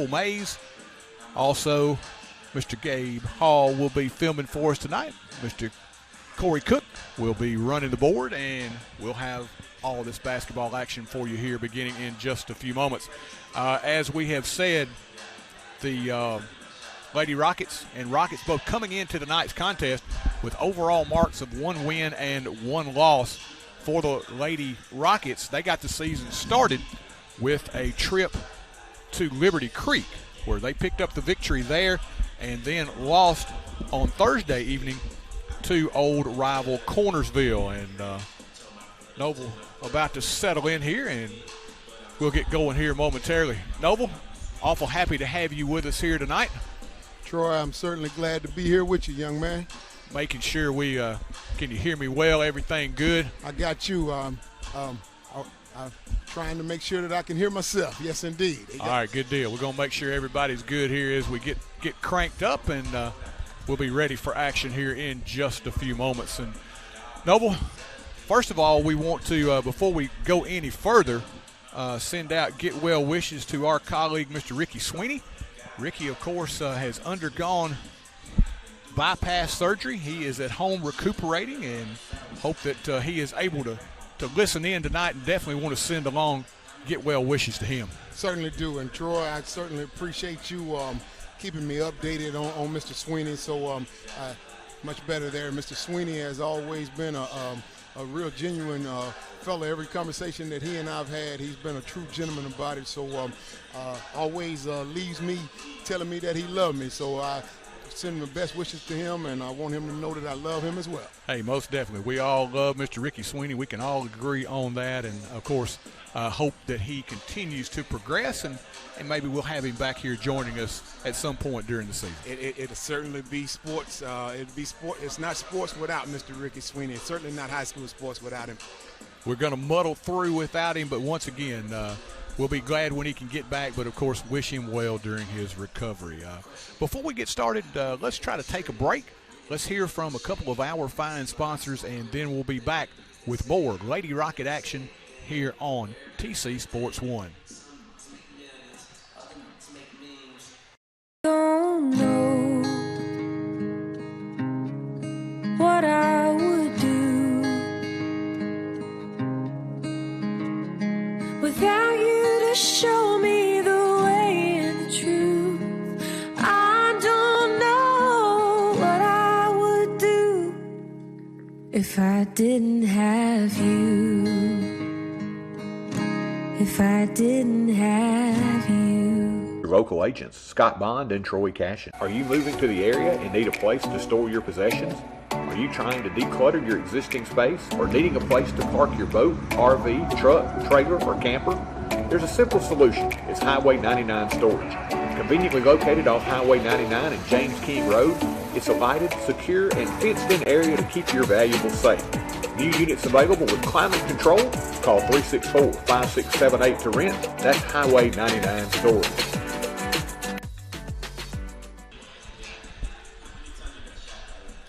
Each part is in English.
Noble Mays. Also, Mr. Gabe Hall will be filming for us tonight. Mr. Corey Cook will be running the board, and we'll have all this basketball action for you here beginning in just a few moments. As we have said, the Lady Rockets and Rockets both coming into tonight's contest with overall marks of 1 win and 1 loss. For the Lady Rockets, they got the season started with a trip to Liberty Creek, where they picked up the victory there and then lost on Thursday evening to old rival Cornersville. And Noble about to settle in here, and we'll get going here momentarily. Noble, awful happy to have you with us here tonight. Troy, I'm certainly glad to be here with you, young man. Making sure we can you hear me well? Everything good? I got you. I'm trying to make sure that I can hear myself. Yes, indeed. All right, good deal. We're going to make sure everybody's good here as we get cranked up, and we'll be ready for action here in just a few moments. And Noble, first of all, we want to, before we go any further, send out get well wishes to our colleague, Mr. Ricky Sweeney. Ricky, of course, has undergone bypass surgery. He is at home recuperating, and hope that he is able to listen in tonight, and definitely want to send along get well wishes to him. Certainly do. And Troy, I certainly appreciate you keeping me updated on Mr. Sweeney. So much better there. Mr. Sweeney has always been a real genuine fella. Every conversation that he and I've had, he's been a true gentleman about it. So always leaves me telling me that he loved me. So I send the best wishes to him, and I want him to know that I love him as well. Hey, most definitely. We all love Mr. Ricky Sweeney. We can all agree on that, and, of course, hope that he continues to progress, and maybe we'll have him back here joining us at some point during the season. It'll certainly be sports. It'll be sport. It's not sports without Mr. Ricky Sweeney. It's certainly not high school sports without him. We're going to muddle through without him, but once again, we'll be glad when he can get back, but, of course, wish him well during his recovery. Before we get started, let's try to take a break. Let's hear from a couple of our fine sponsors, and then we'll be back with more Lady Rocket action here on TC Sports 1. Don't know what I would do without you to show me the way and the truth. I don't know what I would do if I didn't have you. If I didn't have you. Your local agents, Scott Bond and Troy Cashin. Are you moving to the area and need a place to store your possessions? Are you trying to declutter your existing space or needing a place to park your boat, RV, truck, trailer, or camper? There's a simple solution. It's Highway 99 Storage. Conveniently located off Highway 99 and James King Road, it's a lighted, secure, and fenced-in area to keep your valuables safe. New units available with climate control. Call 364-5678 to rent. That's Highway 99 Storage.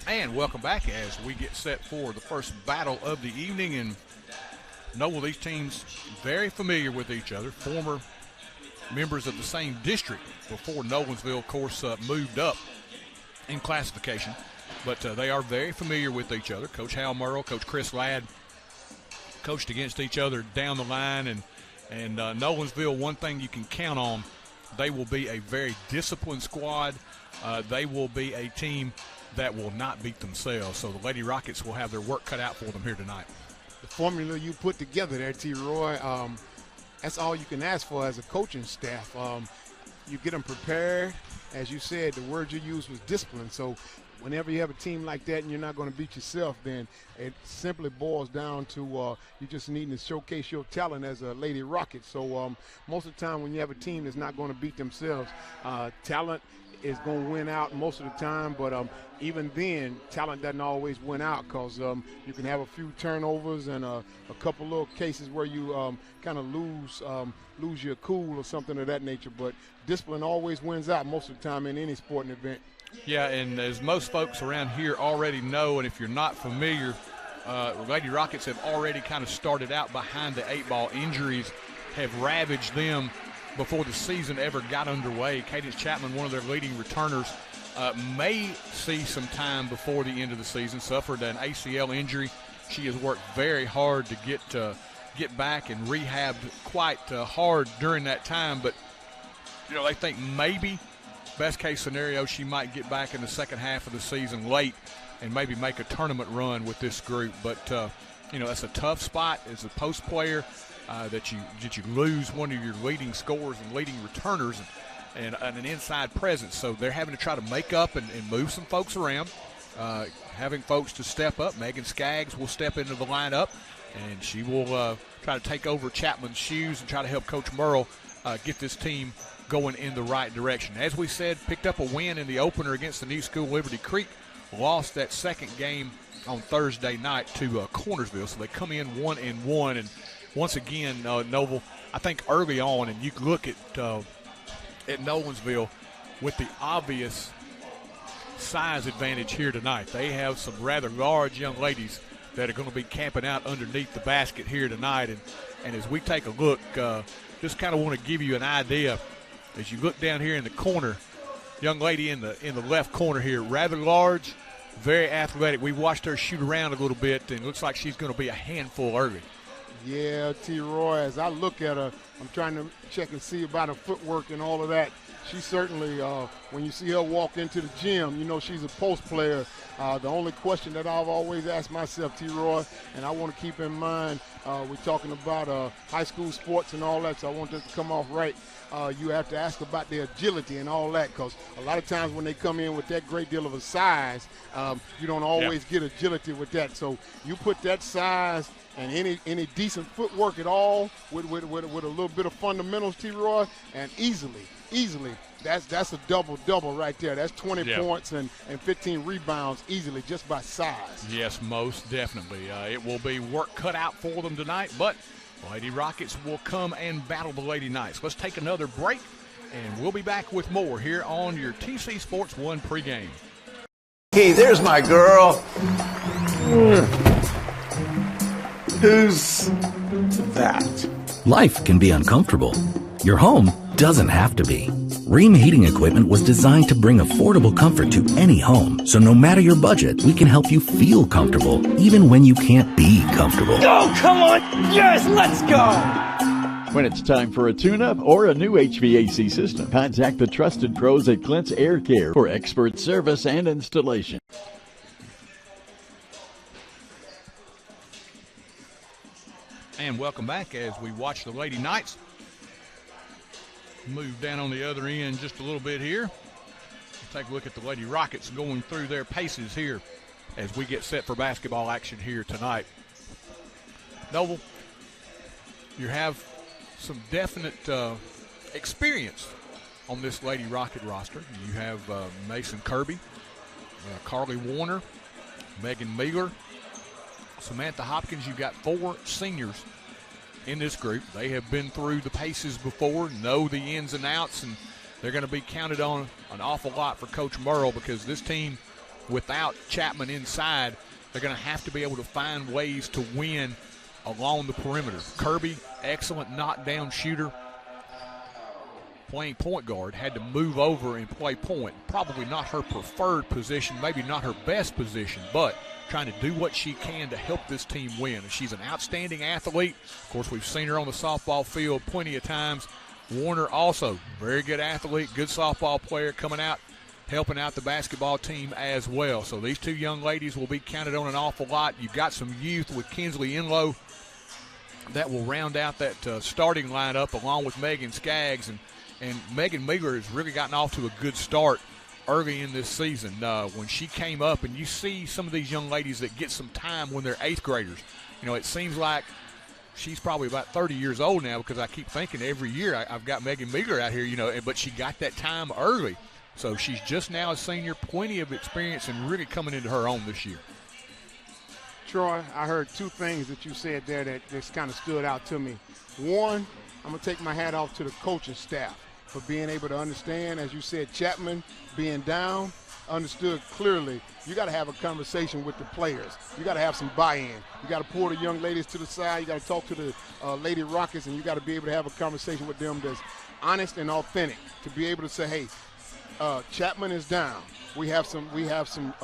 And welcome back as we get set for the first battle of the evening. And Noble, these teams very familiar with each other, former members of the same district before Nolensville, of course, moved up in classification. But they are very familiar with each other. Coach Hal Murrell, Coach Chris Ladd coached against each other down the line. And Nolensville, one thing you can count on, they will be a very disciplined squad. They will be a team that will not beat themselves. So the Lady Rockets will have their work cut out for them here tonight. The formula you put together there, T. Roy, that's all you can ask for as a coaching staff. You get them prepared. As you said, the word you used was discipline. So whenever you have a team like that and you're not going to beat yourself, then it simply boils down to you just needing to showcase your talent as a Lady Rocket. So most of the time when you have a team that's not going to beat themselves, talent is going to win out most of the time. But even then, talent doesn't always win out because you can have a few turnovers and a couple little cases where you kind of lose your cool or something of that nature. But discipline always wins out most of the time in any sporting event. Yeah, and as most folks around here already know, and if you're not familiar, Lady Rockets have already kind of started out behind the 8 ball. Injuries have ravaged them before the season ever got underway. Cadence Chapman, one of their leading returners, may see some time before the end of the season. Suffered an ACL injury. She has worked very hard to get back and rehabbed quite hard during that time. But, you know, they think maybe best case scenario she might get back in the second half of the season late and maybe make a tournament run with this group. But, you know, that's a tough spot as a post player that you lose one of your leading scorers and leading returners and an inside presence. So they're having to try to make up and move some folks around, having folks to step up. Megan Skaggs will step into the lineup, and she will try to take over Chapman's shoes and try to help Coach Merle get this team going in the right direction. As we said, picked up a win in the opener against the New School Liberty Creek, lost that second game on Thursday night to Cornersville, so they come in 1-1. And once again, Noble, I think early on, and you can look at Nolensville with the obvious size advantage here tonight. They have some rather large young ladies that are going to be camping out underneath the basket here tonight. And as we take a look, just kind of want to give you an idea. As you look down here in the corner, young lady in the left corner here, rather large, very athletic. We watched her shoot around a little bit, and looks like she's going to be a handful early. Yeah, T. Roy, as I look at her, I'm trying to check and see about her footwork and all of that. She certainly, when you see her walk into the gym, you know she's a post player. The only question that I've always asked myself, T. Roy, and I want to keep in mind, we're talking about high school sports and all that, so I want this to come off right. You have to ask about their agility and all that, because a lot of times when they come in with that great deal of a size, you don't always get agility with that. So you put that size and any decent footwork at all with a little bit of fundamentals, T. Roy, and easily, that's a double-double right there. That's 20 points and 15 rebounds easily just by size. Yes, most definitely. It will be work cut out for them tonight, but Lady Rockets will come and battle the Lady Knights. Let's take another break, and we'll be back with more here on your TC Sports 1 pregame. Hey, there's my girl. Who's that? Life can be uncomfortable. Your home doesn't have to be. Ream Heating Equipment was designed to bring affordable comfort to any home. So no matter your budget, we can help you feel comfortable, even when you can't be comfortable. Oh, come on! Yes, let's go! When it's time for a tune-up or a new HVAC system, contact the trusted pros at Clint's Air Care for expert service and installation. And welcome back as we watch the Lady Knights move down on the other end just a little bit here. Take a look at the Lady Rockets going through their paces here as we get set for basketball action here tonight. Noble, you have some definite experience on this Lady Rocket roster. You have Mason Kirby, Carly Warner, Megan Meagler, Samantha Hopkins. You've got 4 seniors in this group. They have been through the paces before, know the ins and outs, and they're going to be counted on an awful lot for Coach Merle, because this team, without Chapman inside, they're going to have to be able to find ways to win along the perimeter. Kirby, excellent knockdown shooter, playing point guard, had to move over and play point. Probably not her preferred position, maybe not her best position, but trying to do what she can to help this team win. And she's an outstanding athlete. Of course, we've seen her on the softball field plenty of times. Warner also, very good athlete, good softball player, coming out, helping out the basketball team as well. So these 2 young ladies will be counted on an awful lot. You've got some youth with Kinsley Enlow that will round out that starting lineup, along with Megan Skaggs. And Megan Meagler has really gotten off to a good start early in this season. When she came up, and you see some of these young ladies that get some time when they're 8th graders. You know, it seems like she's probably about 30 years old now, because I keep thinking every year I've got Megan Meagler out here, you know, but she got that time early. So she's just now a senior, plenty of experience, and really coming into her own this year. Troy, I heard 2 things that you said there that just kind of stood out to me. One, I'm going to take my hat off to the coaching staff for being able to understand, as you said, Chapman being down, understood clearly, you got to have a conversation with the players. You got to have some buy-in. You got to pull the young ladies to the side. You got to talk to the Lady Rockets, and you got to be able to have a conversation with them that's honest and authentic, to be able to say, hey, Chapman is down. We have some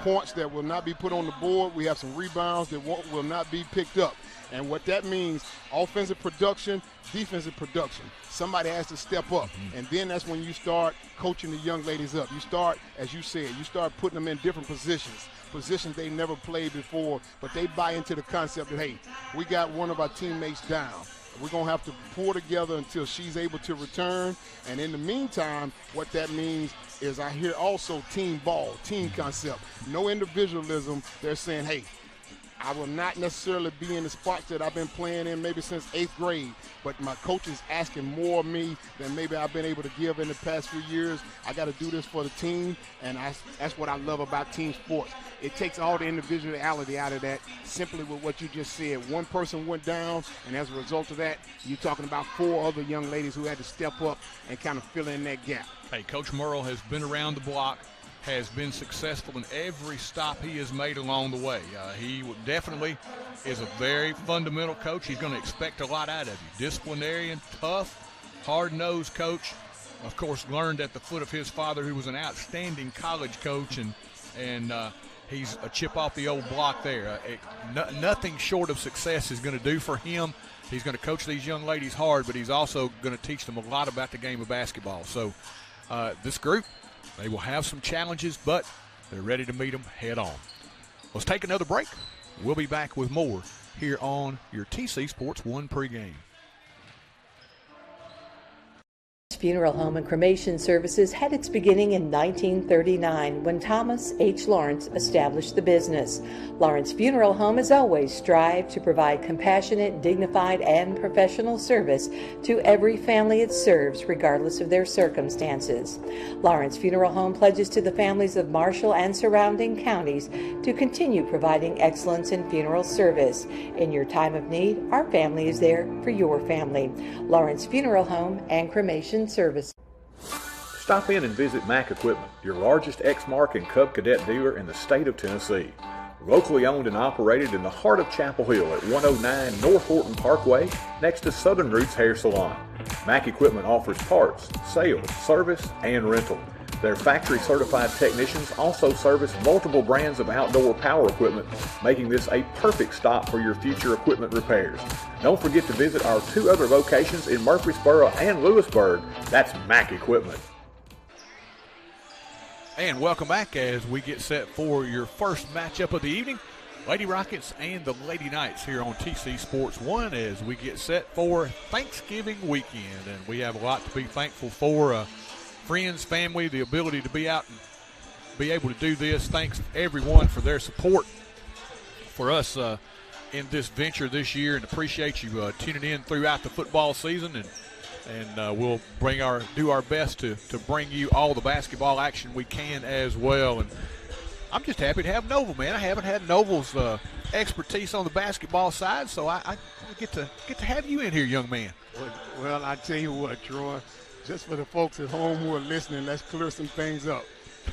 points that will not be put on the board. We have some rebounds that will not be picked up. And what that means, offensive production, defensive production. Somebody has to step up. And then that's when you start coaching the young ladies up. You start, as you said, you start putting them in different positions they never played before, but they buy into the concept that, hey, we got one of our teammates down. We're going to have to pull together until she's able to return. And in the meantime, what that means is I hear also team ball, team concept. No individualism. They're saying, hey, I will not necessarily be in the spots that I've been playing in maybe since 8th grade, but my coach is asking more of me than maybe I've been able to give in the past few years. I got to do this for the team, and that's what I love about team sports. It takes all the individuality out of that simply with what you just said. One person went down, and as a result of that, you're talking about 4 other young ladies who had to step up and kind of fill in that gap. Hey, Coach Merle has been around the block, has been successful in every stop he has made along the way. He definitely is a very fundamental coach. He's going to expect a lot out of you. Disciplinarian, tough, hard-nosed coach. Of course, learned at the foot of his father, who was an outstanding college coach, and he's a chip off the old block there. Nothing short of success is going to do for him. He's going to coach these young ladies hard, but he's also going to teach them a lot about the game of basketball. So this group, they will have some challenges, but they're ready to meet them head on. Let's take another break. We'll be back with more here on your TC Sports 1 pregame. Funeral home and cremation services had its beginning in 1939 when Thomas H. Lawrence established the business. Lawrence Funeral Home has always strived to provide compassionate, dignified, and professional service to every family it serves, regardless of their circumstances. Lawrence Funeral Home pledges to the families of Marshall and surrounding counties to continue providing excellence in funeral service. In your time of need, our family is there for your family. Lawrence Funeral Home and Cremation Service. Stop in and visit Mack Equipment, your largest Exmark and Cub Cadet dealer in the state of Tennessee. Locally owned and operated in the heart of Chapel Hill at 109 North Horton Parkway, next to Southern Roots Hair Salon. Mack Equipment offers parts, sales, service, and rental. Their factory-certified technicians also service multiple brands of outdoor power equipment, making this a perfect stop for your future equipment repairs. Don't forget to visit our 2 other locations in Murfreesboro and Lewisburg. That's Mack Equipment. And welcome back as we get set for your first matchup of the evening. Lady Rockets and the Lady Knights here on TC Sports 1 as we get set for Thanksgiving weekend. And we have a lot to be thankful for. Friends, family, the ability to be out and be able to do this. Thanks everyone for their support for us in this venture this year, and appreciate you tuning in throughout the football season. And we'll do our best to bring you all the basketball action we can as well. And I'm just happy to have Noble, man. I haven't had Noble's expertise on the basketball side, so I get to have you in here, young man. Well, I tell you what, Troy. Just for the folks at home who are listening, let's clear some things up.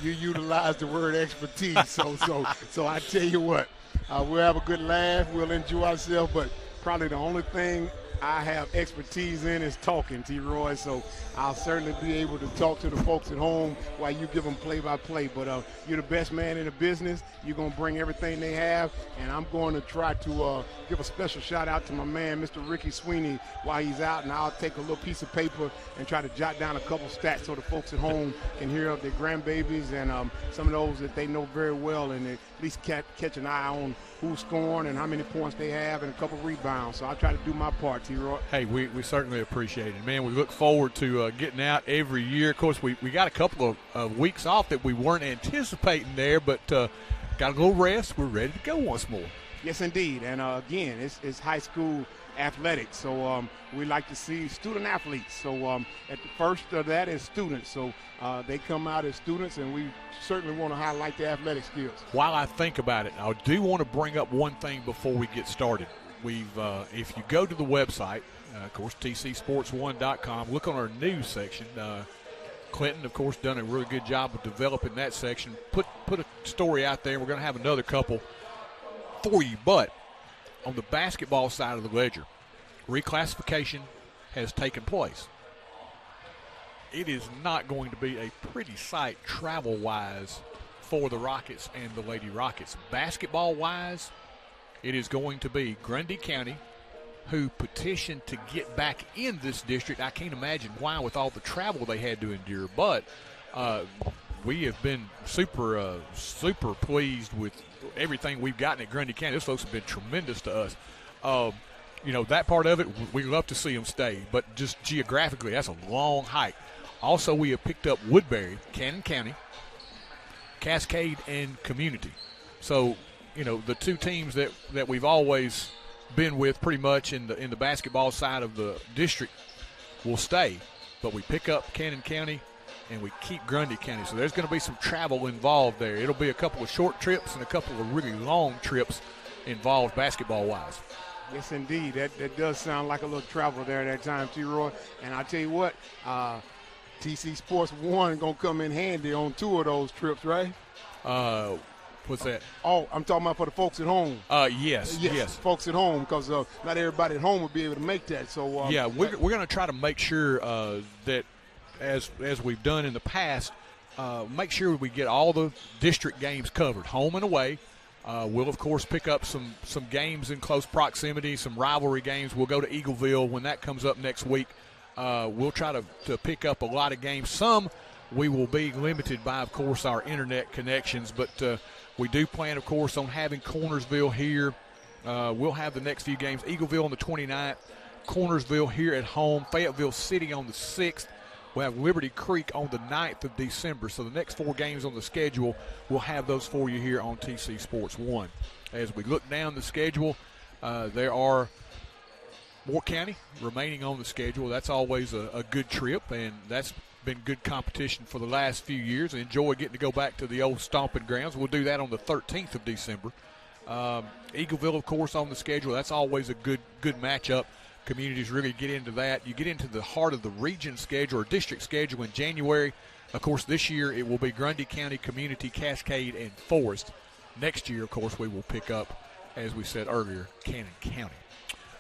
You utilize the word expertise, so I tell you what, we'll have a good laugh, we'll enjoy ourselves, but probably the only thing I have expertise in is talking, T-Roy, so I'll certainly be able to talk to the folks at home while you give them play-by-play. But you're the best man in the business. You're going to bring everything they have, and I'm going to try to give a special shout-out to my man, Mr. Ricky Sweeney, while he's out, and I'll take a little piece of paper and try to jot down a couple stats so the folks at home can hear of their grandbabies and some of those that they know very well, and at least catch an eye on who's scoring and how many points they have and a couple rebounds. So I'll try to do my part, T-Roy. Hey, we certainly appreciate it, man. We look forward to getting out every year. Of course, we got a couple of weeks off that we weren't anticipating there, but got a little rest. We're ready to go once more. Yes, indeed. And, again, it's high school athletics. So we like to see student athletes. So at the first of that is students. So they come out as students, and we certainly want to highlight the athletic skills. While I think about it, I do want to bring up one thing before we get started. If you go to the website, of course, tcsports1.com, look on our news section. Clinton, of course, done a really good job of developing that section. Put a story out there. We're going to have another couple for you. But on the basketball side of the ledger, reclassification has taken place. It is not going to be a pretty sight travel-wise for the Rockets and the Lady Rockets. Basketball-wise, it is going to be Grundy County, who petitioned to get back in this district. I can't imagine why with all the travel they had to endure, but we have been super pleased with everything we've gotten at Grundy County. Those folks have been tremendous to us. That part of it, we love to see them stay, but just geographically, that's a long hike. Also, we have picked up Woodbury, Cannon County, Cascade, and Community. So, the two teams that we've always been with pretty much in the basketball side of the district will stay, but we pick up Cannon County and we keep Grundy County. So there's going to be some travel involved there. It'll be a couple of short trips and a couple of really long trips involved basketball-wise. Yes, indeed. That does sound like a little travel there at that time, T-Roy. And I tell you what, TC Sports 1 going to come in handy on 2 of those trips, right? What's that? Oh, I'm talking about for the folks at home. Yes. Folks at home, because not everybody at home will be able to make that. So we're going to try to make sure that as we've done in the past, make sure we get all the district games covered, home and away. We'll, of course, pick up some games in close proximity, some rivalry games. We'll go to Eagleville when that comes up next week. We'll try to pick up a lot of games. Some we will be limited by, of course, our internet connections, but we do plan, of course, on having Cornersville here. We'll have the next few games. Eagleville on the 29th, Cornersville here at home, Fayetteville City on the 6th. We'll have Liberty Creek on the 9th of December. So the next 4 games on the schedule, we'll have those for you here on TC Sports 1. As we look down the schedule, there are Moore County remaining on the schedule. That's always a good trip, and that's been good competition for the last few years. I enjoy getting to go back to the old stomping grounds. We'll do that on the 13th of December. Eagleville, of course, on the schedule. That's always a good matchup. Communities really get into that. You get into the heart of the region schedule or district schedule in January. Of course, this year it will be Grundy County, Community, Cascade, and Forrest. Next year, of course, we will pick up, as we said earlier, Cannon County.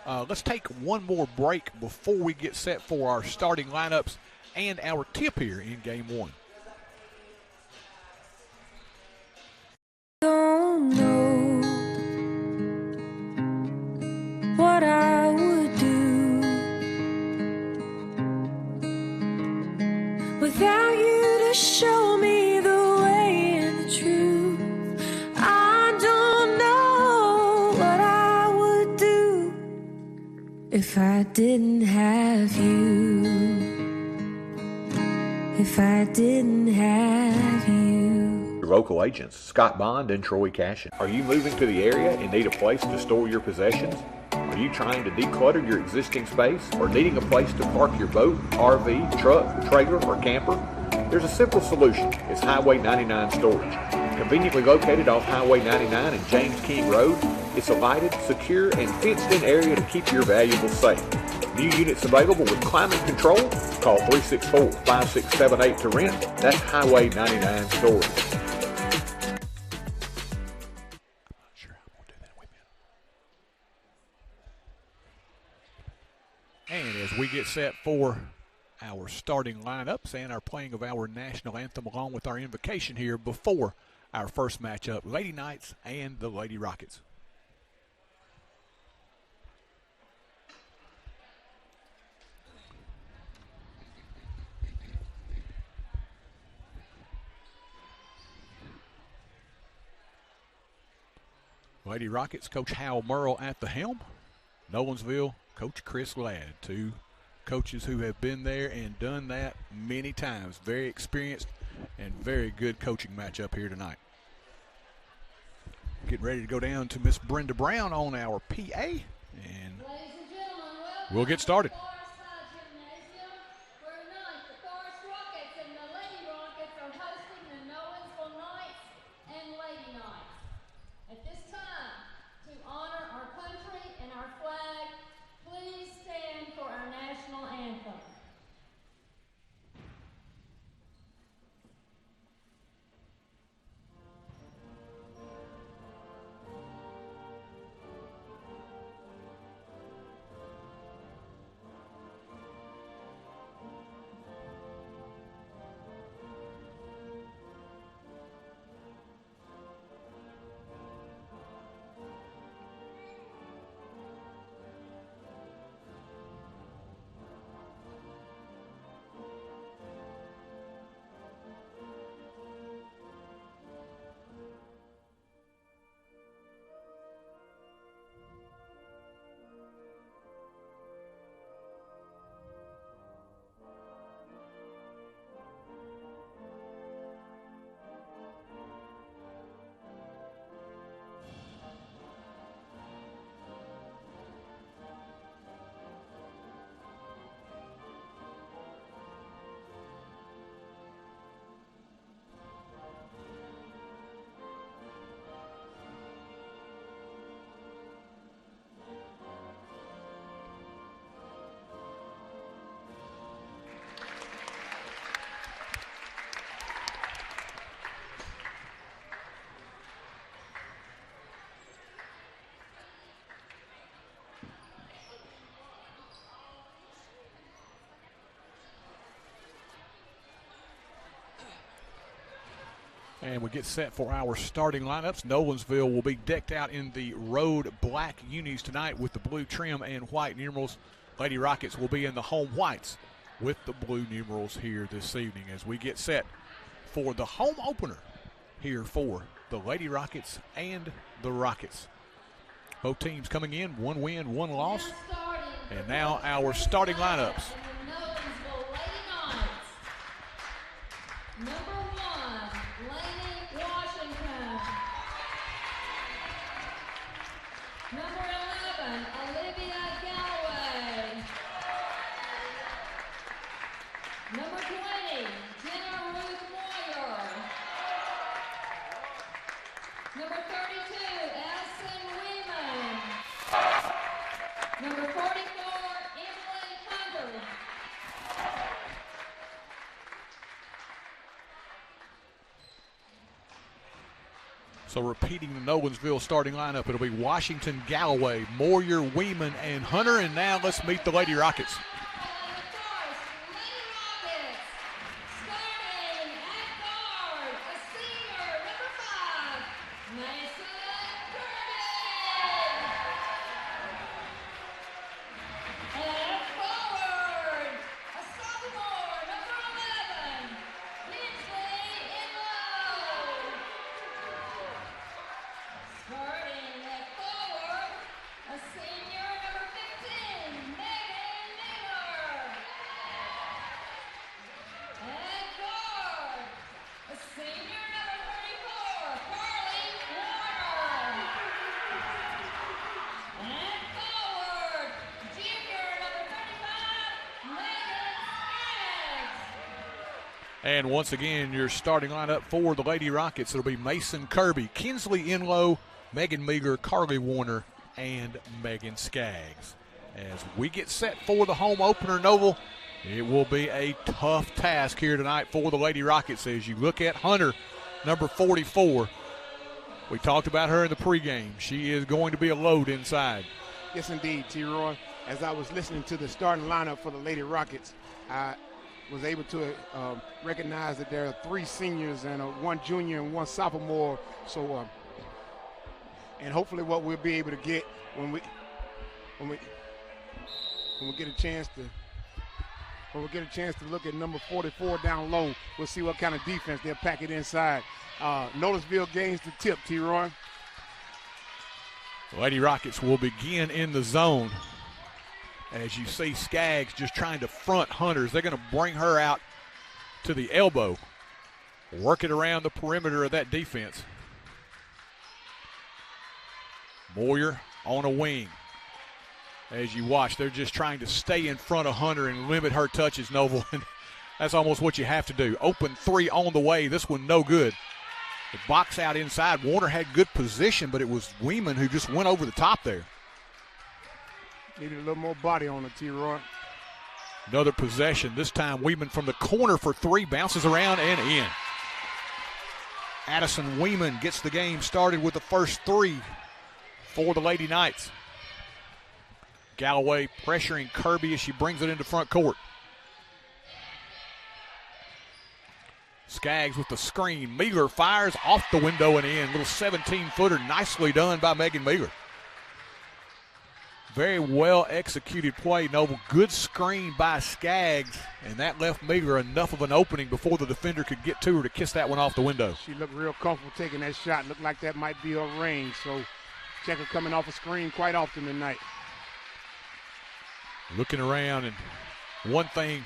Let's take one more break before we get set for our starting lineups and our tip here in Game 1. Don't know what I would do without you to show me the way and the truth. I don't know what I would do if I didn't have you. If I didn't have you. Your local agents, Scott Bond and Troy Cashin. Are you moving to the area and need a place to store your possessions? Are you trying to declutter your existing space or needing a place to park your boat, RV, truck, trailer, or camper? There's a simple solution. It's Highway 99 Storage. Conveniently located off Highway 99 and James King Road, it's a lighted, secure, and fenced-in area to keep your valuables safe. New units available with climate control. Call 364-5678 to rent. That's Highway 99 Storage. And as we get set for our starting lineups and our playing of our national anthem along with our invocation here before our first matchup, Lady Knights and the Lady Rockets. Lady Rockets, Coach Hal Merle at the helm. Nolensville, Coach Chris Ladd. Two coaches who have been there and done that many times. Very experienced and very good coaching matchup here tonight. Getting ready to go down to Miss Brenda Brown on our PA, and we'll get started. And we get set for our starting lineups. Nolensville will be decked out in the road black unis tonight with the blue trim and white numerals. Lady Rockets will be in the home whites with the blue numerals here this evening as we get set for the home opener here for the Lady Rockets and the Rockets. Both teams coming in, 1 win, 1 loss. And now our starting lineups. Number 1, Lainey Washington. Number 11, Olivia Galloway. Number 20, Jenna Ruth Moyer. Number 32, Allison Weeman. Number 44, Emily Hunter. So repeating the Nolensville starting lineup, it'll be Washington, Galloway, Moyer, Weeman, and Hunter. And now let's meet the Lady Rockets. And once again, your starting lineup for the Lady Rockets, it'll be Mason Kirby, Kinsley Enlow, Megan Meager, Carly Warner, and Megan Skaggs. As we get set for the home opener, Noble, it will be a tough task here tonight for the Lady Rockets. As you look at Hunter, number 44, we talked about her in the pregame. She is going to be a load inside. Yes, indeed, T-Roy. As I was listening to the starting lineup for the Lady Rockets, I was able to recognize that there are 3 seniors and 1 junior and 1 sophomore. So, and hopefully, what we'll be able to get when we get a chance to look at number 44 down low, we'll see what kind of defense they'll pack it inside. Nolensville gains the tip, T-Roy. The Lady Rockets will begin in the zone. As you see Skaggs just trying to front Hunters. They're going to bring her out to the elbow, work it around the perimeter of that defense. Moyer on a wing. As you watch, they're just trying to stay in front of Hunter and limit her touches, Noble. And that's almost what you have to do. Open 3 on the way. This one no good. The box out inside. Warner had good position, but it was Weeman who just went over the top there. Needed a little more body on the T-Roy. Another possession. This time Weeman from the corner for 3. Bounces around and in. Addison Weeman gets the game started with the first 3 for the Lady Knights. Galloway pressuring Kirby as she brings it into front court. Skaggs with the screen. Meager fires off the window and in. Little 17-footer nicely done by Megan Meager. Very well executed play, Noble. Good screen by Skaggs, and that left Meager enough of an opening before the defender could get to her to kiss that one off the window. She looked real comfortable taking that shot. Looked like that might be her range, so check her coming off a screen quite often tonight. Looking around, and one thing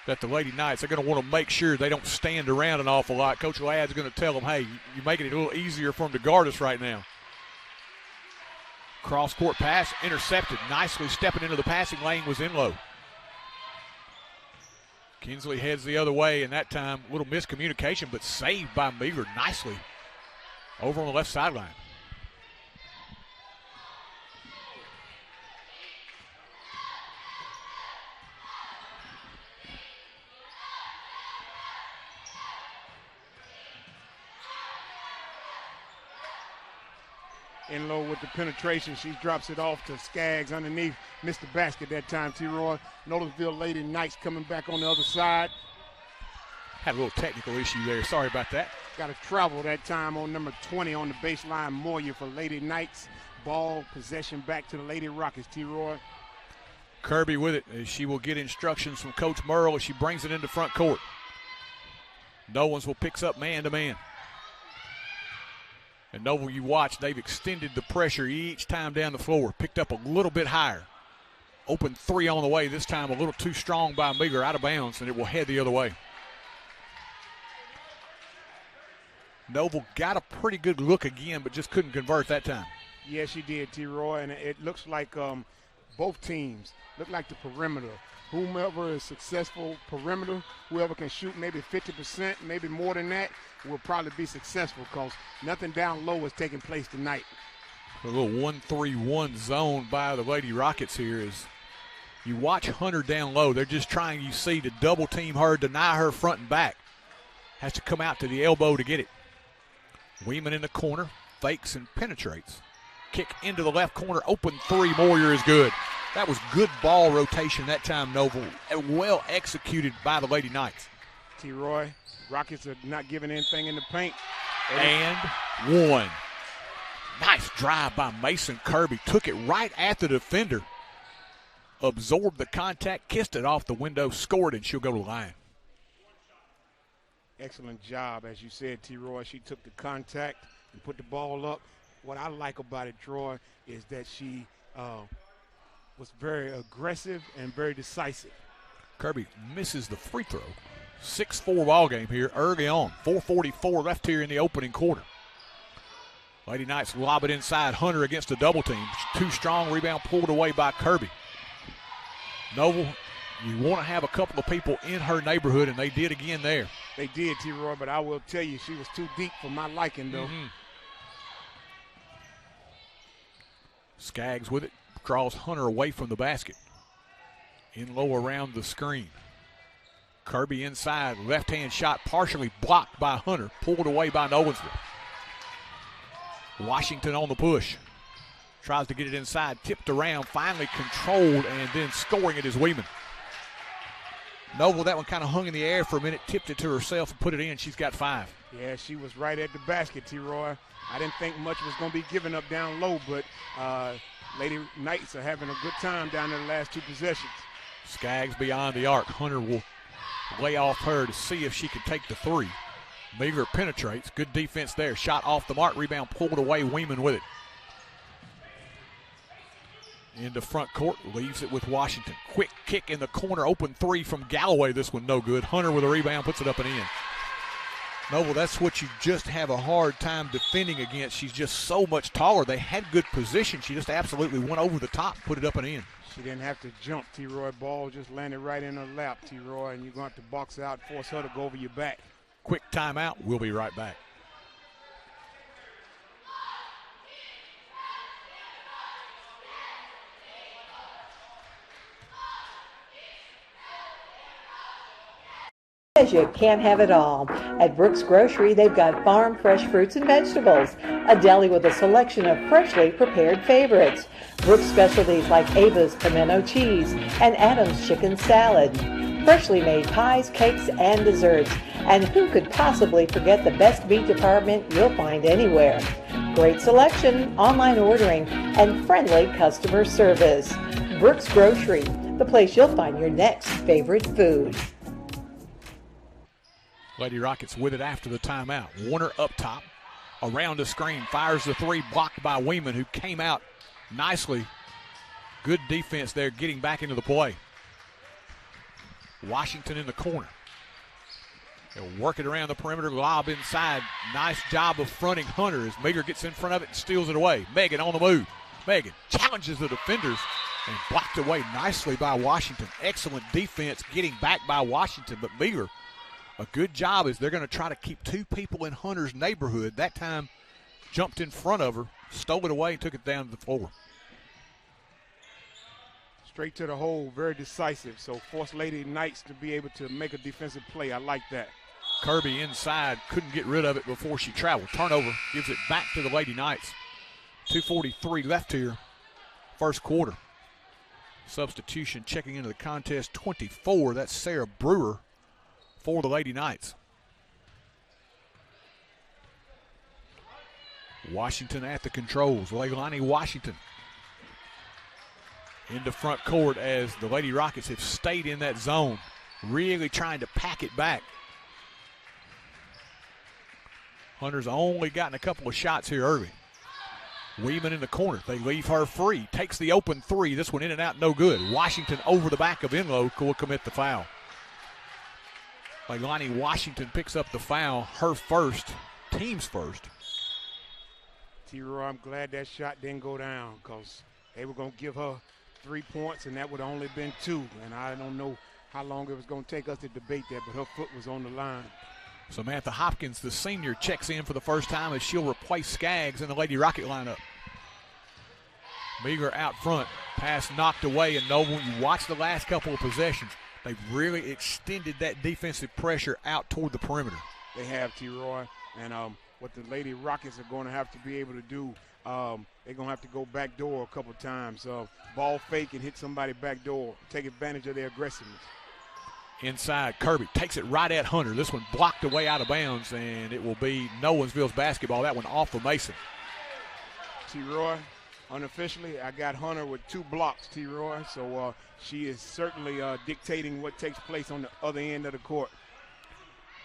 that the Lady Knights are going to want to make sure they don't stand around an awful lot. Coach Ladd's going to tell them, hey, you're making it a little easier for them to guard us right now. Cross-court pass, intercepted. Nicely stepping into the passing lane was Enlow. Kinsley heads the other way, and that time, a little miscommunication, but saved by Meager nicely over on the left sideline. Enlow with the penetration. She drops it off to Skaggs underneath. Missed the basket that time, T-Roy. Nolensville Lady Knights coming back on the other side. Had a little technical issue there. Sorry about that. Got to travel that time on number 20 on the baseline. Moyer for Lady Knights. Ball possession back to the Lady Rockets. T-Roy. Kirby with it. She will get instructions from Coach Merle as she brings it into front court. Nolensville picks up man-to-man. And Noble, you watch, they've extended the pressure each time down the floor. Picked up a little bit higher. Open three on the way. This time a little too strong by Meager, out of bounds, and it will head the other way. Noble got a pretty good look again, but just couldn't convert that time. Yes, she did, T-Roy, and it looks like both teams look like the perimeter. Whomever is successful perimeter, whoever can shoot maybe 50%, maybe more than that, will probably be successful because nothing down low is taking place tonight. A little 1-3-1 zone by the Lady Rockets here is you watch Hunter down low. They're just trying, you see, to double team her, deny her front and back. Has to come out to the elbow to get it. Weeman in the corner, fakes and penetrates. Kick into the left corner, open three, Moyer is good. That was good ball rotation that time, Noble. Well executed by the Lady Knights. T-Roy, Rockets are not giving anything in the paint. And one. Nice drive by Mason Kirby. Took it right at the defender. Absorbed the contact, kissed it off the window, scored, and she'll go to the line. Excellent job, as you said, T-Roy. She took the contact and put the ball up. What I like about it, Troy, is that she was very aggressive and very decisive. Kirby misses the free throw. 6-4 ball game here early on. 4:44 left here in the opening quarter. Lady Knights lob it inside. Hunter against a double team. Too strong. Rebound pulled away by Kirby. Noble, you want to have a couple of people in her neighborhood, and they did again there. They did, T-Roy, but I will tell you, she was too deep for my liking, though. Skaggs with it. Draws Hunter away from the basket. In low around the screen. Kirby inside. Left-hand shot partially blocked by Hunter. Pulled away by Nolensville. Washington on the push. Tries to get it inside. Tipped around. Finally controlled and then scoring it is Weeman. Noble, that one kind of hung in the air for a minute. Tipped it to herself and put it in. She's got 5. Yeah, she was right at the basket, T-Roy. I didn't think much was going to be given up down low, but Lady Knights are having a good time down there the last 2 possessions. Skaggs beyond the arc. Hunter will lay off her to see if she can take the 3. Meager penetrates. Good defense there. Shot off the mark. Rebound pulled away. Weeman with it. Into front court. Leaves it with Washington. Quick kick in the corner. Open 3 from Galloway. This one no good. Hunter with a rebound. Puts it up and in. Noble, that's what you just have a hard time defending against. She's just so much taller. They had good position. She just absolutely went over the top, put it up and in. She didn't have to jump, T-Roy. Ball just landed right in her lap, T-Roy, and you're going to have to box out, force her to go over your back. Quick timeout. We'll be right back. You can't have it all. At Brooks Grocery, they've got farm fresh fruits and vegetables, a deli with a selection of freshly prepared favorites, Brooks specialties like Ava's pimento cheese and Adam's chicken salad, freshly made pies, cakes, and desserts. And who could possibly forget the best meat department you'll find anywhere? Great selection, online ordering, and friendly customer service. Brooks Grocery, the place you'll find your next favorite food. Lady Rockets with it after the timeout. Warner up top, around the screen, fires the 3, blocked by Weeman, who came out nicely. Good defense there, getting back into the play. Washington in the corner. They'll work it around the perimeter, lob inside. Nice job of fronting Hunter as Meager gets in front of it and steals it away. Megan on the move. Megan challenges the defenders and blocked away nicely by Washington. Excellent defense getting back by Washington, but Meager, a good job as they're going to try to keep 2 people in Hunter's neighborhood. That time jumped in front of her, stole it away, and took it down to the floor. Straight to the hole, very decisive. So force Lady Knights to be able to make a defensive play. I like that. Kirby inside, couldn't get rid of it before she traveled. Turnover, gives it back to the Lady Knights. 2:43 left here, first quarter. Substitution checking into the contest, 24. That's Sarah Brewer for the Lady Knights. Washington at the controls. Leilani Washington into front court as the Lady Rockets have stayed in that zone, really trying to pack it back. Hunter's only gotten a couple of shots here early. Weeman in the corner. They leave her free. Takes the open three. This one in and out, no good. Washington over the back of Enlow will commit the foul. Leilani Washington picks up the foul, her first, team's first. T-Roy, I'm glad that shot didn't go down because they were going to give her 3 points, and that would have only been 2. And I don't know how long it was going to take us to debate that, but her foot was on the line. Samantha Hopkins, the senior, checks in for the first time as she'll replace Skaggs in the Lady Rocket lineup. Meager out front, pass knocked away, and Noble, you watch the last couple of possessions, they've really extended that defensive pressure out toward the perimeter. They have, T-Roy, and what the Lady Rockets are going to have to be able to do, they're going to have to go back door a couple times. Ball fake and hit somebody back door, take advantage of their aggressiveness. Inside, Kirby takes it right at Hunter. This one blocked away out of bounds, and it will be Nolensville's basketball. That one off of Mason. T-Roy, unofficially, I got Hunter with 2 blocks, T-Roy. So she is certainly dictating what takes place on the other end of the court.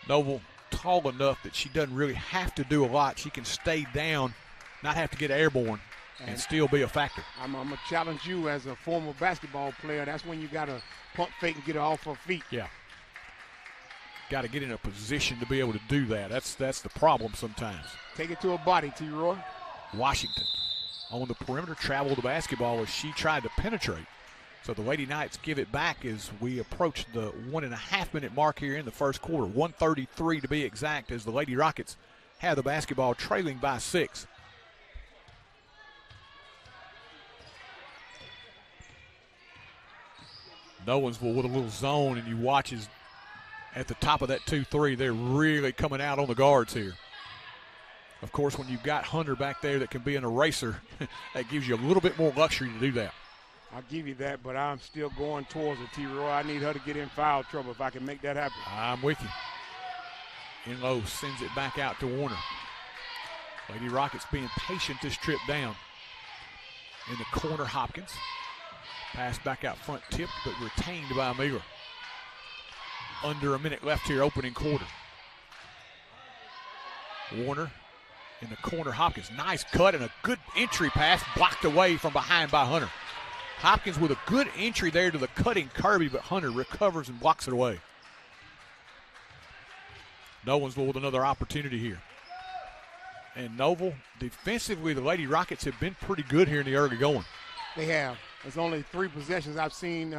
Noble tall enough that she doesn't really have to do a lot. She can stay down, not have to get airborne, and still be a factor. I'm going to challenge you as a former basketball player. That's when you got to pump fake and get her off her feet. Yeah. Got to get in a position to be able to do that. That's the problem sometimes. Take it to her body, T-Roy. Washington on the perimeter traveled the basketball as she tried to penetrate. So the Lady Knights give it back as we approach the 1.5-minute mark here in the first quarter. 1:33 to be exact, as the Lady Rockets have the basketball trailing by 6. Nolensville with a little zone, and you watch as at the top of that 2-3, they're really coming out on the guards here. Of course, when you've got Hunter back there that can be an eraser, that gives you a little bit more luxury to do that. I'll give you that, but I'm still going towards her, T-Roy. I need her to get in foul trouble if I can make that happen. I'm with you. Enlow sends it back out to Warner. Lady Rockets being patient this trip down. In the corner, Hopkins. Pass back out front, tipped, but retained by Meager. Under a minute left here, opening quarter. Warner in the corner, Hopkins. Nice cut and a good entry pass, blocked away from behind by Hunter. Hopkins with a good entry there to the cutting Kirby, but Hunter recovers and blocks it away. Nolensville with another opportunity here. And Noble, defensively, the Lady Rockets have been pretty good here in the early going. They have. There's only 3 possessions I've seen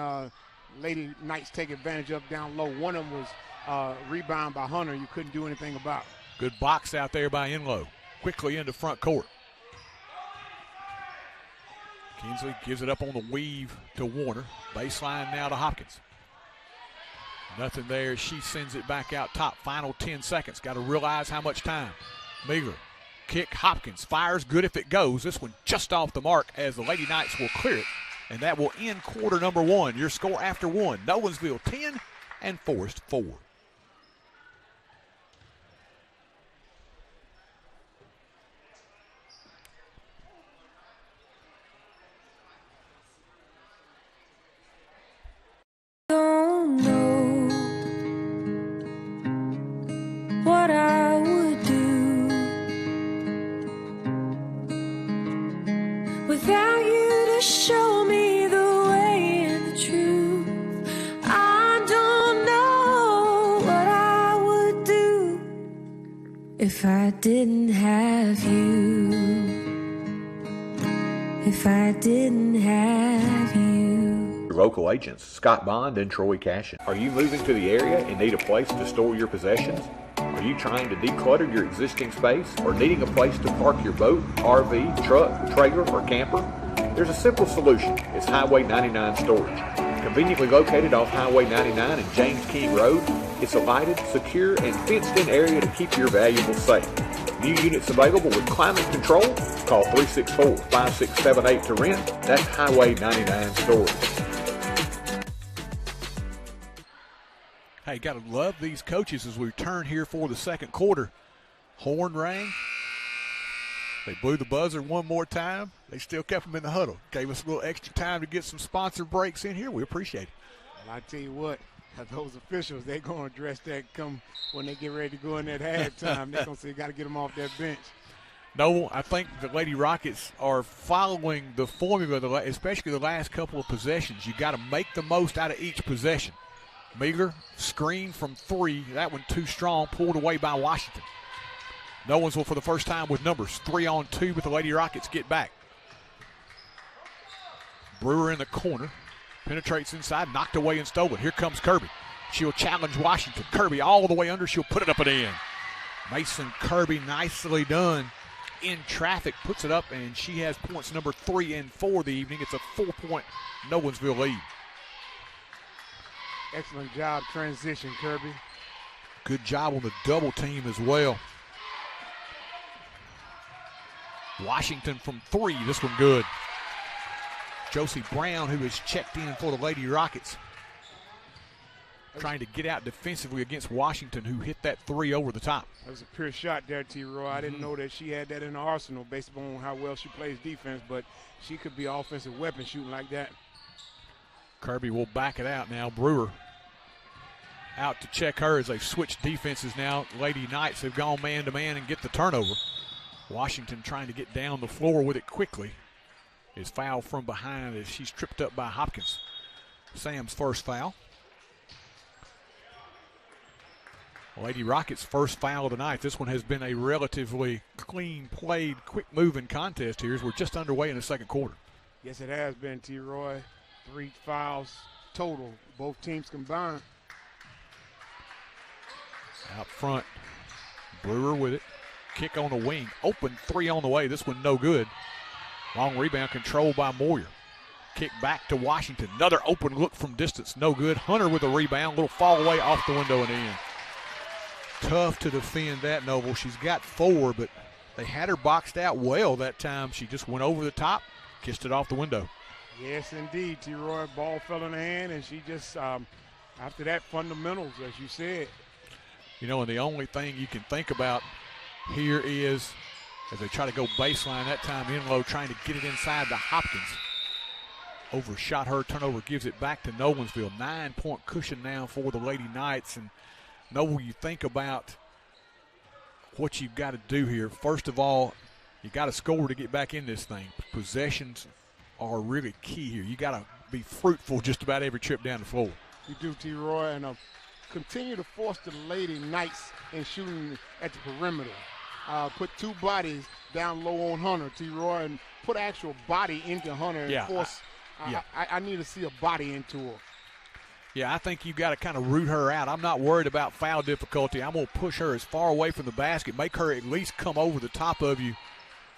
Lady Knights take advantage of down low. One of them was rebound by Hunter you couldn't do anything about. Good box out there by Enlow. Quickly into front court. Kinsley gives it up on the weave to Warner. Baseline now to Hopkins. Nothing there. She sends it back out top. Final 10 seconds. Got to realize how much time. Meager. Kick. Hopkins fires. Good if it goes. This one just off the mark as the Lady Knights will clear it. And that will end quarter number 1. Your score after 1. Nolensville 10 and Forrest 4. Don't know what I would do without you to show me the way and the truth. I don't know what I would do if I didn't have you. If I didn't have you. Your local agents, Scott Bond and Troy Cashin. Are you moving to the area and need a place to store your possessions? Are you trying to declutter your existing space or needing a place to park your boat, RV, truck, trailer, or camper? There's a simple solution. It's Highway 99 Storage. Conveniently located off Highway 99 and James King Road, it's a lighted, secure, and fenced-in area to keep your valuables safe. New units available with climate control. Call 364-5678 to rent. That's Highway 99 Storage. Hey, got to love these coaches as we return here for the second quarter. Horn rang. They blew the buzzer one more time. They still kept them in the huddle. Gave us a little extra time to get some sponsor breaks in here. We appreciate it. Well, I tell you what, those officials, they're going to address that come when they get ready to go in at halftime. They're going to say, got to get them off that bench. No, I think the Lady Rockets are following the formula, especially the last couple of possessions. You got to make the most out of each possession. Meagler, screen from 3. That one too strong, pulled away by Washington. Nolensville for the first time with numbers. 3-on-2, but the Lady Rockets get back. Brewer in the corner. Penetrates inside, knocked away and stolen. Here comes Kirby. She'll challenge Washington. Kirby all the way under. She'll put it up and in. Mason Kirby, nicely done. In traffic, puts it up, and she has points number 3 and 4 the evening. It's a 4-point Nolensville lead. Excellent job transition, Kirby. Good job on the double team as well. Washington from 3. This one good. Josie Brown, who is checked in for the Lady Rockets, trying to get out defensively against Washington, who hit that 3 over the top. That was a pure shot there, T-Roy. I didn't know that she had that in the arsenal based upon how well she plays defense, but she could be offensive weapon shooting like that. Kirby will back it out now. Brewer out to check her as they've switched defenses now. Lady Knights have gone man-to-man and get the turnover. Washington trying to get down the floor with it quickly. Is fouled from behind as she's tripped up by Hopkins. Sam's first foul. Lady Rockets' first foul of the night. This one has been a relatively clean played, quick-moving contest here as we're just underway in the second quarter. Yes, it has been, T-Roy. 3 fouls total, both teams combined. Out front, Brewer with it. Kick on the wing. Open 3 on the way. This one no good. Long rebound controlled by Moyer. Kick back to Washington. Another open look from distance. No good. Hunter with a rebound. Little fall away off the window and in. Tough to defend that, Noble. She's got 4, but they had her boxed out well that time. She just went over the top, kissed it off the window. Yes, indeed, T-Roy. Ball fell in her hand, and she just, after that, fundamentals, as you said. You know, and the only thing you can think about here is, as they try to go baseline, that time in low, trying to get it inside to Hopkins. Overshot her. Turnover gives it back to Nolensville. 9-point cushion now for the Lady Knights. And Noble, you think about what you've got to do here. First of all, you got to score to get back in this thing. Possessions are really key here. You got to be fruitful just about every trip down the floor. You do, T-Roy, and continue to force the Lady Knights in shooting at the perimeter. Put 2 bodies down low on Hunter, T-Roy, and put actual body into Hunter and force. I need to see a body into her. Yeah, I think you've got to kind of root her out. I'm not worried about foul difficulty. I'm going to push her as far away from the basket, make her at least come over the top of you,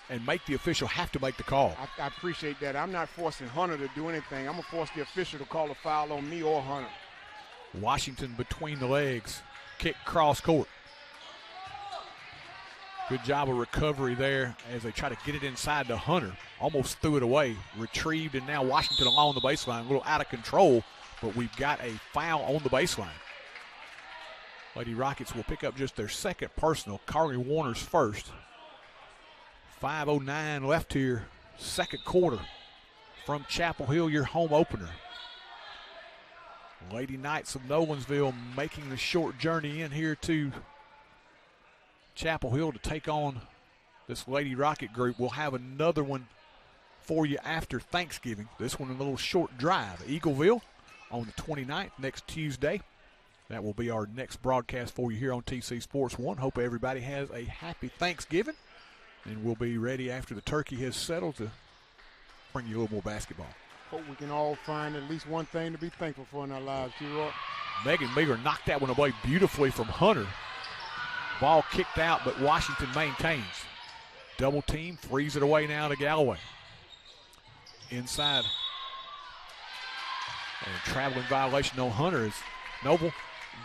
and make the official have to make the call. I appreciate that. I'm not forcing Hunter to do anything. I'm going to force the official to call a foul on me or Hunter. Washington between the legs. Kick cross court. Good job of recovery there as they try to get it inside to Hunter. Almost threw it away. Retrieved, and now Washington along the baseline. A little out of control, but we've got a foul on the baseline. Lady Rockets will pick up just their second personal. Carly Warner's first. 5:09 left here. Second quarter from Chapel Hill, your home opener. Lady Knights of Nolensville making the short journey in here to Chapel Hill to take on this Lady Rocket group. We'll have another one for you after Thanksgiving. This one a little short drive. Eagleville on the 29th, next Tuesday. That will be our next broadcast for you here on TC Sports 1. Hope everybody has a happy Thanksgiving, and we'll be ready after the turkey has settled to bring you a little more basketball. Hope we can all find at least one thing to be thankful for in our lives, T-Roy. Megan Meagler knocked that one away beautifully from Hunter. Ball kicked out, but Washington maintains. Double team, frees it away now to Galloway. Inside. And a traveling violation on Hunter is Noble.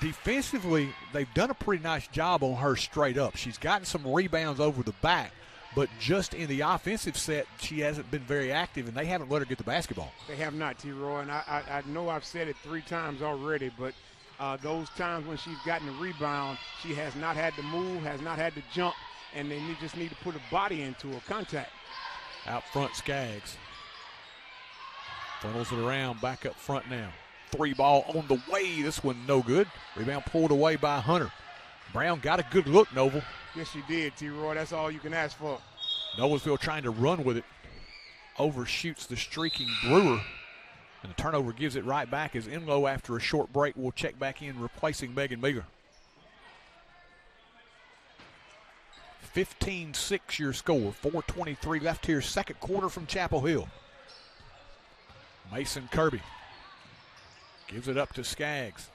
Defensively, they've done a pretty nice job on her straight up. She's gotten some rebounds over the back, but just in the offensive set, she hasn't been very active, and they haven't let her get the basketball. They have not, T-Roy, and I know I've said it 3 times already, but Those times when she's gotten the rebound, she has not had to move, has not had to jump, and they just need to put a body into her contact. Out front, Skaggs. Funnels it around, back up front now. 3 ball on the way. This one no good. Rebound pulled away by Hunter. Brown got a good look, Noble. Yes, she did, T-Roy. That's all you can ask for. Nolensville trying to run with it. Overshoots the streaking Brewer. And the turnover gives it right back as Enlow, after a short break, will check back in, replacing Megan Meager. 15-6 your score. 4:23 left here, second quarter from Chapel Hill. Mason Kirby gives it up to Skaggs.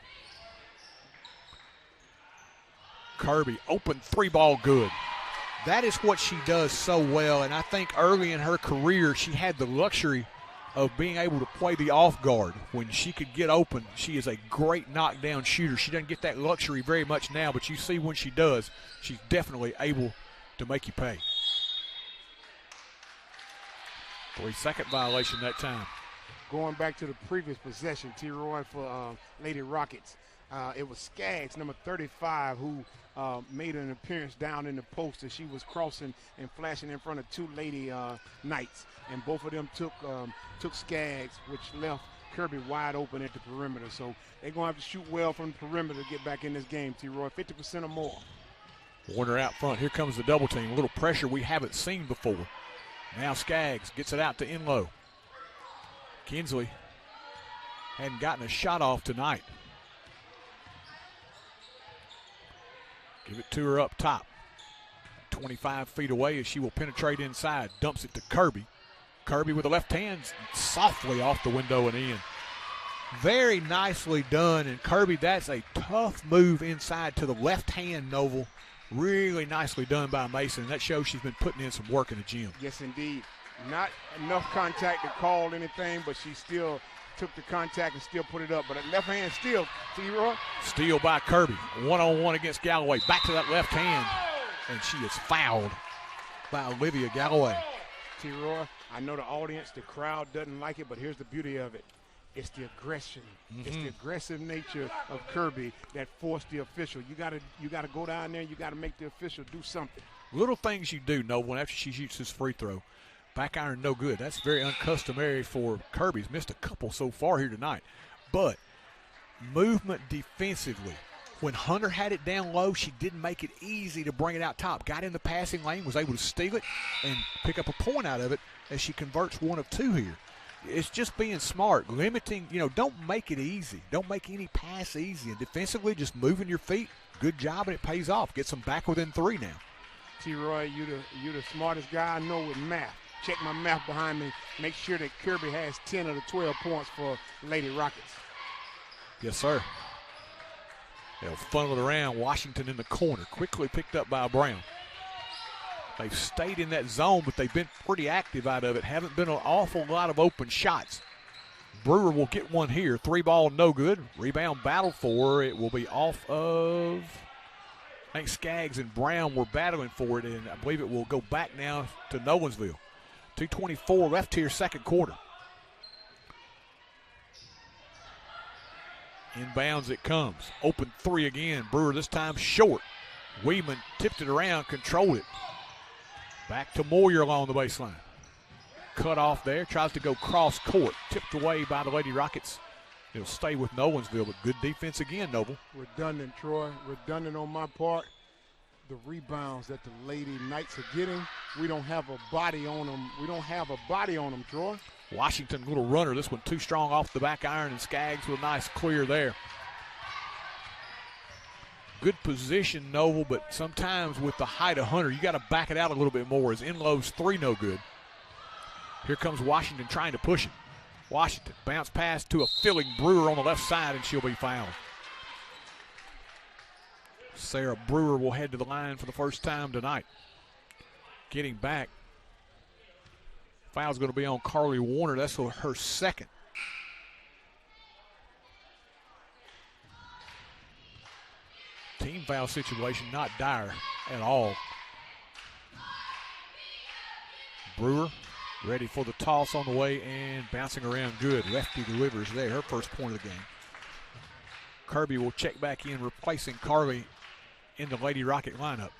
Kirby, open 3 ball good. That is what she does so well, and I think early in her career she had the luxury of being able to play the off guard. When she could get open, she is a great knockdown shooter. She doesn't get that luxury very much now, but you see when she does, she's definitely able to make you pay. 3-second violation that time. Going back to the previous possession, T-Roy, for Lady Rockets. It was Skaggs, number 35, who made an appearance down in the post as she was crossing and flashing in front of 2 Lady Knights. And both of them took Skaggs, which left Kirby wide open at the perimeter. So they're going to have to shoot well from the perimeter to get back in this game, T-Roy, 50% or more. Warner out front. Here comes the double team. A little pressure we haven't seen before. Now Skaggs gets it out to Enlow. Kinsley hadn't gotten a shot off tonight. Give it to her up top. 25 feet away as she will penetrate inside. Dumps it to Kirby. Kirby with the left hand softly off the window and in. Very nicely done. And Kirby, that's a tough move inside to the left hand, Noble. Really nicely done by Mason. That shows she's been putting in some work in the gym. Yes, indeed. Not enough contact to call anything, but she still took the contact and still put it up. But a left hand steal, T-Roy. Steal by Kirby. 1-on-1 against Galloway. Back to that left hand. And she is fouled by Olivia Galloway. T-Roy, I know the audience, the crowd doesn't like it, but here's the beauty of it. It's the aggression. It's the aggressive nature of Kirby that forced the official. You gotta go down there. You gotta make the official do something. Little things you do, Noble, after she shoots this free throw. Back iron, no good. That's very uncustomary for Kirby. He's missed a couple so far here tonight. But movement defensively. When Hunter had it down low, she didn't make it easy to bring it out top. Got in the passing lane, was able to steal it and pick up a point out of it as she converts 1 of 2 here. It's just being smart, limiting, don't make it easy. Don't make any pass easy. And defensively, just moving your feet, good job, and it pays off. Gets them back within 3 now. T-Roy, you the smartest guy I know with math. Check my math behind me. Make sure that Kirby has 10 of the 12 points for Lady Rockets. Yes, sir. They'll funnel it around. Washington in the corner. Quickly picked up by Brown. They've stayed in that zone, but they've been pretty active out of it. Haven't been an awful lot of open shots. Brewer will get one here. 3 ball, no good. Rebound battle for her. It will be off of, I think Skaggs and Brown were battling for it, and I believe it will go back now to Nolensville. 2:24 left here, second quarter. Inbounds it comes. Open 3 again. Brewer this time short. Weeman tipped it around, controlled it. Back to Moyer along the baseline. Cut off there. Tries to go cross court. Tipped away by the Lady Rockets. It'll stay with Nolensville, but good defense again, Noble. Redundant, Troy. Redundant on my part. The rebounds that the Lady Knights are getting, we don't have a body on them. We don't have a body on them, Troy. Washington, little runner. This one too strong off the back iron, and Skaggs with a nice clear there. Good position, Noble, but sometimes with the height of Hunter, you got to back it out a little bit more as Enlow's 3 no good. Here comes Washington trying to push it. Washington bounce pass to a filling Brewer on the left side, and she'll be fouled. Sarah Brewer will head to the line for the first time tonight. Getting back. Foul's going to be on Carly Warner. That's her second. Team foul situation, not dire at all. Brewer ready for the toss on the way and bouncing around good. Lefty delivers there, her first point of the game. Kirby will check back in, replacing Carly in the Lady Rocket lineup.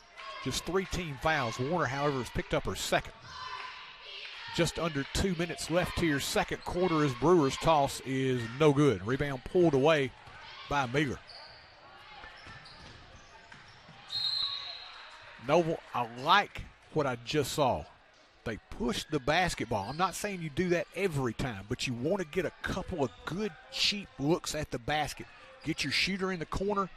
Just 3 team fouls. Warner, however, has picked up her second. Just under 2 minutes left here, second quarter, as Brewer's toss is no good. Rebound pulled away by Meagher. Noble, I like what I just saw. They pushed the basketball. I'm not saying you do that every time, but you want to get a couple of good, cheap looks at the basket. Get your shooter in the corner,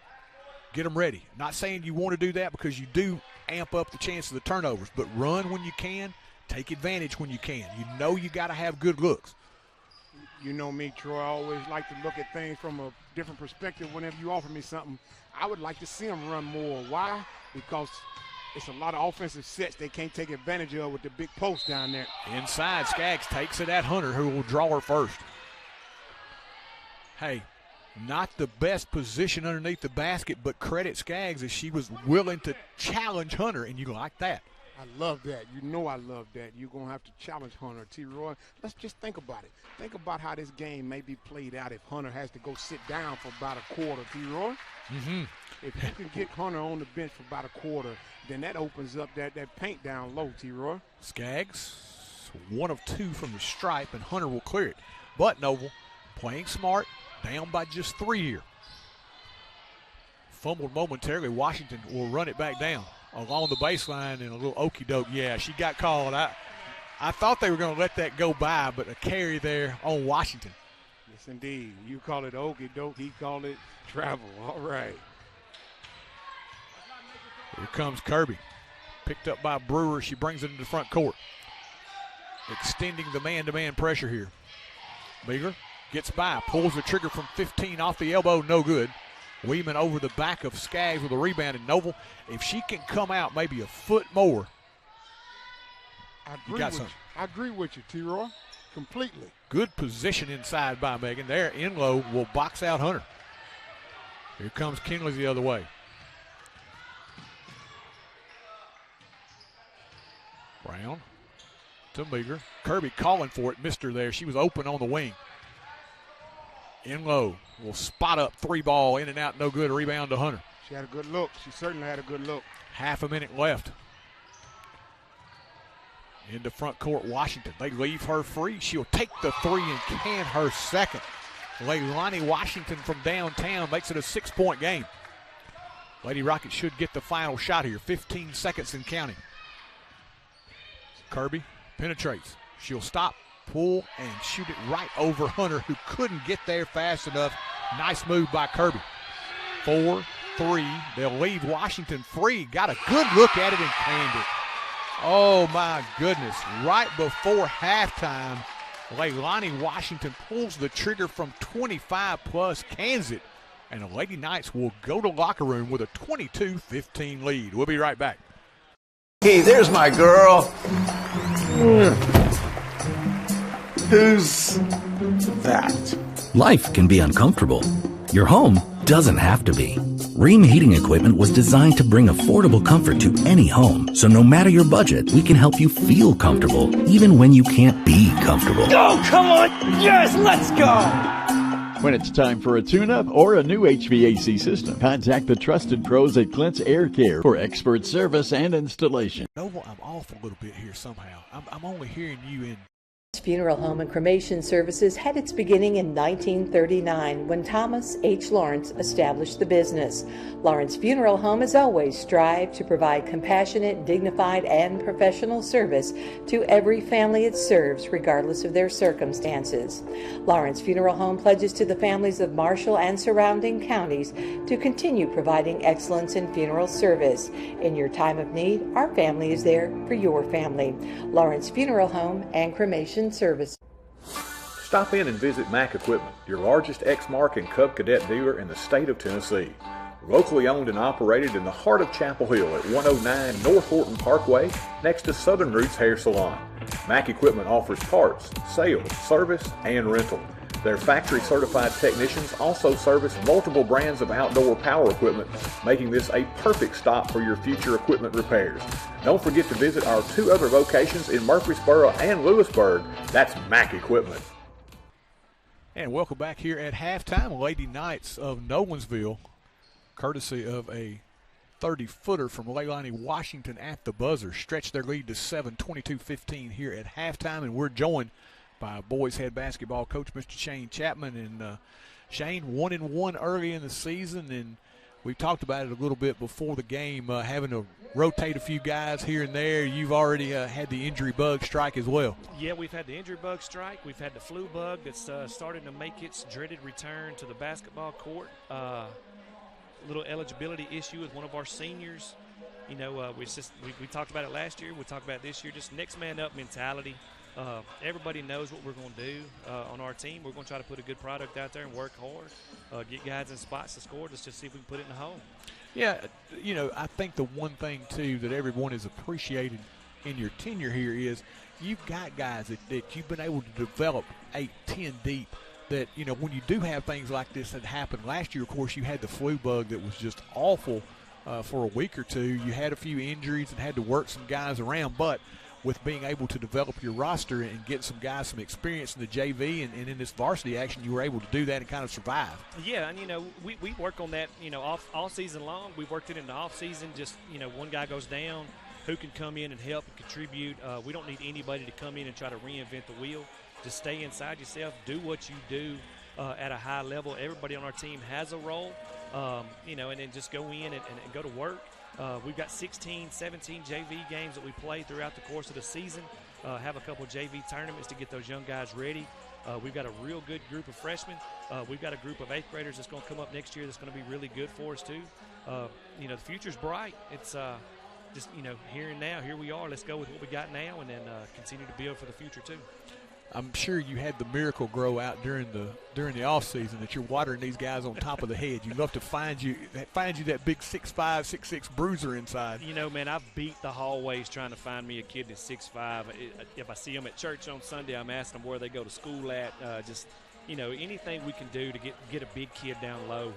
get them ready. Not saying you want to do that because you do amp up the chance of the turnovers, but run when you can, take advantage when you can. You know you got to have good looks. You know me, Troy, I always like to look at things from a different perspective. Whenever you offer me something, I would like to see them run more. Why? Because it's a lot of offensive sets they can't take advantage of with the big post down there. Inside, Skaggs takes it at Hunter, who will draw her first. Hey, not the best position underneath the basket, but credit Skaggs as she was willing to challenge Hunter, and you like that. I love that. You know I love that. You're going to have to challenge Hunter. T-Roy, let's just think about it. Think about how this game may be played out if Hunter has to go sit down for about a quarter, T-Roy. Mm-hmm. If you can get Hunter on the bench for about a quarter, then that opens up that paint down low, T-Roy. Skaggs, 1 of 2 from the stripe, and Hunter will clear it. But Noble, playing smart, down by just 3 here. Fumbled momentarily. Washington will run it back down along the baseline in a little okey-doke. Yeah, she got called. I thought they were going to let that go by, but a carry there on Washington. Yes, indeed. You call it okey-doke, he called it travel. All right. Here comes Kirby. Picked up by Brewer. She brings it into the front court. Extending the man-to-man pressure here. Meagher gets by, pulls the trigger from 15 off the elbow, no good. Weeman over the back of Skaggs with a rebound, and Noble, if she can come out maybe a foot more, I agree with you, T-Roy, completely. Good position inside by Megan. There, Enlow will box out Hunter. Here comes Kinley the other way. Brown to Meagher. Kirby calling for it, missed her there. She was open on the wing. Enlow will spot up 3 ball, in and out, no good. Rebound to Hunter. She had a good look. She certainly had a good look. Half a minute left. Into front court, Washington. They leave her free. She'll take the 3 and can her second. Leilani Washington from downtown makes it a 6-point game. Lady Rockets should get the final shot here. 15 seconds and counting. Kirby penetrates. She'll stop, pull, and shoot it right over Hunter, who couldn't get there fast enough. Nice move by Kirby. 4-3. They'll leave Washington free. Got a good look at it and canned it. Oh, my goodness. Right before halftime, Leilani Washington pulls the trigger from 25-plus, cans it, and the Lady Knights will go to locker room with a 22-15 lead. We'll be right back. Hey, there's my girl. Who's that? Life can be uncomfortable. Your home doesn't have to be. Ream Heating Equipment was designed to bring affordable comfort to any home. So no matter your budget, we can help you feel comfortable, even when you can't be comfortable. Oh, come on! Yes, let's go! When it's time for a tune-up or a new HVAC system, contact the trusted pros at Clint's Air Care for expert service and installation. Noble, I'm off a little bit here somehow. I'm only hearing you in. Funeral home and cremation services had its beginning in 1939 when Thomas H. Lawrence established the business. Lawrence Funeral Home has always strived to provide compassionate, dignified, and professional service to every family it serves, regardless of their circumstances. Lawrence Funeral Home pledges to the families of Marshall and surrounding counties to continue providing excellence in funeral service. In your time of need, our family is there for your family. Lawrence Funeral Home and Cremation Service. Stop in and visit Mack Equipment, your largest Exmark and Cub Cadet dealer in the state of Tennessee. Locally owned and operated in the heart of Chapel Hill at 109 North Horton Parkway, next to Southern Roots Hair Salon. Mack Equipment offers parts, sales, service, and rental. Their factory-certified technicians also service multiple brands of outdoor power equipment, making this a perfect stop for your future equipment repairs. Don't forget to visit our 2 other locations in Murfreesboro and Lewisburg. That's Mack Equipment. And welcome back here at halftime. Lady Knights of Nolensville, courtesy of a 30-footer from Leilani Washington at the buzzer, stretched their lead to 7, 22-15 here at halftime. And we're joined by boys head basketball coach, Mr. Shane Chapman. And Shane, 1-1 early in the season, and we talked about it a little bit before the game, having to rotate a few guys here and there. You've already had the injury bug strike as well. Yeah, we've had the injury bug strike. We've had the flu bug that's starting to make its dreaded return to the basketball court. Little eligibility issue with one of our seniors. You know, we talked about it last year. We talked about it this year. Just next man up mentality. Everybody knows what we're going to do on our team. We're going to try to put a good product out there and work hard, get guys in spots to score. Let's just see if we can put it in the hole. Yeah, you know, I think the one thing, too, that everyone has appreciated in your tenure here is you've got guys that you've been able to develop 8, 10 deep that, you know, when you do have things like this that happen. Last year, of course, you had the flu bug that was just awful for a week or two. You had a few injuries and had to work some guys around, but with being able to develop your roster and get some guys some experience in the JV and in this varsity action, you were able to do that and kind of survive. Yeah, and, you know, we work on that, you know, all season long. We've worked it in the off season. Just, you know, one guy goes down, who can come in and help and contribute. We don't need anybody to come in and try to reinvent the wheel. Just stay inside yourself, do what you do at a high level. Everybody on our team has a role, you know, and then just go in and go to work. We've got 16, 17 JV games that we play throughout the course of the season. Have a couple JV tournaments to get those young guys ready. We've got a real good group of freshmen. We've got a group of 8th graders that's going to come up next year that's going to be really good for us too. You know, the future's bright. It's just, you know, here and now, here we are. Let's go with what we got now and then continue to build for the future too. I'm sure you had the miracle grow out during the off season that you're watering these guys on top of the head. You love to find you that big 6'5", 6'6" bruiser inside. You know, man, I've beat the hallways trying to find me a kid that's 6'5". If I see them at church on Sunday, I'm asking them where they go to school at. Just, you know, anything we can do to get a big kid down low.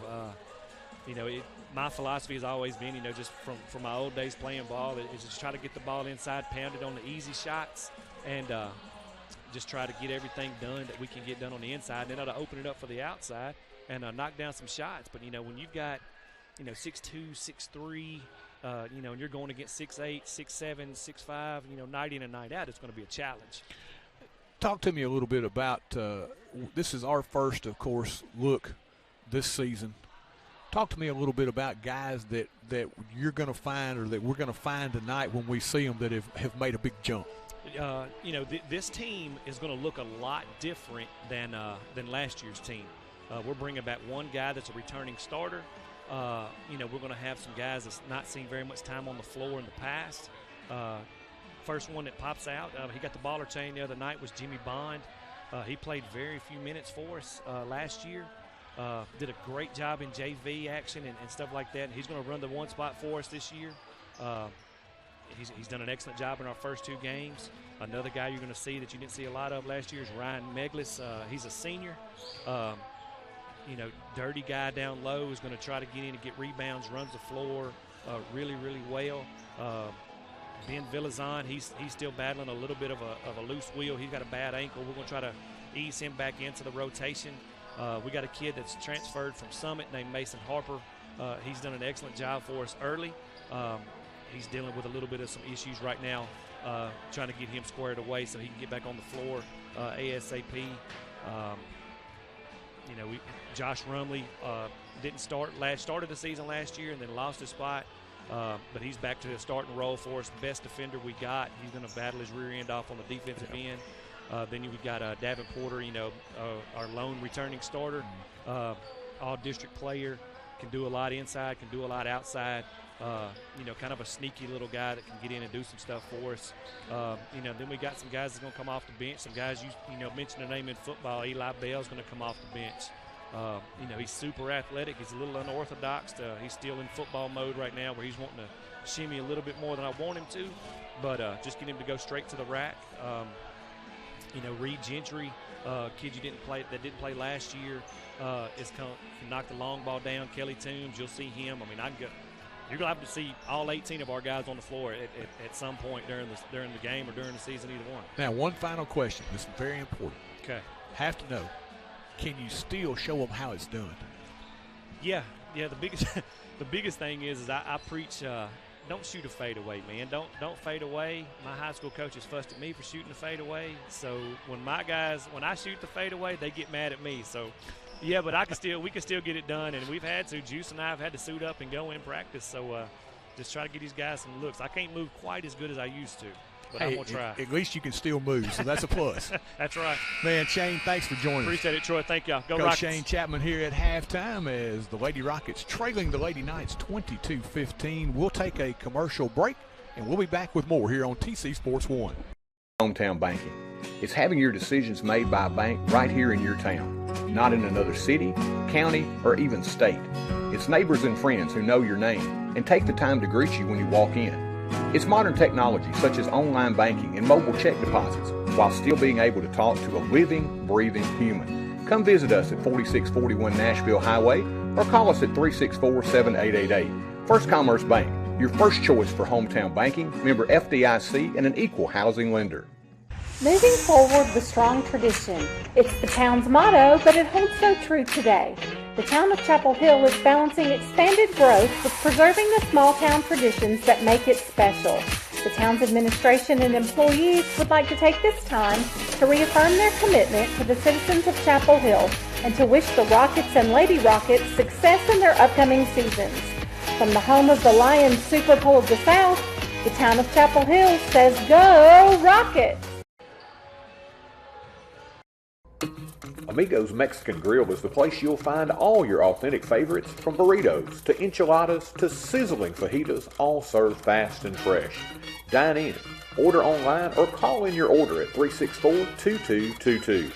You know, my philosophy has always been, you know, just from my old days playing ball, is just try to get the ball inside, pound it on the easy shots, and just try to get everything done that we can get done on the inside, and then to open it up for the outside and knock down some shots. But, you know, when you've got, you know, 6'2", 6'3", you know, and you're going against 6'8", 6'7", 6'5", you know, night in and night out, it's going to be a challenge. Talk to me a little bit about this is our first, of course, look this season. Talk to me a little bit about guys that you're going to find or that we're going to find tonight when we see them that have made a big jump. You know, this team is going to look a lot different than last year's team. We're bringing back one guy that's a returning starter. You know, we're going to have some guys that's not seen very much time on the floor in the past. First one that pops out, he got the baller chain the other night, was Jimmy Bond. He played very few minutes for us last year. Did a great job in JV action and stuff like that. And he's going to run the one spot for us this year. He's done an excellent job in our first 2 games. Another guy you're going to see that you didn't see a lot of last year is Ryan Meglis. He's a senior. You know, dirty guy down low is going to try to get in and get rebounds, runs the floor really, really well. Ben Villazon, he's still battling a little bit of a loose wheel. He's got a bad ankle. We're going to try to ease him back into the rotation. We got a kid that's transferred from Summit named Mason Harper. He's done an excellent job for us early. He's dealing with a little bit of some issues right now, trying to get him squared away so he can get back on the floor ASAP. You know, Josh Rumley started the season last year and then lost his spot, but he's back to the starting role for us. The best defender we got. He's going to battle his rear end off on the defensive end. Then we've got Davin Porter, you know, our lone returning starter, all-district player, can do a lot inside, can do a lot outside. You know, kind of a sneaky little guy that can get in and do some stuff for us. You know, then we got some guys that's going to come off the bench. Some guys you know mentioned their name in football. Eli Bell's going to come off the bench. You know, he's super athletic. He's a little unorthodox. He's still in football mode right now where he's wanting to shimmy a little bit more than I want him to. But just get him to go straight to the rack. You know, Reed Gentry, kid that didn't play last year, can knock the long ball down. Kelly Toombs, you'll see him. I mean, you're going to have to see all 18 of our guys on the floor at some point during the game or during the season, either one. Now, one final question. This is very important. Okay. Have to know, can you still show them how it's done? Yeah. The biggest thing is I preach. Don't shoot a fadeaway, man. Don't fade away. My high school coaches fussed at me for shooting a fadeaway. So when I shoot the fadeaway, they get mad at me. So, yeah, but we can still get it done. And we've had to. Juice and I have had to suit up and go in practice. So just try to get these guys some looks. I can't move quite as good as I used to, but I'm going to try. At least you can still move, so that's a plus. That's right. Man, Shane, thanks for joining us. Appreciate it, Troy. Thank y'all. Go Coach Rockets. Shane Chapman here at halftime as the Lady Rockets trailing the Lady Knights 22-15. We'll take a commercial break, and we'll be back with more here on TC Sports 1. Hometown banking. It's having your decisions made by a bank right here in your town, not in another city, county, or even state. It's neighbors and friends who know your name and take the time to greet you when you walk in. It's modern technology such as online banking and mobile check deposits while still being able to talk to a living, breathing human. Come visit us at 4641 Nashville Highway or call us at 364-7888. First Commerce Bank, your first choice for hometown banking, member FDIC, and an equal housing lender. Moving forward with strong tradition. It's the town's motto, but it holds so true today. The town of Chapel Hill is balancing expanded growth with preserving the small town traditions that make it special. The town's administration and employees would like to take this time to reaffirm their commitment to the citizens of Chapel Hill and to wish the Rockets and Lady Rockets success in their upcoming seasons. From the home of the Lions Super Bowl of the South, the town of Chapel Hill says, "Go Rockets!" Amigos Mexican Grill is the place you'll find all your authentic favorites, from burritos to enchiladas to sizzling fajitas, all served fast and fresh. Dine in, order online, or call in your order at 364-2222.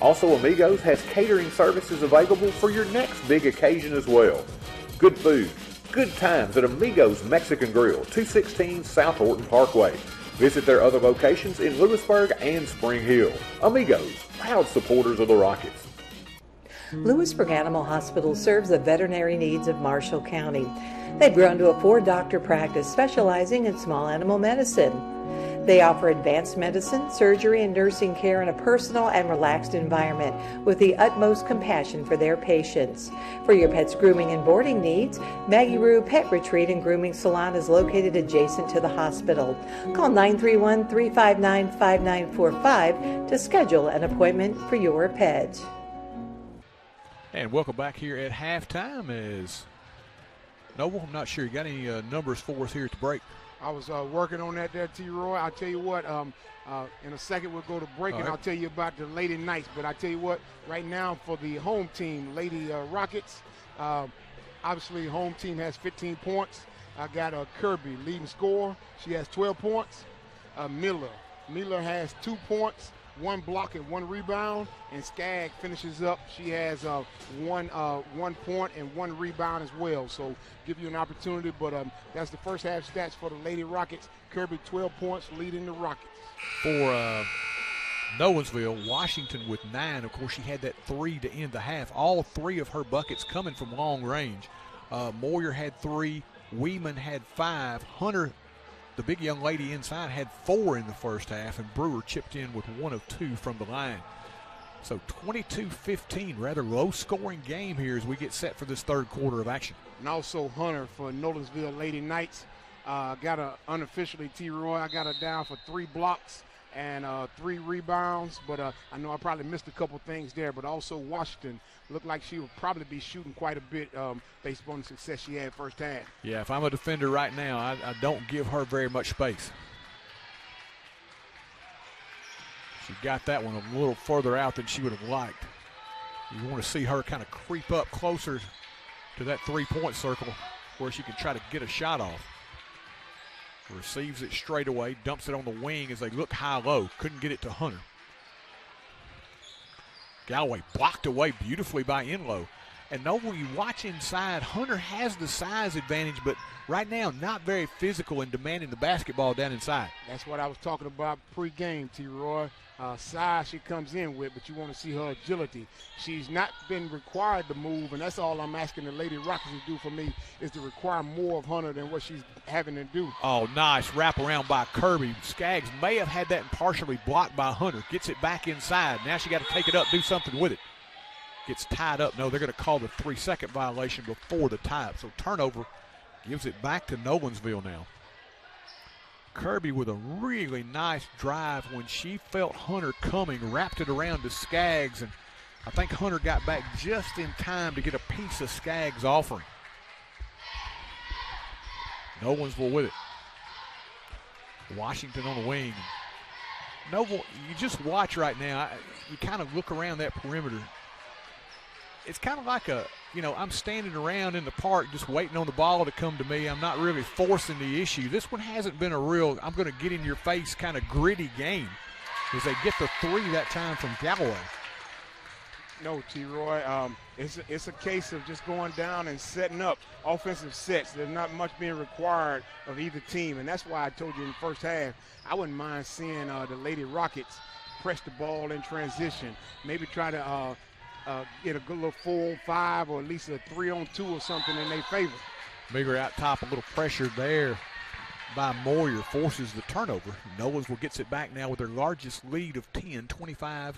Also, Amigos has catering services available for your next big occasion as well. Good food, good times at Amigos Mexican Grill, 216 South Horton Parkway. Visit their other locations in Lewisburg and Spring Hill. Amigos, proud supporters of the Rockets. Lewisburg Animal Hospital serves the veterinary needs of Marshall County. They've grown to a 4-doctor practice specializing in small animal medicine. They offer advanced medicine, surgery, and nursing care in a personal and relaxed environment with the utmost compassion for their patients. For your pet's grooming and boarding needs, Maggie Rue Pet Retreat and Grooming Salon is located adjacent to the hospital. Call 931-359-5945 to schedule an appointment for your pet. And welcome back here at halftime. As Noble, I'm not sure you got any numbers for us here at the break. I was working on that there, T-Roy. I'll tell you what, in a second we'll go to break, and I'll tell you about the Lady Knights. But I tell you what, right now for the home team, Lady Rockets, obviously home team has 15 points. I got Kirby leading scorer. She has 12 points. Miller has 2 points, 1 block and 1 rebound, and Skaggs finishes up. She has 1 point and 1 rebound as well. So give you an opportunity, but that's the first half stats for the Lady Rockets. Kirby 12 points leading the Rockets. For Nolensville, Washington with 9. Of course, she had that 3 to end the half. All 3 of her buckets coming from long range. Moyer had 3. Weeman had 5. Hunter, the big young lady inside, had 4 in the first half, and Brewer chipped in with 1 of 2 from the line. So 22-15, rather low-scoring game here as we get set for this third quarter of action. And also Hunter for Nolensville Lady Knights. Got her unofficially, T-Roy, I got her down for 3 blocks and 3 rebounds, but I know I probably missed a couple things there. But also Washington looked like she would probably be shooting quite a bit based on the success she had first half. Yeah, if I'm a defender right now, I don't give her very much space. She got that one a little further out than she would have liked. You want to see her kind of creep up closer to that 3-point circle where she can try to get a shot off. Receives it straight away, dumps it on the wing as they look high-low. Couldn't get it to Hunter. Galloway blocked away beautifully by Enlow. And Noble, you watch inside, Hunter has the size advantage, but right now not very physical in demanding the basketball down inside. That's what I was talking about pre-game, T-Roy. Size she comes in with, but you want to see her agility. She's not been required to move, and that's all I'm asking the Lady Rockets to do for me, is to require more of Hunter than what she's having to do. Oh, nice wraparound by Kirby. Skaggs may have had that partially blocked by Hunter. Gets it back inside. Now she got to take it up, do something with it. gets tied up. No, they're going to call the 3-second violation before the tie-up. So turnover gives it back to Nolensville now. Kirby with a really nice drive when she felt Hunter coming, wrapped it around to Skaggs, and I think Hunter got back just in time to get a piece of Skaggs' offering. Nolensville with it. Washington on the wing. Noble, you just watch right now. You kind of look around that perimeter. It's kind of like I'm standing around in the park just waiting on the ball to come to me. I'm not really forcing the issue. This one hasn't been a real, I'm going to get in your face kind of gritty game as they get the 3 that time from Galloway. No, T-Roy, it's a case of just going down and setting up offensive sets. There's not much being required of either team, and that's why I told you in the first half I wouldn't mind seeing the Lady Rockets press the ball in transition, maybe try to get a good little 4-5 or at least a 3-on-2 or something in their favor. Meager out top, a little pressure there by Moyer forces the turnover. Nolensville gets it back now with their largest lead of 10, 25-15.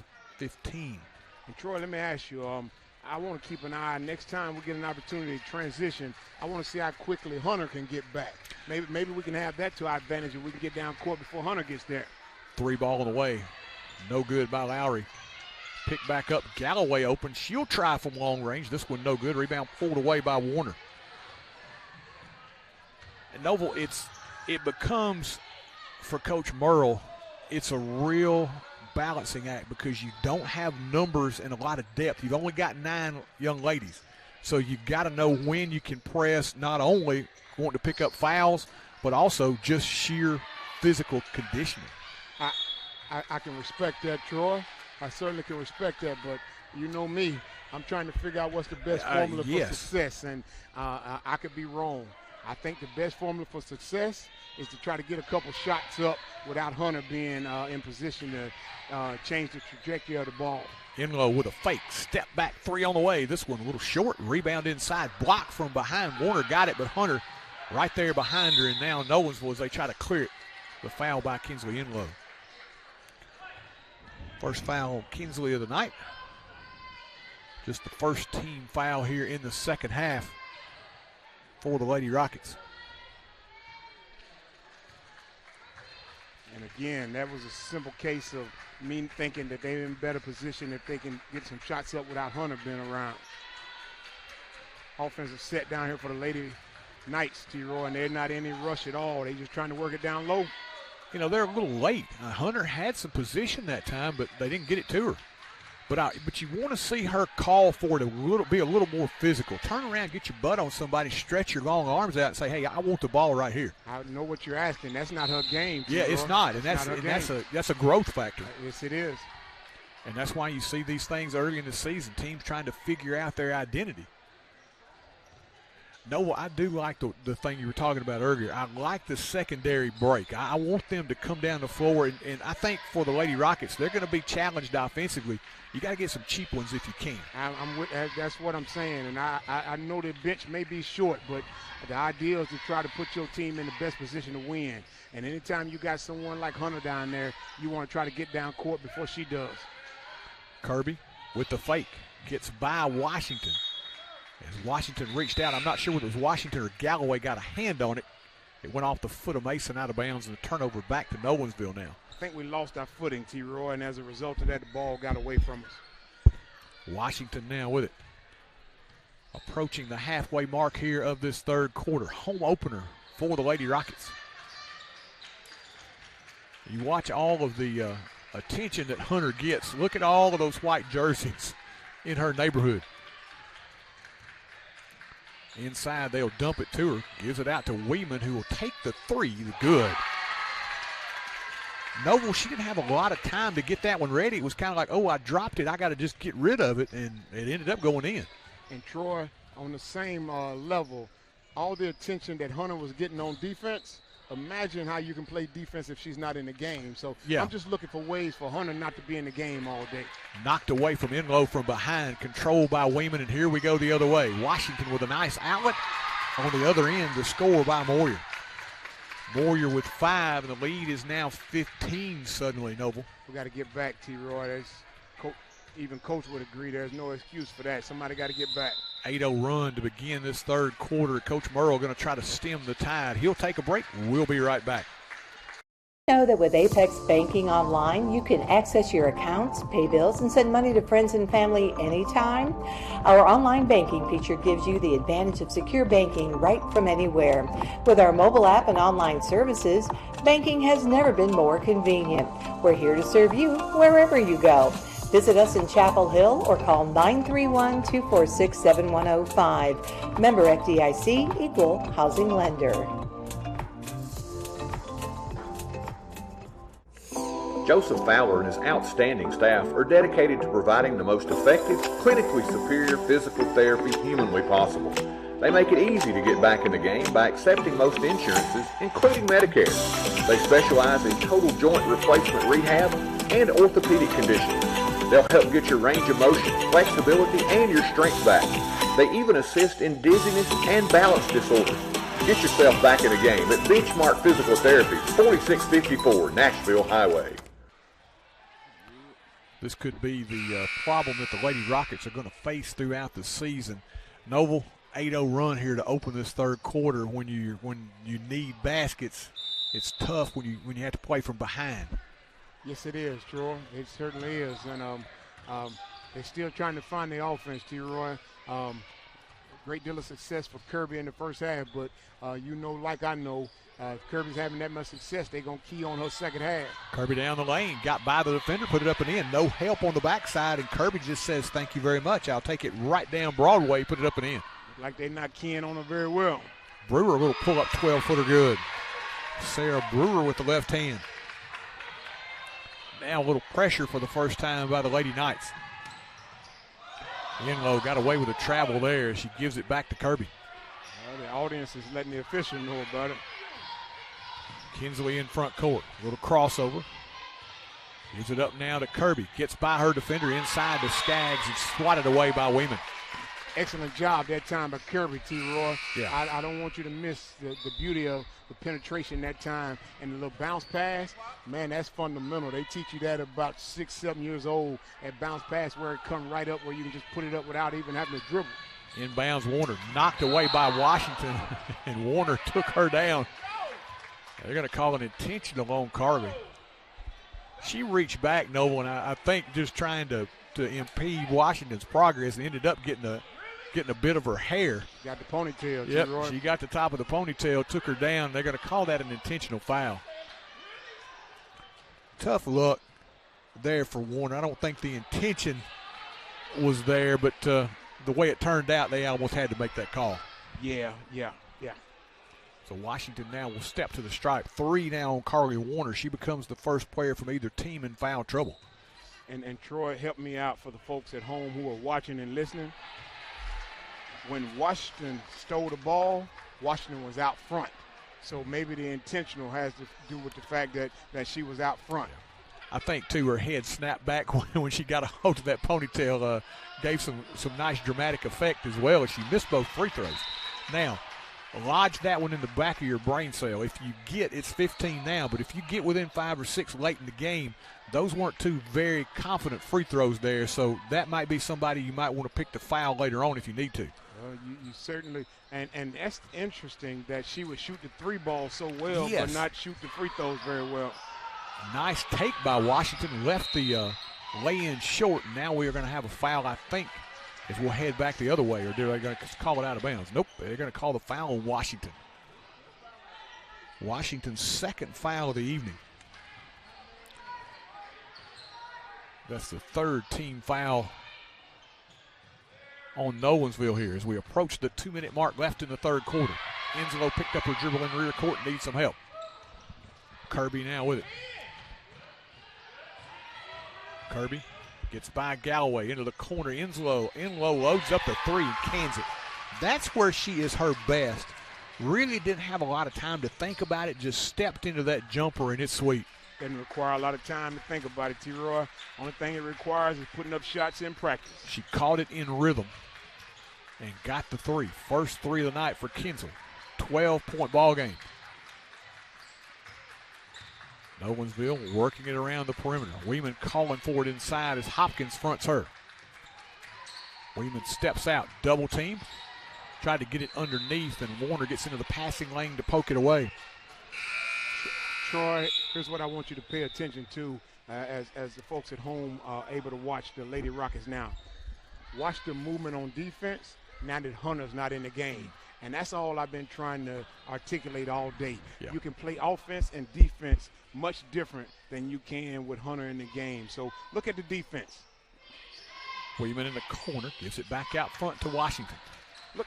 And Troy, let me ask you, I want to keep an eye. Next time we get an opportunity to transition, I want to see how quickly Hunter can get back. Maybe we can have that to our advantage if we can get down court before Hunter gets there. 3 ball on the way. No good by Lowry. Pick back up. Galloway open. She'll try from long range. This one no good. Rebound pulled away by Warner. And Noble, it becomes, for Coach Merle, it's a real balancing act because you don't have numbers and a lot of depth. You've only got 9 young ladies. So you've got to know when you can press, not only wanting to pick up fouls, but also just sheer physical conditioning. I can respect that, Troy. I certainly can respect that, but you know me. I'm trying to figure out what's the best formula for success, and I could be wrong. I think the best formula for success is to try to get a couple shots up without Hunter being in position to change the trajectory of the ball. Enlow with a fake, step back 3 on the way. This one a little short, rebound inside, block from behind. Warner got it, but Hunter right there behind her, and now Nolensville as they try to clear it. The foul by Kinsley Enlow. First foul Kinsley of the night. Just the first team foul here in the second half for the Lady Rockets. And again, that was a simple case of me thinking that they're in better position if they can get some shots up without Hunter being around. Offensive set down here for the Lady Knights, T-Roy, and they're not in any rush at all. They're just trying to work it down low. They're a little late. Hunter had some position that time, but they didn't get it to her. But you want to see her call for it be a little more physical. Turn around, get your butt on somebody, stretch your long arms out, and say, "Hey, I want the ball right here." I know what you're asking. That's not her game. Yeah, it's not, and that's a growth factor. Yes, it is. And that's why you see these things early in the season. Teams trying to figure out their identity. No, I do like the thing you were talking about earlier. I like the secondary break. I want them to come down the floor, and I think for the Lady Rockets, they're going to be challenged offensively. You got to get some cheap ones if you can. That's what I'm saying, and I know the bench may be short, but the idea is to try to put your team in the best position to win. And anytime you got someone like Hunter down there, you want to try to get down court before she does. Kirby with the fake gets by Washington. As Washington reached out, I'm not sure whether it was Washington or Galloway got a hand on it. It went off the foot of Mason out of bounds, and a turnover back to Nolensville now. I think we lost our footing, T-Roy, and as a result of that, the ball got away from us. Washington now with it. Approaching the halfway mark here of this third quarter. Home opener for the Lady Rockets. You watch all of the attention that Hunter gets. Look at all of those white jerseys in her neighborhood. Inside, they'll dump it to her. Gives it out to Weeman, who will take the 3. Good. Noble, she didn't have a lot of time to get that one ready. It was kind of like, I dropped it. I got to just get rid of it, and it ended up going in. And Troy, on the same level, all the attention that Hunter was getting on defense, imagine how you can play defense if she's not in the game. So I'm just looking for ways for Hunter not to be in the game all day. Knocked away from Enlow from behind, controlled by Weeman, and here we go the other way. Washington with a nice outlet. On the other end, the score by Moyer. Moyer with 5, and the lead is now 15 suddenly, Noble. We got to get back, T-Roy. even coach would agree there's no excuse for that. Somebody got to get back. 8-0 run to begin this third quarter. Coach Merle going to try to stem the tide. He'll take a break. We'll be right back. Know that with Apex Banking Online, you can access your accounts, pay bills, and send money to friends and family anytime. Our online banking feature gives you the advantage of secure banking right from anywhere. With our mobile app and online services, banking has never been more convenient. We're here to serve you wherever you go. Visit us in Chapel Hill or call 931-246-7105. Member FDIC, Equal Housing Lender. Joseph Fowler and his outstanding staff are dedicated to providing the most effective, clinically superior physical therapy humanly possible. They make it easy to get back in the game by accepting most insurances, including Medicare. They specialize in total joint replacement rehab and orthopedic conditions. They'll help get your range of motion, flexibility, and your strength back. They even assist in dizziness and balance disorders. Get yourself back in the game at Benchmark Physical Therapy, 4654 Nashville Highway. This could be the problem that the Lady Rockets are going to face throughout the season. Noble, 8-0 run here to open this third quarter. When you need baskets, it's tough when you have to play from behind. Yes, it is, Troy. It certainly is, and they're still trying to find the offense, T-Roy. Great deal of success for Kirby in the first half, but like I know, if Kirby's having that much success, they're going to key on her second half. Kirby down the lane, got by the defender, put it up and in. No help on the backside, and Kirby just says, thank you very much. I'll take it right down Broadway, put it up and in. Like they're not keying on her very well. Brewer, a little pull-up 12-footer good. Sarah Brewer with the left hand. Now a little pressure for the first time by the Lady Knights. Enlow got away with a travel there. She gives it back to Kirby. Well, the audience is letting the official know about it. Kinsley in front court. A little crossover. Gives it up now to Kirby. Gets by her defender inside to Skaggs and swatted away by Weeman. Excellent job that time by Kirby, T-Roy. Yeah. I don't want you to miss the beauty of the penetration that time and the little bounce pass. Man, that's fundamental. They teach you that about 6-7 years old at bounce pass where it comes right up where you can just put it up without even having to dribble. Inbounds Warner. Knocked away by Washington, and Warner took her down. They're going to call an intentional on Kirby. She reached back, Noble, and I think just trying to impede Washington's progress and ended up getting a bit of her hair. Got the ponytail. Yep, she got the top of the ponytail, took her down. They're going to call that an intentional foul. Tough luck there for Warner. I don't think the intention was there, but the way it turned out, they almost had to make that call. Yeah. So Washington now will step to the stripe. 3 now on Carly Warner. She becomes the first player from either team in foul trouble. And Troy, help me out for the folks at home who are watching and listening. When Washington stole the ball, Washington was out front. So maybe the intentional has to do with the fact that she was out front. I think, too, her head snapped back when she got a hold of that ponytail. Gave some nice dramatic effect as well as she missed both free throws. Now, lodge that one in the back of your brain cell. If you get, it's 15 now, but if you get within 5 or 6 late in the game, those weren't two very confident free throws there, so that might be somebody you might want to pick the foul later on if you need to. You certainly, and that's interesting that she would shoot the 3 ball so well, yes, but not shoot the free throws very well. Nice take by Washington, left the lay-in short, and now we are going to have a foul, I think, as we'll head back the other way, or are they going to call it out of bounds? Nope, they're going to call the foul on Washington. Washington's second foul of the evening. That's the third team foul on Nolensville here as we approach the 2-minute mark left in the third quarter. Enslow picked up her dribble in rear court and needs some help. Kirby now with it. Kirby gets by Galloway into the corner. Enlow loads up the 3 and cans it. That's where she is her best. Really didn't have a lot of time to think about it, just stepped into that jumper and it's sweet. Doesn't require a lot of time to think about it, T-Roy. Only thing it requires is putting up shots in practice. She caught it in rhythm and got the 3. First 3 of the night for Kinsley. 12-point ball game. Nolensville working it around the perimeter. Weeman calling for it inside as Hopkins fronts her. Weeman steps out, double team. Tried to get it underneath, and Warner gets into the passing lane to poke it away. Troy, here's what I want you to pay attention to as the folks at home are able to watch the Lady Rockets now. Watch the movement on defense now that Hunter's not in the game. And that's all I've been trying to articulate all day. Yeah. You can play offense and defense much different than you can with Hunter in the game. So look at the defense. Weeman in the corner, gives it back out front to Washington.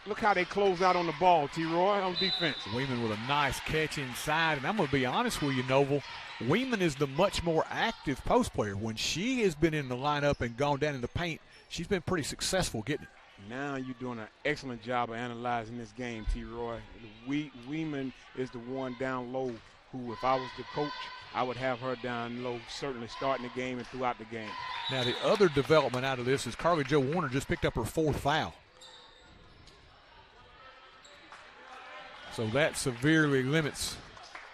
Look how they close out on the ball, T-Roy, on defense. Weeman with a nice catch inside. And I'm going to be honest with you, Noble, Weeman is the much more active post player. When she has been in the lineup and gone down in the paint, she's been pretty successful getting it. Now you're doing an excellent job of analyzing this game, T-Roy. Weeman is the one down low who, if I was the coach, I would have her down low, certainly starting the game and throughout the game. Now the other development out of this is Carly Jo Warner just picked up her 4th foul. So that severely limits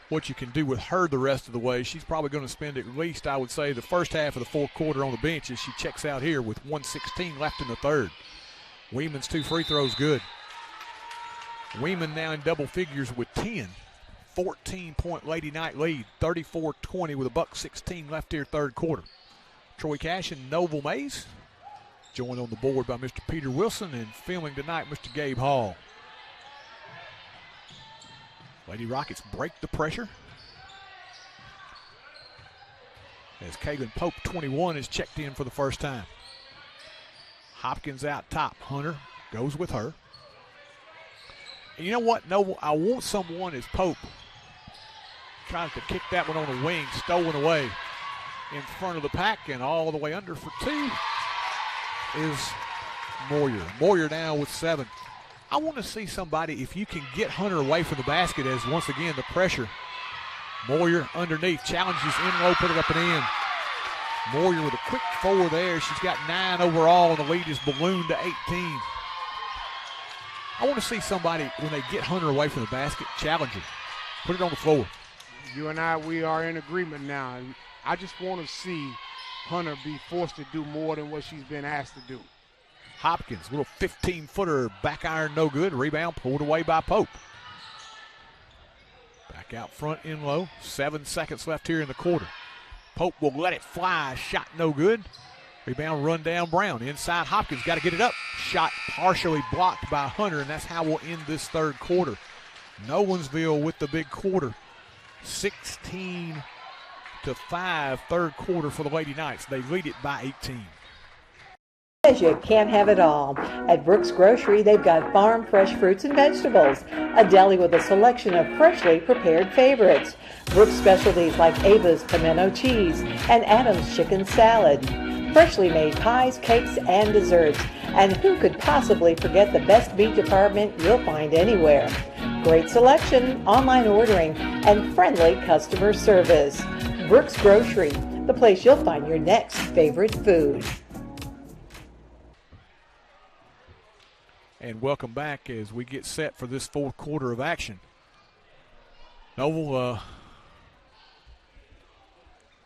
what you can do with her the rest of the way. She's probably going to spend at least, I would say, the first half of the fourth quarter on the bench as she checks out here with 1:16 left in the third. Weeman's 2 free throws good. Weeman now in double figures with 10. 14-point Lady Knight lead, 34-20 with $1:16 left here third quarter. Troy Cash and Noble Mays joined on the board by Mr. Peter Wilson, and filming tonight Mr. Gabe Hall. Lady Rockets break the pressure as Kaylin Pope, 21, is checked in for the first time. Hopkins out top. Hunter goes with her. And you know what, Noble? I want someone as Pope trying to kick that one on the wing, stolen away in front of the pack, and all the way under for 2 is Moyer. Moyer now with 7. I want to see somebody, if you can get Hunter away from the basket, as once again the pressure. Moyer underneath, challenges in low, put it up and in. Moyer with a quick 4 there. She's got 9 overall, and the lead is ballooned to 18. I want to see somebody, when they get Hunter away from the basket, challenge her. Put it on the floor. You and I, we are in agreement now. I just want to see Hunter be forced to do more than what she's been asked to do. Hopkins, little 15-footer, back iron, no good. Rebound pulled away by Pope. Back out front in low. 7 seconds left here in the quarter. Pope will let it fly. Shot no good. Rebound run down Brown. Inside Hopkins, got to get it up. Shot partially blocked by Hunter, and that's how we'll end this third quarter. Nolensville with the big quarter. 16-5 third quarter for the Lady Knights. They lead it by 18. You can't have it all. At Brooks Grocery, they've got farm fresh fruits and vegetables, a deli with a selection of freshly prepared favorites, Brooks specialties like Ava's pimento cheese and Adam's chicken salad, freshly made pies, cakes, and desserts, and who could possibly forget the best meat department you'll find anywhere. Great selection, online ordering, and friendly customer service. Brooks Grocery, the place you'll find your next favorite food. And welcome back as we get set for this fourth quarter of action. Noble, a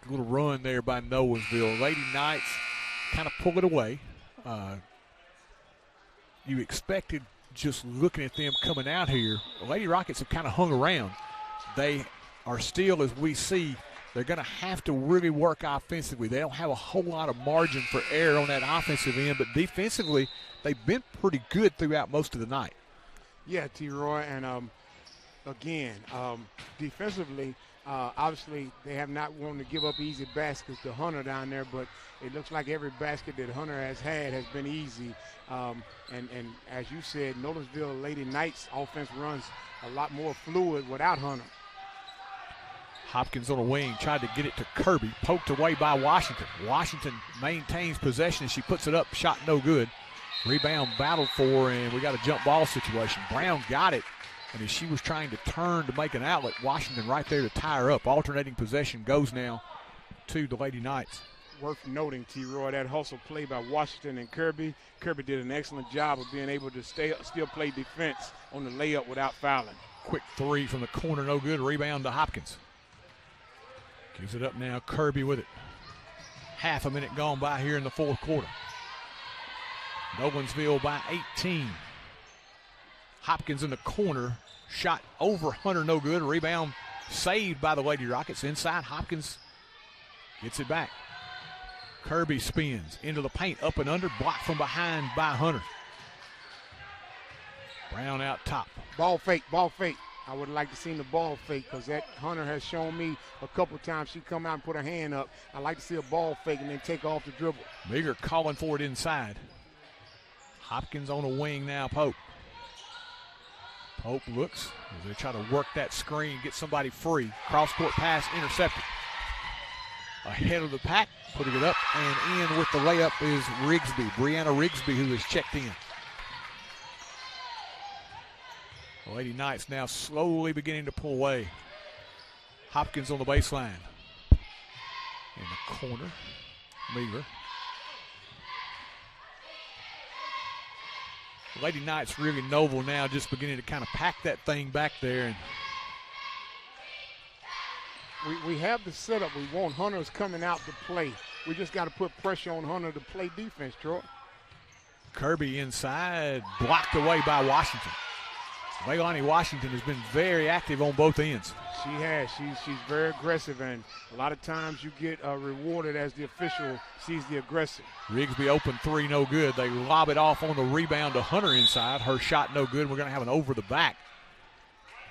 little run there by Nolensville. Lady Knights kind of pull it away. You expected, just looking at them coming out here, the Lady Rockets have kind of hung around. They are still, as we see, they're going to have to really work offensively. They don't have a whole lot of margin for error on that offensive end, but defensively, they've been pretty good throughout most of the night. Yeah, T-Roy, and again, defensively, obviously they have not wanted to give up easy baskets to Hunter down there, but it looks like every basket that Hunter has had has been easy. And as you said, Nolensville Lady Knights offense runs a lot more fluid without Hunter. Hopkins on the wing, tried to get it to Kirby, poked away by Washington. Washington maintains possession, and she puts it up, shot no good. Rebound battled for, and we got a jump ball situation. Brown got it, and as she was trying to turn to make an outlet, Washington right there to tie her up. Alternating possession goes now to the Lady Knights. Worth noting, T-Roy, that hustle play by Washington and Kirby. Kirby did an excellent job of being able to still play defense on the layup without fouling. Quick 3 from the corner, no good. Rebound to Hopkins. Gives it up now, Kirby with it. Half a minute gone by here in the fourth quarter. Nolensville by 18. Hopkins in the corner. Shot over Hunter, no good. Rebound saved by the Lady Rockets. Inside, Hopkins gets it back. Kirby spins into the paint, up and under. Blocked from behind by Hunter. Brown out top. Ball fake, ball fake. I would like to see the ball fake because that Hunter has shown me a couple times she come out and put her hand up. I like to see a ball fake and then take off the dribble. Meager calling for it inside. Hopkins on the wing now, Pope. Pope looks as they try to work that screen, get somebody free. Cross-court pass intercepted. Ahead of the pack, putting it up and in with the layup is Rigsby. Brianna Rigsby, who has checked in. The Lady Knights now slowly beginning to pull away. Hopkins on the baseline. In the corner, Meager. Lady Knights really noble now, just beginning to kind of pack that thing back there. And we have the setup. We want Hunters coming out to play. We just got to put pressure on Hunter to play defense, Troy. Kirby inside, blocked away by Washington. Leilani Washington has been very active on both ends. She has. She's very aggressive, and a lot of times you get rewarded as the official sees the aggressive. Rigsby open three, no good. They lob it off on the rebound to Hunter inside. Her shot no good. We're going to have an over the back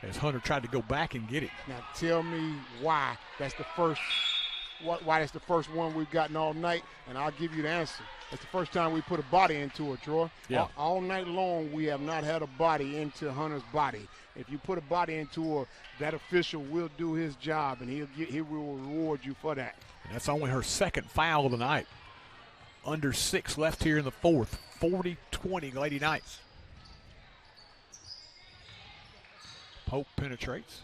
as Hunter tried to go back and get it. Now tell me why that's the first one we've gotten all night, and I'll give you the answer. It's the first time we put a body into it, Troy. Yeah. All night long, we have not had a body into Hunter's body. If you put a body into her, that official will do his job, and he will reward you for that. And that's only her second foul of the night. Under 6 left here in the fourth. 40-20 Lady Knights. Pope penetrates.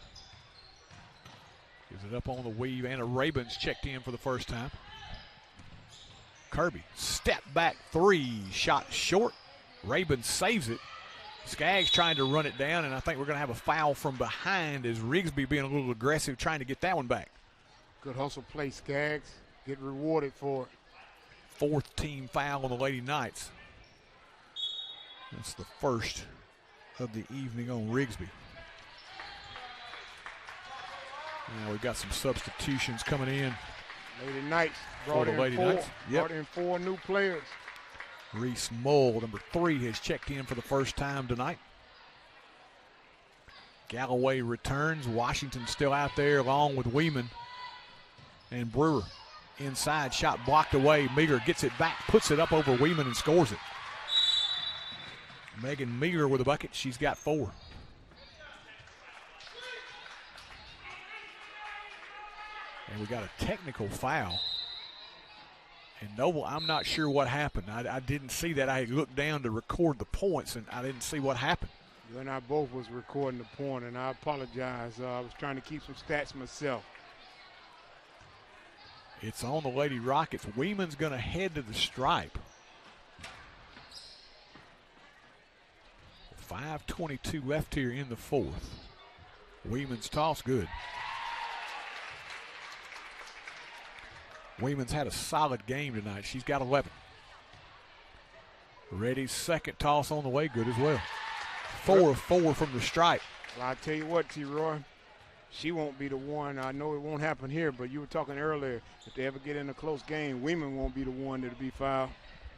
Gives it up on the weave. Anna Rabin's checked in for the first time. Kirby, step back three, shot short. Rabin saves it. Skaggs trying to run it down, and I think we're going to have a foul from behind as Rigsby being a little aggressive trying to get that one back. Good hustle play, Skaggs. Get rewarded for it. Fourth team foul on the Lady Knights. That's the first of the evening on Rigsby. Now we've got some substitutions coming in. Lady Knights brought in four new players. Reese Mull, number 3, has checked in for the first time tonight. Galloway returns. Washington still out there along with Weeman and Brewer. Inside, shot blocked away. Meager gets it back, puts it up over Weeman and scores it. Megan Meager with a bucket. She's got 4. And we got a technical foul. And Noble, I'm not sure what happened. I didn't see that. I had looked down to record the points, and I didn't see what happened. You and I both was recording the point, and I apologize. I was trying to keep some stats myself. It's on the Lady Rockets. Weeman's going to head to the stripe. 5:22 left here in the fourth. Weeman's toss good. Weeman's had a solid game tonight. She's got 11. Reddy's second toss on the way, good as well. 4 of 4 from the stripe. Well, I'll tell you what, T-Roy, she won't be the one. I know it won't happen here, but you were talking earlier, if they ever get in a close game, Weeman won't be the one that'll be fouled.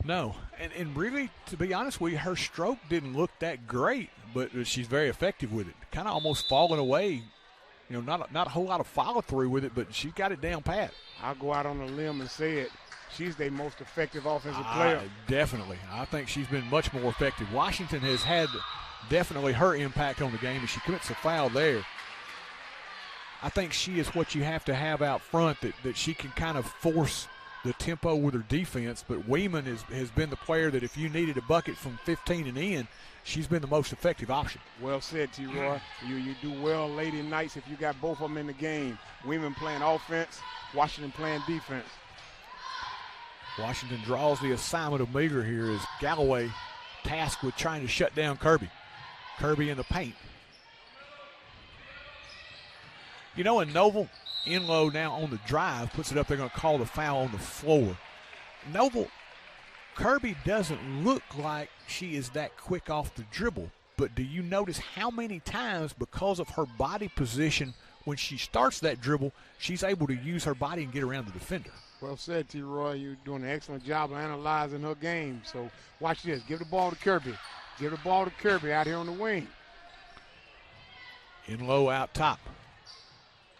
No, and really, to be honest with you, her stroke didn't look that great, but she's very effective with it. Kind of almost falling away. You know, not a whole lot of follow-through with it, but she got it down pat. I'll go out on a limb and say it. She's their most effective offensive player. Definitely. I think she's been much more effective. Washington has had definitely her impact on the game, and she commits a foul there. I think she is what you have to have out front, that she can kind of force the tempo with her defense, but Weeman has been the player that if you needed a bucket from 15 and in, she's been the most effective option. Well said, T-Roy. You do well, Lady Knights, if you got both of them in the game. Weeman playing offense, Washington playing defense. Washington draws the assignment of Meager here as Galloway tasked with trying to shut down Kirby. Kirby in the paint. You know, in Noble, Enlow now on the drive, puts it up. They're going to call the foul on the floor. Noble, Kirby doesn't look like she is that quick off the dribble, but do you notice how many times, because of her body position, when she starts that dribble, she's able to use her body and get around the defender? Well said, T. Roy. You're doing an excellent job of analyzing her game. So watch this. Give the ball to Kirby. Give the ball to Kirby out here on the wing. Enlow out top.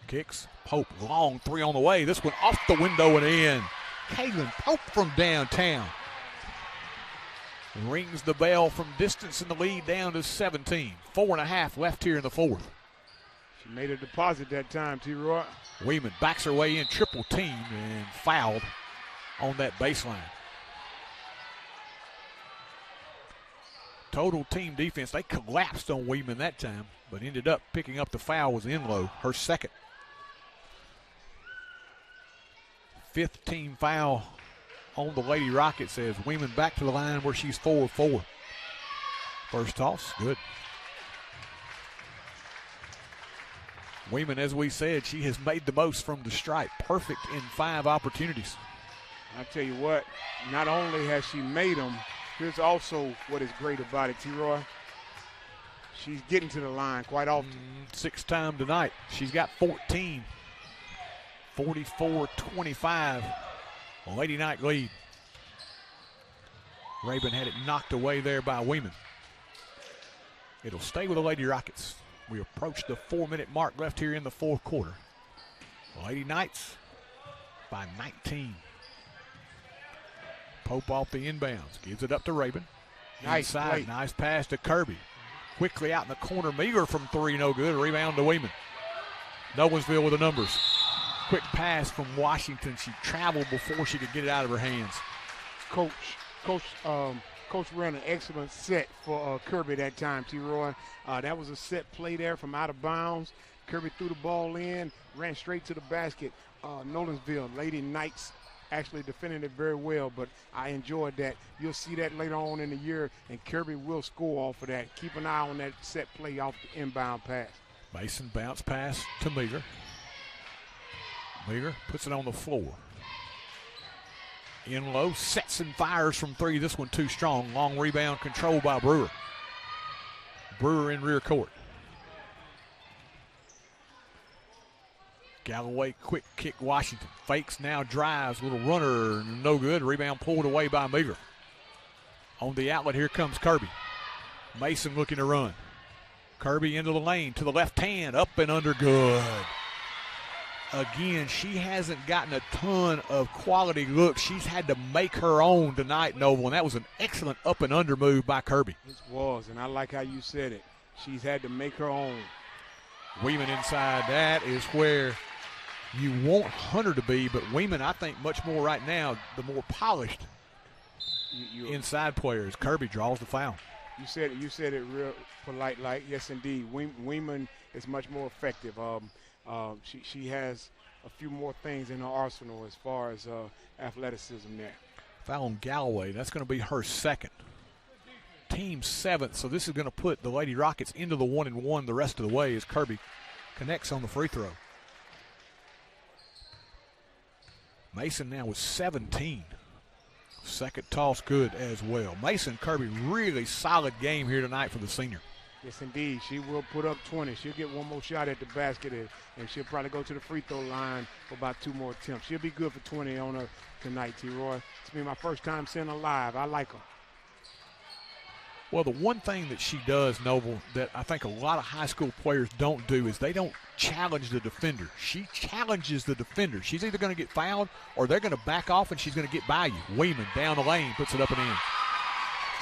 Kicks. Pope, long three on the way. This one off the window and in. Kaylin Pope from downtown rings the bell from distance in the lead down to 17. 4.5 left here in the fourth. She made a deposit that time, T. Roy. Weeman backs her way in, triple team, and fouled on that baseline. Total team defense. They collapsed on Weeman that time, but ended up picking up the foul was Enlow, her second. Fifth team foul on the Lady Rockets as Weeman back to the line where she's 4-4. First toss, good. Weeman, as we said, she has made the most from the stripe. Perfect in 5 opportunities. I tell you what, not only has she made them, here's also what is great about it, T-Roy. She's getting to the line quite often. 6 time tonight. She's got 14. 44-25. Lady Knight lead. Rabin had it knocked away there by Weeman. It'll stay with the Lady Rockets. We approach the 4-minute mark left here in the fourth quarter. Lady Knights by 19. Pope off the inbounds. Gives it up to Rabin. Nice Inside, play. nice pass to Kirby. Quickly out in the corner. Meager from 3, no good. Rebound to Weeman. Nolensville with the numbers. Quick pass from Washington. She traveled before she could get it out of her hands. Coach ran an excellent set for Kirby that time, T-Roy. That was a set play there from out of bounds. Kirby threw the ball in, ran straight to the basket. Nolensville, Lady Knights actually defended it very well, but I enjoyed that. You'll see that later on in the year, and Kirby will score off of that. Keep an eye on that set play off the inbound pass. Mason bounce pass to Meager. Meager puts it on the floor. Enlow sets and fires from 3. This one too strong. Long rebound controlled by Brewer. Brewer in rear court. Galloway quick kick Washington. Fakes now drives. Little runner. No good. Rebound pulled away by Meager. On the outlet here comes Kirby. Mason looking to run. Kirby into the lane to the left hand. Up and under good. Again, she hasn't gotten a ton of quality looks. She's had to make her own tonight, Noble, and that was an excellent up and under move by Kirby. It was, and I like how you said it. She's had to make her own. Weeman inside. That is where you want Hunter to be, but Weeman, I think, much more right now, the more polished inside players. Kirby draws the foul. You said it real polite, like, yes, indeed. Weeman is much more effective. She has a few more things in her arsenal as far as athleticism there. Foul on Galloway. That's going to be her second. Team 7th, so this is going to put the Lady Rockets into the 1-1 the rest of the way as Kirby connects on the free throw. Mason now with 17. Second toss good as well. Mason Kirby, really solid game here tonight for the senior. Yes, indeed. She will put up 20. She'll get one more shot at the basket, and she'll probably go to the free throw line for about 2 more attempts. She'll be good for 20 on her tonight, T-Roy. It's been my first time seeing her live. I like her. Well, the one thing that she does, Noble, that I think a lot of high school players don't do is they don't challenge the defender. She challenges the defender. She's either going to get fouled or they're going to back off and she's going to get by you. Weeman down the lane, puts it up and in.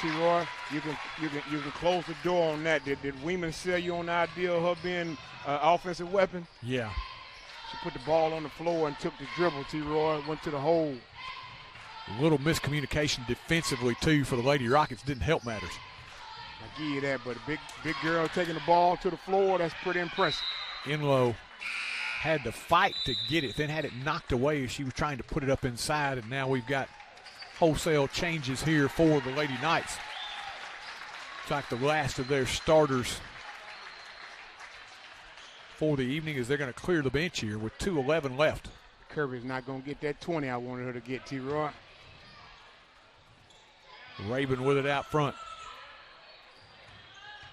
T-Roy, you can close the door on that. Did Weeman sell you on the idea of her being an offensive weapon? Yeah. She put the ball on the floor and took the dribble, T-Roy, went to the hole. A little miscommunication defensively, too, for the Lady Rockets didn't help matters. I give you that, but a big girl taking the ball to the floor, that's pretty impressive. Enlow had to fight to get it, then had it knocked away as she was trying to put it up inside, and now we've got wholesale changes here for the Lady Knights. It's like the last of their starters for the evening as they're going to clear the bench here with 2:11 left. Kirby's not going to get that 20 I wanted her to get, T-Roy. Rabin with it out front.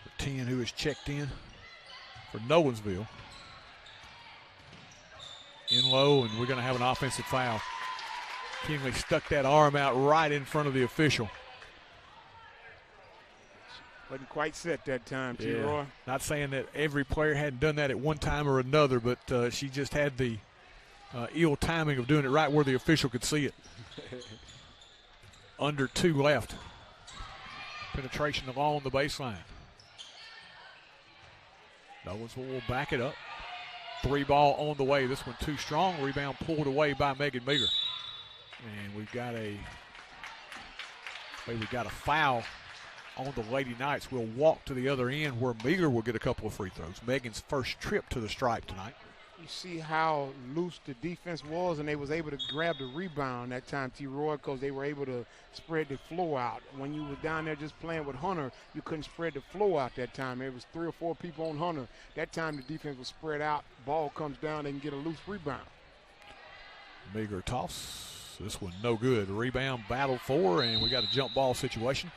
The 10 who has checked in for Nolensville. In low, and we're going to have an offensive foul. Kingley stuck that arm out right in front of the official. Wasn't quite set that time, T-Roy. Not saying that every player hadn't done that at one time or another, but she just had the ill timing of doing it right where the official could see it. Under 2 left. Penetration along the baseline. Nolensville will back it up. 3 ball on the way. This one too strong. Rebound pulled away by Megan Meager. And we've got a foul on the Lady Knights. We'll walk to the other end where Meager will get a couple of free throws. Megan's first trip to the stripe tonight. You see how loose the defense was, and they was able to grab the rebound that time, T-Roy, because they were able to spread the flow out. When you were down there just playing with Hunter, you couldn't spread the flow out that time. It was 3 or 4 people on Hunter. That time the defense was spread out. Ball comes down, they can get a loose rebound. Meager toss. This one no good. Rebound battle for, and we got a jump ball situation.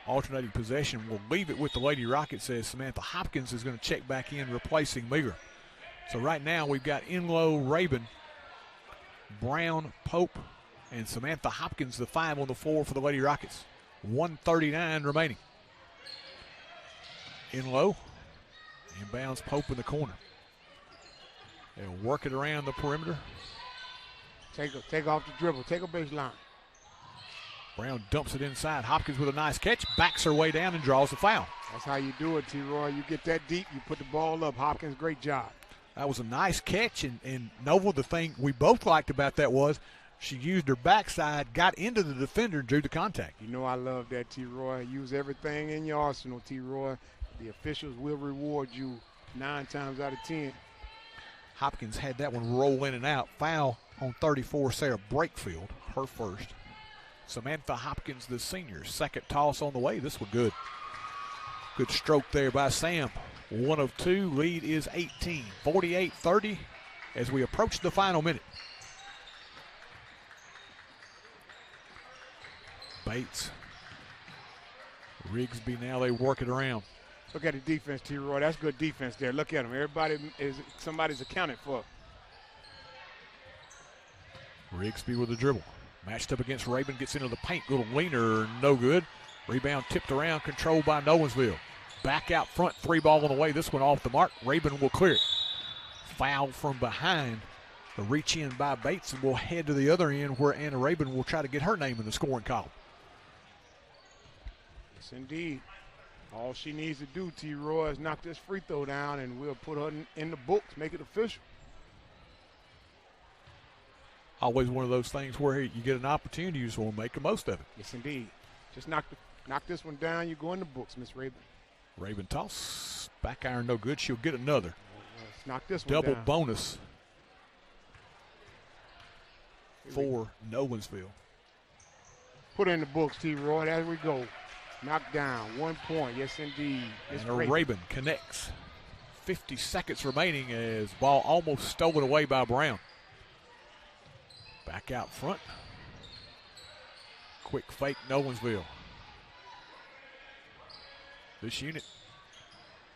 Alternating possession. We'll leave it with the Lady Rockets as Samantha Hopkins is going to check back in, replacing Meager. So right now we've got Inlow, Rabin, Brown, Pope, and Samantha Hopkins, the 5 on the floor for the Lady Rockets. 1:39 remaining. Inlow, inbounds Pope in the corner. They'll work it around the perimeter. Take off the dribble, take a baseline. Brown dumps it inside. Hopkins with a nice catch, backs her way down and draws the foul. That's how you do it, T-Roy. You get that deep, you put the ball up. Hopkins, great job. That was a nice catch, and Nova, the thing we both liked about that was she used her backside, got into the defender, and drew the contact. You know I love that, T-Roy. Use everything in your arsenal, T-Roy. The officials will reward you 9 times out of 10. Hopkins had that one roll in and out. Foul on 34, Sarah Brakefield, her first. Samantha Hopkins, the senior, second toss on the way. This one good. Good stroke there by Sam. 1 of 2, lead is 18, 48-30 as we approach the final minute. Bates, Rigsby, now they work it around. Look at the defense, T-Roy. That's good defense there. Look at them. Somebody's accounted for. Rigsby with the dribble. Matched up against Rabin, gets into the paint. Little leaner, no good. Rebound tipped around, controlled by Nolensville. Back out front, 3 ball on the way. This one off the mark. Rabin will clear it. Foul from behind. The reach in by Bates, and we'll head to the other end where Anna Rabin will try to get her name in the scoring column. Yes, indeed. All she needs to do, T-Roy, is knock this free throw down, and we'll put her in the books, make it official. Always one of those things where you get an opportunity, you just want to make the most of it. Yes, indeed. Just knock this one down, you go in the books, Miss Rabin. Rabin toss. Back iron no good. She'll get another. Let's knock this one double down. Bonus for Nolensville. Put in the books, T-Roy. There we go. Knocked down. 1 point. Yes, indeed. And Rabin connects. 50 seconds remaining as ball almost stolen away by Brown. Back out front. Quick fake, Nolensville. This unit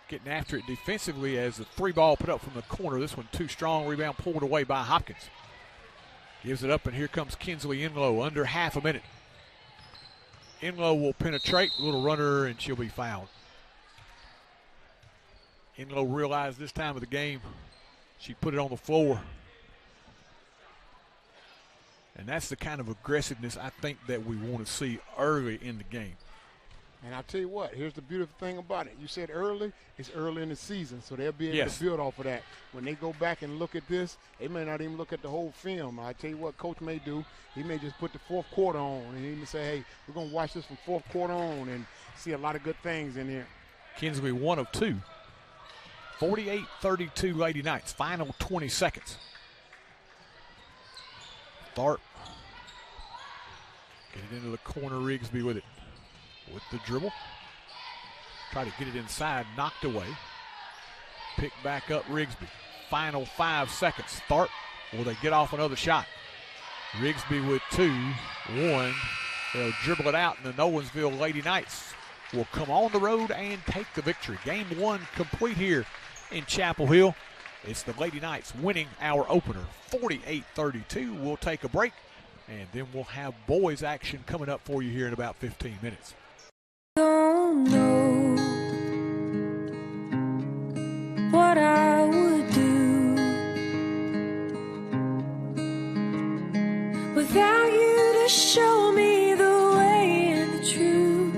getting after it defensively as the 3 ball put up from the corner. This one too strong. Rebound pulled away by Hopkins. Gives it up, and here comes Kinsley Inlow. Under half a minute. Inlow will penetrate. Little runner, and she'll be fouled. Inlow realized this time of the game she put it on the floor. And that's the kind of aggressiveness I think that we want to see early in the game. And I'll tell you what, here's the beautiful thing about it. You said early, it's early in the season, so they'll be able to build off of that. When they go back and look at this, they may not even look at the whole film. I tell you what Coach may do, he may just put the 4th quarter on, and he may say, hey, we're going to watch this from 4th quarter on and see a lot of good things in here. Kinsley 1 of 2. 48-32 Lady Knights, final 20 seconds. Tharp. Get it into the corner, Rigsby with it. With the dribble. Try to get it inside, knocked away. Pick back up Rigsby. Final 5 seconds. Start. Will they get off another shot? Rigsby with 2. 1. They'll dribble it out, and the Nolensville Lady Knights will come on the road and take the victory. Game 1 complete here in Chapel Hill. It's the Lady Knights winning our opener, 48-32. We'll take a break, and then we'll have boys action coming up for you here in about 15 minutes. Don't know what I would do without you to show me the way and the truth.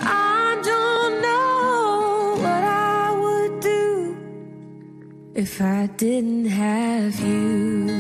I don't know what I would do if I didn't have you.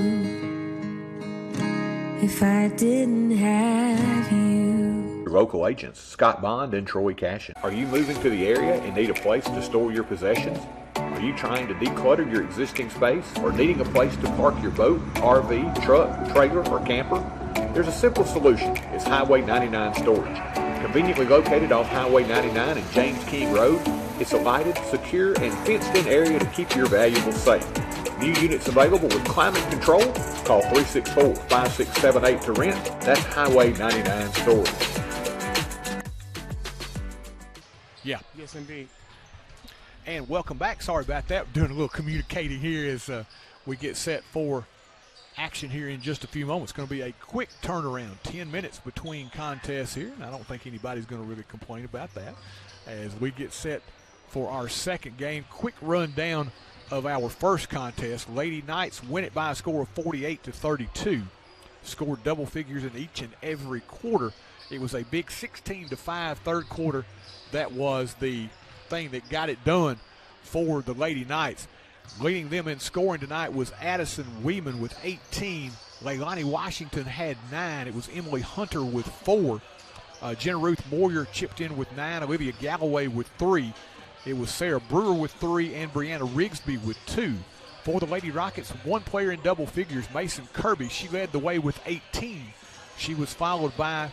If I didn't have you. Local agents Scott Bond and Troy Cashin. Are you moving to the area and need a place to store your possessions? Are you trying to declutter your existing space or needing a place to park your boat, RV, truck, trailer, or camper? There's a simple solution. It's Highway 99 Storage. Conveniently located off Highway 99 and James King Road, it's a lighted, secure, and fenced-in area to keep your valuables safe. New units available with climate control. Call 364-5678 to rent. That's Highway 99 Storage. Yeah. Yes, indeed. And welcome back. Sorry about that. We're doing a little communicating here as we get set for action here in just a few moments. It's going to be a quick turnaround, 10 minutes between contests here, and I don't think anybody's going to really complain about that. As we get set for our second game, quick rundown of our first contest. Lady Knights win it by a score of 48-32. Scored double figures in each and every quarter. It was a big 16-5 third quarter. That was the thing that got it done for the Lady Knights. Leading them in scoring tonight was Addison Weeman with 18. Leilani Washington had 9. It was Emily Hunter with 4. Jenna Ruth Moyer chipped in with 9. Olivia Galloway with 3. It was Sarah Brewer with 3 and Brianna Rigsby with 2. For the Lady Rockets, one player in double figures, Mason Kirby. She led the way with 18. She was followed by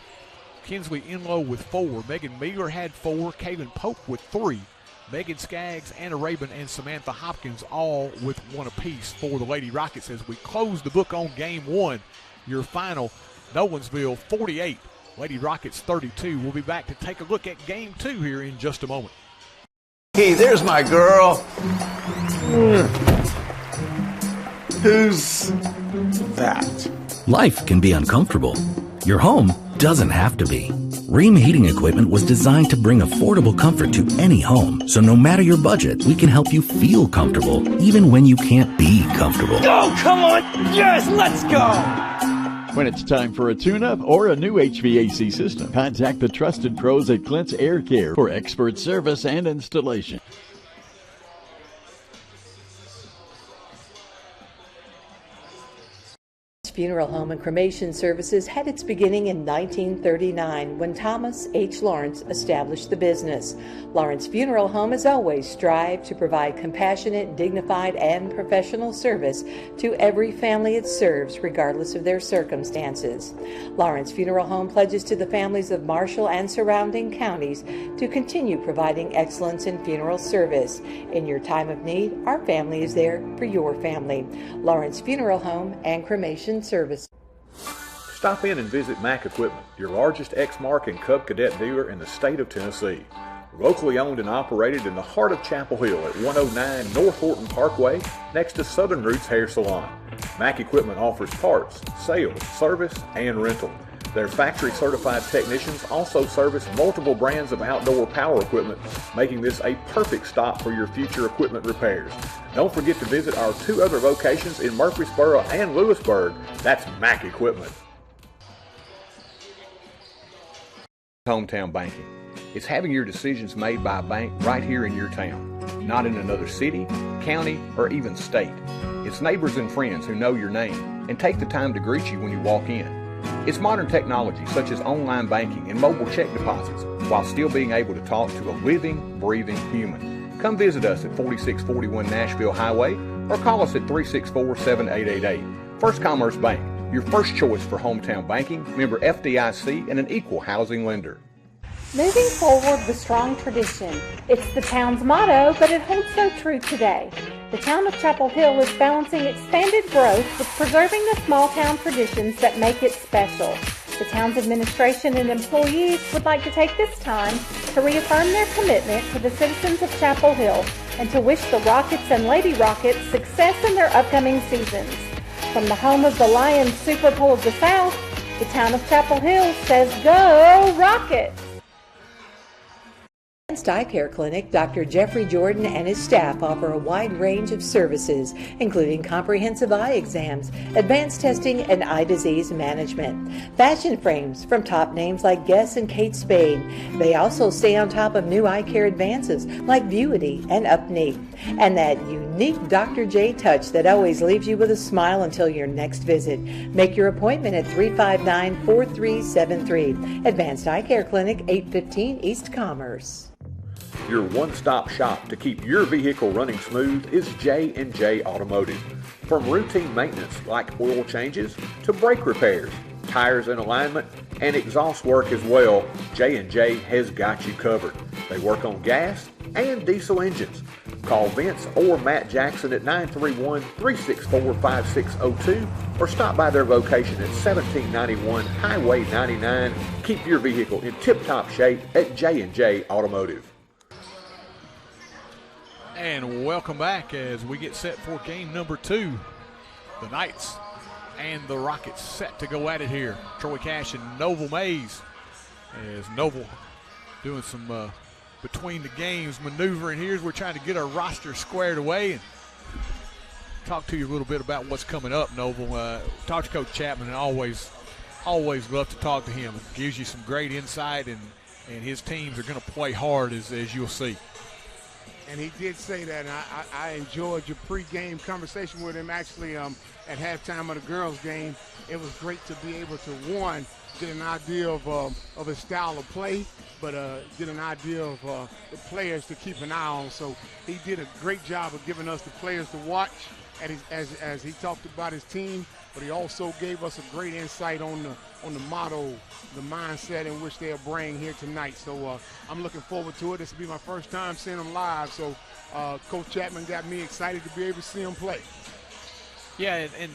Kinsley Enlow with 4. Megan Mealer had 4. Kaylin Pope with 3. Megan Skaggs, Anna Rabin, and Samantha Hopkins all with 1 apiece for the Lady Rockets as we close the book on Game 1. Your final, Nolensville 48, Lady Rockets 32. We'll be back to take a look at Game 2 here in just a moment. Hey, there's my girl. Who's that? Life can be uncomfortable. Your home doesn't have to be. Ream Heating Equipment was designed to bring affordable comfort to any home. So no matter your budget, we can help you feel comfortable, even when you can't be comfortable. Oh, come on! Yes, let's go! When it's time for a tune-up or a new HVAC system, contact the trusted pros at Clint's Air Care for expert service and installation. Funeral Home and Cremation Services had its beginning in 1939 when Thomas H. Lawrence established the business. Lawrence Funeral Home has always strived to provide compassionate, dignified, and professional service to every family it serves, regardless of their circumstances. Lawrence Funeral Home pledges to the families of Marshall and surrounding counties to continue providing excellence in funeral service. In your time of need, our family is there for your family. Lawrence Funeral Home and Cremation Service. Stop in and visit Mac Equipment, your largest Exmark and Cub Cadet dealer in the state of Tennessee. Locally owned and operated in the heart of Chapel Hill at 109 North Horton Parkway, next to Southern Roots Hair Salon. Mac Equipment offers parts, sales, service, and rental. Their factory-certified technicians also service multiple brands of outdoor power equipment, making this a perfect stop for your future equipment repairs. Don't forget to visit our 2 other locations in Murfreesboro and Lewisburg. That's Mac Equipment. Hometown banking. It's having your decisions made by a bank right here in your town, not in another city, county, or even state. It's neighbors and friends who know your name and take the time to greet you when you walk in. It's modern technology such as online banking and mobile check deposits while still being able to talk to a living, breathing human. Come visit us at 4641 Nashville Highway or call us at 364-7888. First Commerce Bank, your first choice for hometown banking, member FDIC, and an equal housing lender. Moving forward with strong tradition. It's the town's motto, but it holds so true today. The town of Chapel Hill is balancing expanded growth with preserving the small town traditions that make it special. The town's administration and employees would like to take this time to reaffirm their commitment to the citizens of Chapel Hill and to wish the Rockets and Lady Rockets success in their upcoming seasons. From the home of the Lions Super Bowl of the South, the town of Chapel Hill says, "Go Rockets!" Advanced Eye Care Clinic, Dr. Jeffrey Jordan and his staff offer a wide range of services, including comprehensive eye exams, advanced testing, and eye disease management. Fashion frames from top names like Guess and Kate Spade. They also stay on top of new eye care advances like Vuity and Upneat. And that unique Dr. J touch that always leaves you with a smile until your next visit. Make your appointment at 359-4373. Advanced Eye Care Clinic, 815 East Commerce. Your one-stop shop to keep your vehicle running smooth is J&J Automotive. From routine maintenance like oil changes to brake repairs, tires and alignment, and exhaust work as well, J&J has got you covered. They work on gas and diesel engines. Call Vince or Matt Jackson at 931-364-5602 or stop by their location at 1791 Highway 99. Keep your vehicle in tip-top shape at J&J Automotive. And welcome back as we get set for game number 2. The Knights and the Rockets set to go at it here. Troy Cash and Noble Mays, as Noble doing some between the games maneuvering here as we're trying to get our roster squared away and talk to you a little bit about what's coming up, Noble. Talk to Coach Chapman, and always love to talk to him. It gives you some great insight, and his teams are going to play hard as you'll see. And he did say that, and I enjoyed your pregame conversation with him. Actually, at halftime of the girls' game, it was great to be able to, one, get an idea of his style of play, but get an idea of the players to keep an eye on. So he did a great job of giving us the players to watch as he talked about his team, but he also gave us a great insight on the motto, the mindset in which they'll bring here tonight. So I'm looking forward to it. This will be my first time seeing them live, so Coach Chapman got me excited to be able to see them play. Yeah, and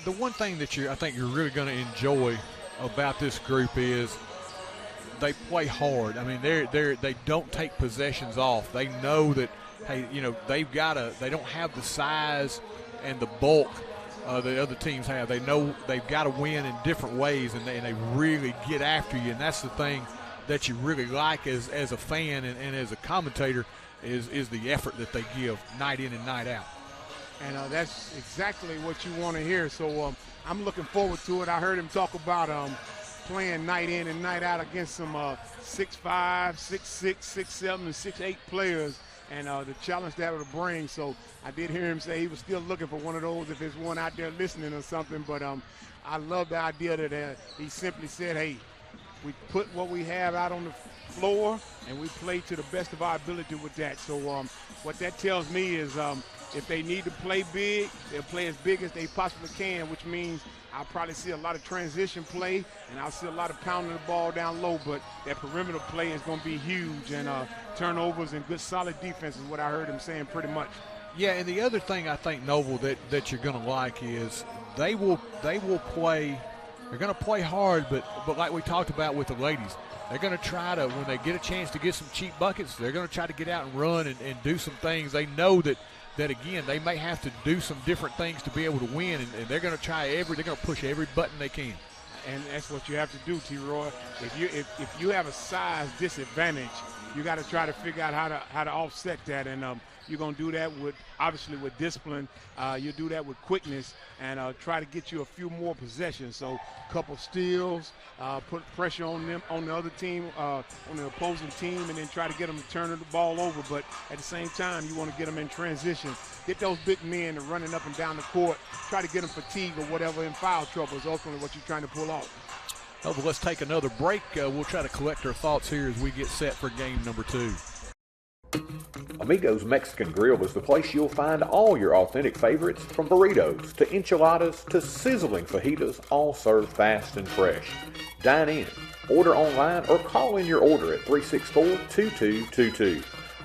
the one thing that I think you're really going to enjoy about this group is they play hard. I mean, they don't take possessions off. They know that, hey, they don't have the size and the bulk the other teams have. They know they've got to win in different ways, and they really get after you. And that's the thing that you really like as a fan and as a commentator is the effort that they give night in and night out. And that's exactly what you want to hear. So I'm looking forward to it. I heard him talk about playing night in and night out against some 6'5", 6'6", 6'7", and 6'8" players, and the challenge that would bring. So I did hear him say he was still looking for one of those if there's one out there listening or something. But I love the idea that he simply said, hey, we put what we have out on the floor and we play to the best of our ability with that. So what that tells me is if they need to play big, they'll play as big as they possibly can, which means I'll probably see a lot of transition play, and I'll see a lot of pounding the ball down low, but that perimeter play is going to be huge, and turnovers and good solid defense is what I heard him saying pretty much. Yeah, and the other thing I think, Noble, that you're going to like is they will play. They're going to play hard, but like we talked about with the ladies, they're going to try to, when they get a chance to get some cheap buckets, they're going to try to get out and run and do some things. They know that again, they may have to do some different things to be able to win, and they're going to they're going to push every button they can. And that's what you have to do, T-Roy. If you have a size disadvantage, you got to try to figure out how to offset that, and you're going to do that obviously with discipline. You do that with quickness, and try to get you a few more possessions. So a couple steals, put pressure on them, on the other team, on the opposing team, and then try to get them to turn the ball over. But at the same time, you want to get them in transition. Get those big men to running up and down the court. Try to get them fatigued or whatever in foul trouble is ultimately what you're trying to pull off. Oh, but let's take another break. We'll try to collect our thoughts here as we get set for game number 2. Amigo's Mexican Grill is the place you'll find all your authentic favorites, from burritos to enchiladas to sizzling fajitas, all served fast and fresh. Dine in, Order online or call in your order at 364-2222.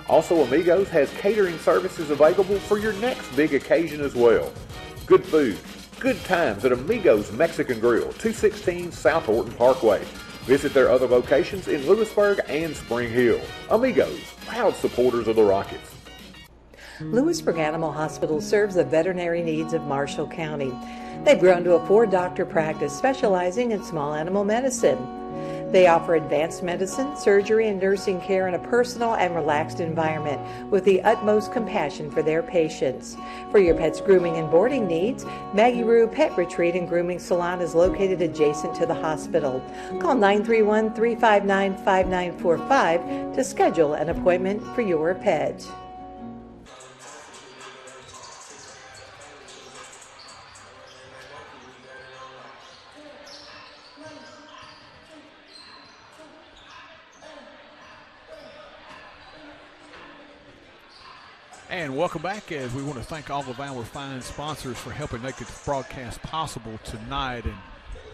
Also, Amigos has catering services available for your next big occasion as well. Good food, good times at Amigos Mexican Grill, 216 South Horton Parkway. Visit their other locations in Lewisburg and Spring Hill. Amigos, proud supporters of the Rockets. Lewisburg Animal Hospital serves the veterinary needs of Marshall County. They've grown to a 4-doctor practice specializing in small animal medicine. They offer advanced medicine, surgery, and nursing care in a personal and relaxed environment with the utmost compassion for their patients. For your pet's grooming and boarding needs, Maggie Rue Pet Retreat and Grooming Salon is located adjacent to the hospital. Call 931-359-5945 to schedule an appointment for your pet. And welcome back, as we want to thank all of our fine sponsors for helping make this broadcast possible tonight.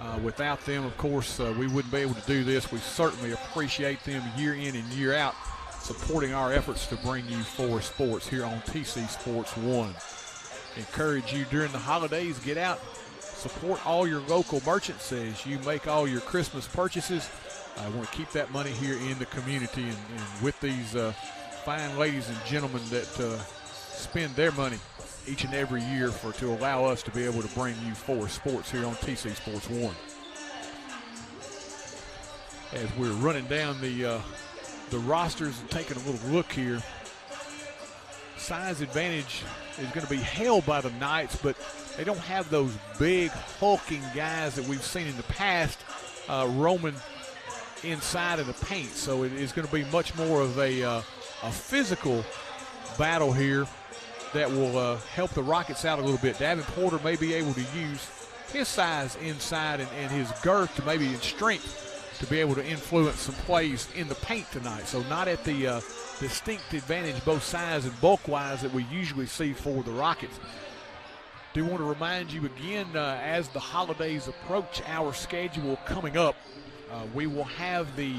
And without them, of course, we wouldn't be able to do this. We certainly appreciate them year in and year out supporting our efforts to bring you Forrest Sports here on TC Sports 1. Encourage you during the holidays, get out, support all your local merchants as you make all your Christmas purchases. I want to keep that money here in the community and with these fine ladies and gentlemen that spend their money each and every year to allow us to be able to bring you Forrest Sports here on TC Sports 1. As we're running down the rosters and taking a little look here, size advantage is going to be held by the Knights, but they don't have those big hulking guys that we've seen in the past roaming inside of the paint. So it is going to be much more of a physical battle here that will help the Rockets out a little bit. Davin Porter may be able to use his size inside and his girth to maybe in strength to be able to influence some plays in the paint tonight. So not at the distinct advantage both size and bulk-wise that we usually see for the Rockets. Do want to remind you again, as the holidays approach our schedule coming up, we will have the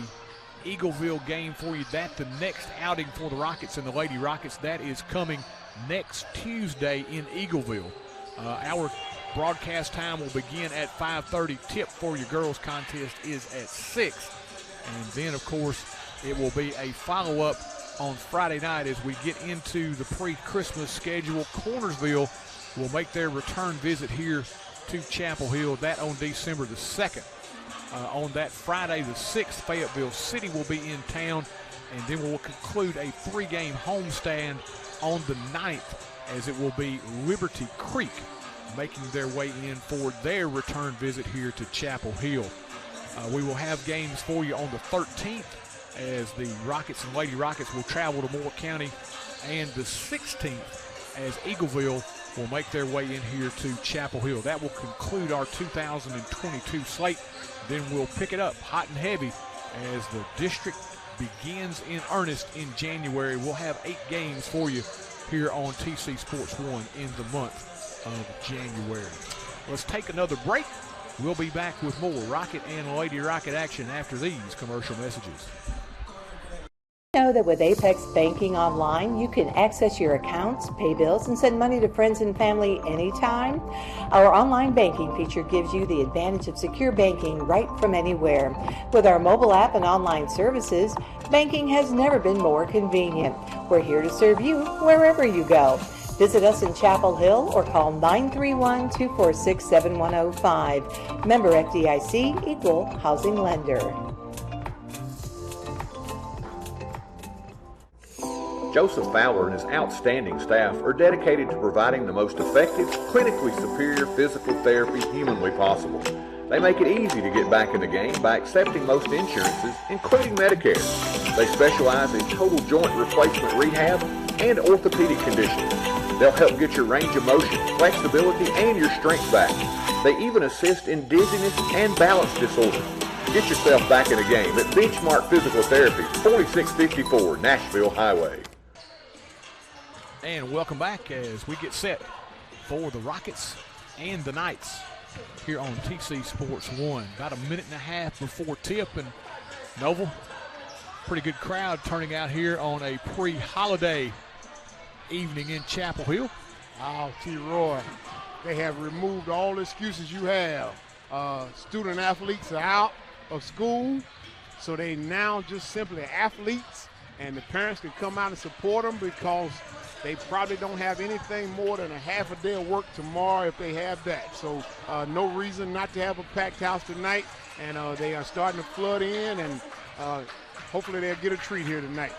Eagleville game for you. That's the next outing for the Rockets and the Lady Rockets. That is coming next Tuesday in Eagleville. Our broadcast time will begin at 5:30. Tip for your girls contest is at 6. And then, of course, it will be a follow-up on Friday night as we get into the pre-Christmas schedule. Cornersville will make their return visit here to Chapel Hill. That on December the 2nd. On that Friday the 6th, Fayetteville City will be in town, and then we'll conclude a 3-game homestand on the 9th as it will be Liberty Creek making their way in for their return visit here to Chapel Hill. We will have games for you on the 13th as the Rockets and Lady Rockets will travel to Moore County, and the 16th as Eagleville will make their way in here to Chapel Hill. That will conclude our 2022 slate. Then we'll pick it up hot and heavy as the district begins in earnest in January. We'll have 8 games for you here on TC Sports 1 in the month of January. Let's take another break. We'll be back with more Rocket and Lady Rocket action after these commercial messages. Know that with Apex Banking Online, you can access your accounts, pay bills, and send money to friends and family anytime? Our online banking feature gives you the advantage of secure banking right from anywhere. With our mobile app and online services, banking has never been more convenient. We're here to serve you wherever you go. Visit us in Chapel Hill or call 931-246-7105. Member FDIC, Equal Housing Lender. Joseph Fowler and his outstanding staff are dedicated to providing the most effective, clinically superior physical therapy humanly possible. They make it easy to get back in the game by accepting most insurances, including Medicare. They specialize in total joint replacement rehab and orthopedic conditions. They'll help get your range of motion, flexibility, and your strength back. They even assist in dizziness and balance disorders. Get yourself back in the game at Benchmark Physical Therapy, 4654 Nashville Highway. And welcome back as we get set for the Rockets and the Knights here on TC Sports 1. About a minute and a half before tip, and Noble, pretty good crowd turning out here on a pre-holiday evening in Chapel Hill. Oh, T. Roy, they have removed all the excuses you have. Student athletes are out of school, so they now just simply athletes, and the parents can come out and support them because they probably don't have anything more than a half a day of work tomorrow if they have that. So no reason not to have a packed house tonight, and they are starting to flood in, and hopefully they'll get a treat here tonight.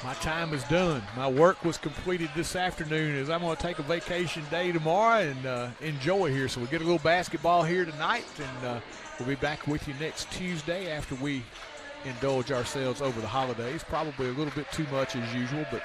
My time is done. My work was completed this afternoon as I'm going to take a vacation day tomorrow and enjoy here. So we get a little basketball here tonight, and we'll be back with you next Tuesday after we indulge ourselves over the holidays. Probably a little bit too much as usual, but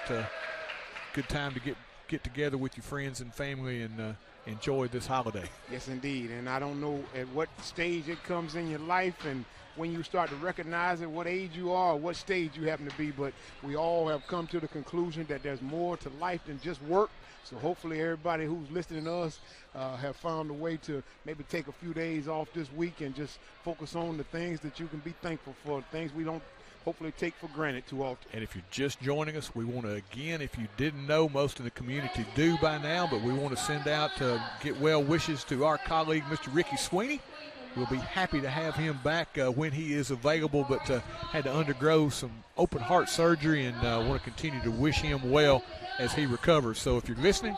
good time to get together with your friends and family and enjoy this holiday. Yes, indeed. And I don't know at what stage it comes in your life and when you start to recognize it, what age you are, or what stage you happen to be, but we all have come to the conclusion that there's more to life than just work. So hopefully everybody who's listening to us have found a way to maybe take a few days off this week and just focus on the things that you can be thankful for, things we don't hopefully take for granted too often. And if you're just joining us, we want to, again, if you didn't know, most of the community do by now, but we want to send out get well wishes to our colleague, Mr. Ricky Sweeney. We'll be happy to have him back when he is available, but had to undergo some open heart surgery, and want to continue to wish him well as he recovers. So if you're listening,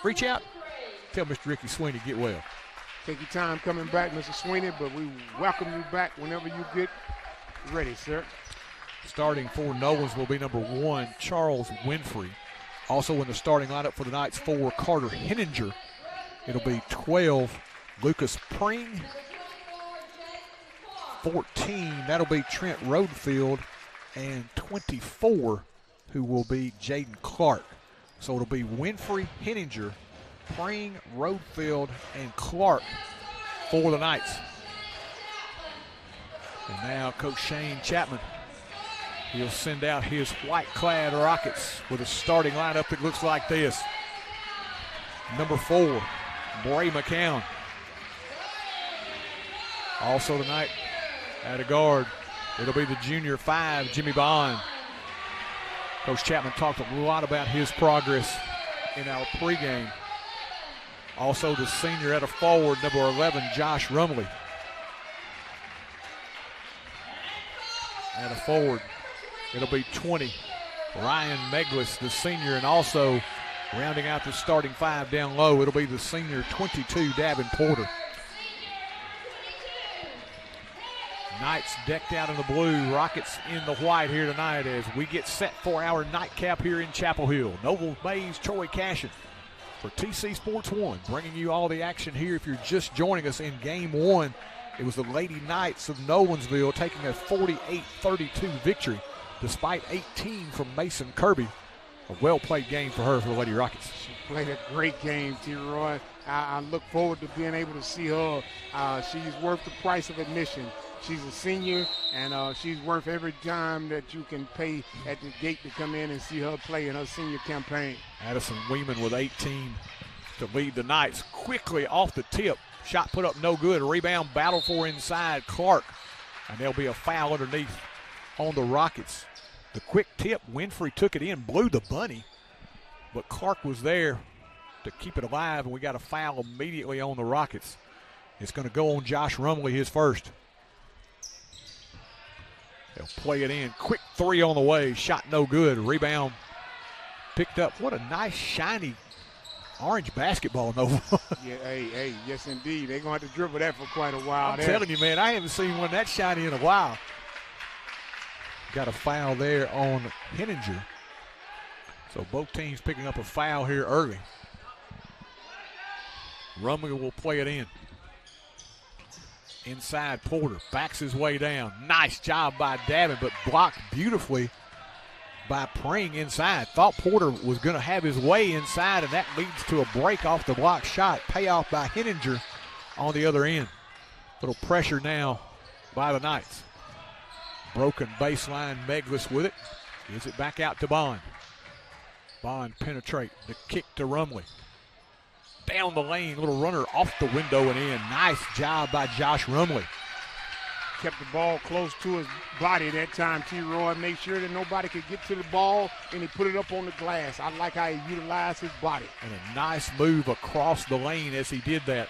reach out, tell Mr. Ricky Sweeney get well. Take your time coming back, Mr. Sweeney, but we welcome you back whenever you get ready, sir. Starting for Nolensville will be number 1, Charles Winfrey. Also in the starting lineup for tonight's 4, Carter Henninger. It'll be 12, Lucas Pring. 14, that'll be Trent Roadfield. And 24, who will be Jaden Clark. So it'll be Winfrey, Henninger, Pring, Roadfield, and Clark for the Knights. And now Coach Shane Chapman, he'll send out his white-clad Rockets with a starting lineup that looks like this. Number 4, Bray McCown. Also tonight, at a guard, it'll be the junior 5, Jimmy Bond. Coach Chapman talked a lot about his progress in our pregame. Also the senior at a forward, number 11, Josh Rumley. At a forward, it'll be 20, Ryan Meglis, the senior, and also rounding out the starting 5 down low, it'll be the senior 22, Davin Porter. Knights decked out in the blue, Rockets in the white here tonight as we get set for our nightcap here in Chapel Hill. Noble Mays, Troy Cashin for TC Sports 1, bringing you all the action here. If you're just joining us in Game 1, it was the Lady Knights of Nolensville taking a 48-32 victory despite 18 from Mason Kirby. A well-played game for her for the Lady Rockets. She played a great game, T. Roy. I look forward to being able to see her. She's worth the price of admission. She's a senior, and she's worth every dime that you can pay at the gate to come in and see her play in her senior campaign. Addison Weeman with 18 to lead the Knights. Quickly off the tip. Shot put up no good. Rebound battle for inside Clark. And there'll be a foul underneath on the Rockets. The quick tip, Winfrey took it in, blew the bunny. But Clark was there to keep it alive, and we got a foul immediately on the Rockets. It's going to go on Josh Rumley, his first. They'll play it in. Quick 3 on the way. Shot no good. Rebound picked up. What a nice, shiny orange basketball, Nova. Yeah, hey, yes, indeed. They're going to have to dribble that for quite a while. I'm telling you, man, I haven't seen one that shiny in a while. Got a foul there on Henninger. So both teams picking up a foul here early. Rumley will play it in. Inside Porter, backs his way down. Nice job by Davin, but blocked beautifully by Pring inside. Thought Porter was going to have his way inside, and that leads to a break off the block shot. Payoff by Henninger on the other end. Little pressure now by the Knights. Broken baseline, Meglis with it. Gives it back out to Bond. Bond penetrate. The kick to Rumley. Down the lane, little runner off the window and in. Nice job by Josh Rumley. kept the ball close to his body that time, T-Roy. Made sure that nobody could get to the ball, and he put it up on the glass. I like how he utilized his body. And a nice move across the lane as he did that.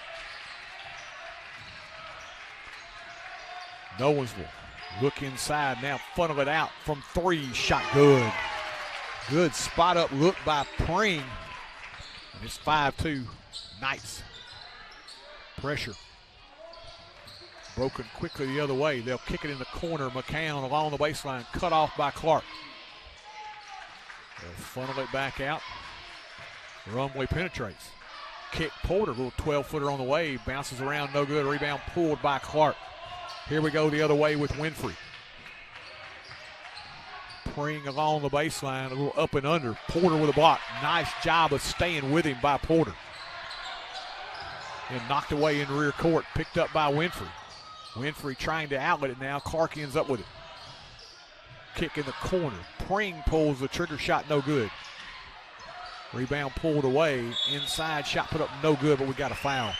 Nolensville look inside, now funnel it out from 3, shot good. Good spot up look by Pring. And it's 5-2 Knights. Pressure. Broken quickly the other way. They'll kick it in the corner. McCown along the baseline, cut off by Clark. They'll funnel it back out. Rumley penetrates. Kick Porter, little 12-footer on the way. Bounces around, no good. Rebound pulled by Clark. Here we go the other way with Winfrey. Pring along the baseline, a little up and under. Porter with a block. Nice job of staying with him by Porter. And knocked away in the rear court, picked up by Winfrey. Winfrey trying to outlet it now. Clark ends up with it. Kick in the corner. Pring pulls the trigger shot, no good. Rebound pulled away. Inside shot put up, no good, but we got a foul.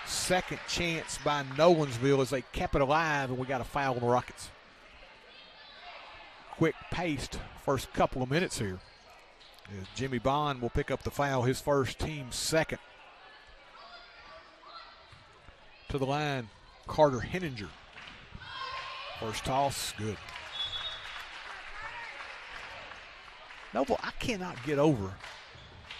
Second chance by Nolensville as they kept it alive, and we got a foul on the Rockets. Quick paced first couple of minutes here. As Jimmy Bond will pick up the foul, his first, team second. To the line, Carter Henninger. First toss, good. Noble, I cannot get over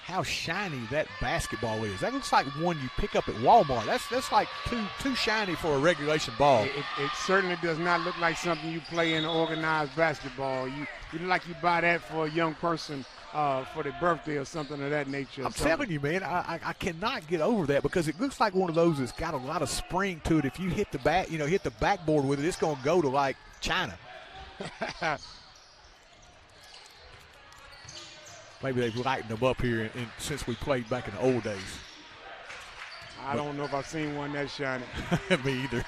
how shiny that basketball is. That looks like one you pick up at Walmart. That's like too shiny for a regulation ball. It certainly does not look like something you play in organized basketball. You look like you buy that for a young person for their birthday or something of that nature. I'm telling you, man, I cannot get over that because it looks like one of those that's got a lot of spring to it. If you hit the backboard with it, it's going to go to like China. Maybe they've lightened them up here since we played back in the old days. I don't know if I've seen one that shiny. Me either.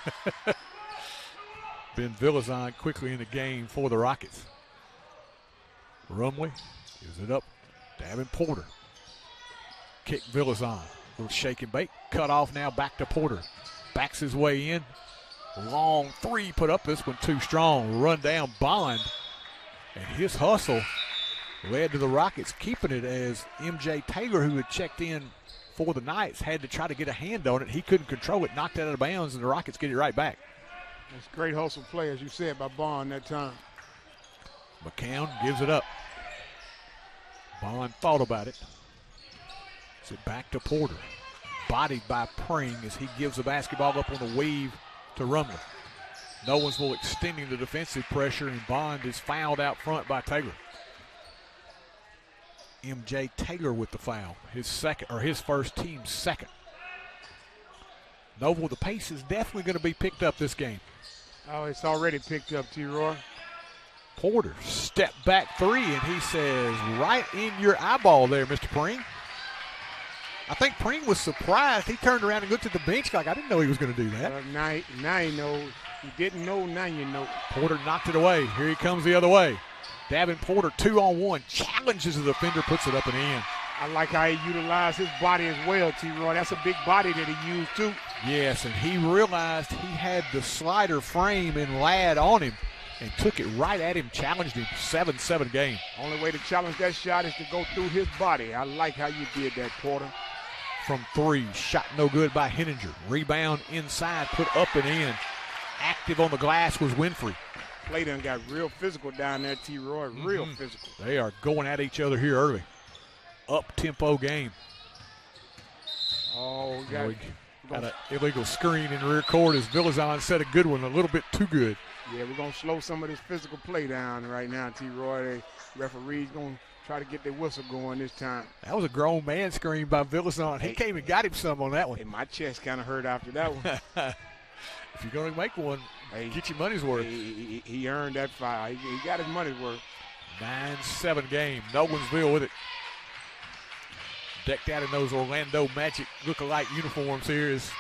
Ben Villazon quickly in the game for the Rockets. Rumley gives it up. Davenport. Kick Villazon. Little shake and bake. Cut off now back to Porter. Backs his way in. Long 3 put up. This one too strong. Run down Bond. And his hustle led to the Rockets keeping it as MJ Taylor, who had checked in for the Knights, had to try to get a hand on it. He couldn't control it, knocked it out of bounds, and the Rockets get it right back. It's great hustle play, as you said, by Bond that time. McCown gives it up. Bond thought about it. It's it back to Porter. Bodied by Pring as he gives the basketball up on the weave to Rumley. Nolensville extending the defensive pressure, and Bond is fouled out front by Taylor. MJ Taylor with the foul, his first, team second. Noble, the pace is definitely going to be picked up this game. Oh, it's already picked up, T-Roy. Porter, step back 3, and he says, right in your eyeball there, Mr. Pring. I think Pring was surprised. He turned around and looked at the bench like, I didn't know he was going to do that. Now you know. He didn't know, now you know. Porter knocked it away. Here he comes the other way. Davenport 2-on-1, challenges the defender, puts it up and in. I like how he utilized his body as well, T-Roy. That's a big body that he used too. Yes, and he realized he had the slider frame and Ladd on him and took it right at him, challenged him. 7-7 game. Only way to challenge that shot is to go through his body. I like how you did that, Porter. From 3, shot no good by Henninger. Rebound inside, put up and in. Active on the glass was Winfrey. Play done got real physical down there, T-Roy, real physical. They are going at each other here early. Up-tempo game. Oh, we got an illegal screen in the rear court as Villazon set a good one, a little bit too good. Yeah, we're going to slow some of this physical play down right now, T-Roy. The referee's going to try to get their whistle going this time. That was a grown man screen by Villazon. He came and got him some on that one. Hey, my chest kind of hurt after that one. If you're going to make one, get your money's worth. He earned that foul. He got his money's worth. 9-7 game. Nolensville with it. Decked out in those Orlando Magic look-alike uniforms here as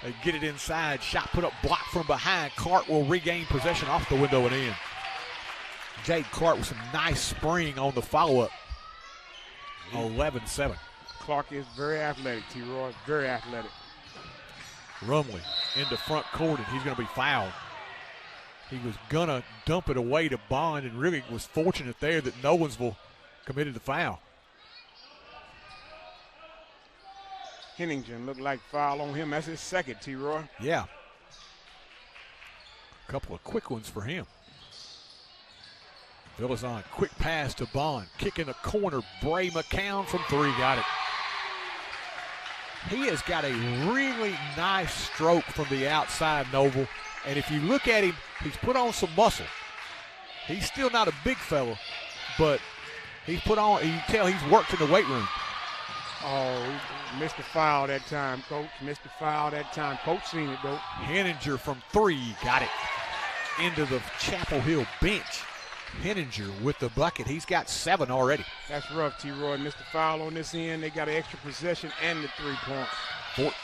they get it inside. Shot put up, blocked from behind. Clark will regain possession off the window and in. Jade Clark with some nice spring on the follow-up. 11-7. Clark is very athletic, T-Roy, very athletic. Rumley into front court, and he's going to be fouled. He was going to dump it away to Bond and really was fortunate there that Nolensville committed the foul. Henninger looked like foul on him. That's his second, T-Roy. Yeah. A couple of quick ones for him. Villazon, quick pass to Bond. Kick in the corner. Bray McCown from three. Got it. He has got a really nice stroke from the outside, Noble. And if you look at him, he's put on some muscle. He's still not a big fella, but he's put on, you can tell he's worked in the weight room. Oh, he missed the foul that time, Coach. Missed the foul that time. Coach seen it, though. Henninger from three. Got it. Into the Chapel Hill bench. Henninger with the bucket. He's got 7 already. That's rough, T-Roy. Missed the foul on this end. They got an extra possession and the 3 points.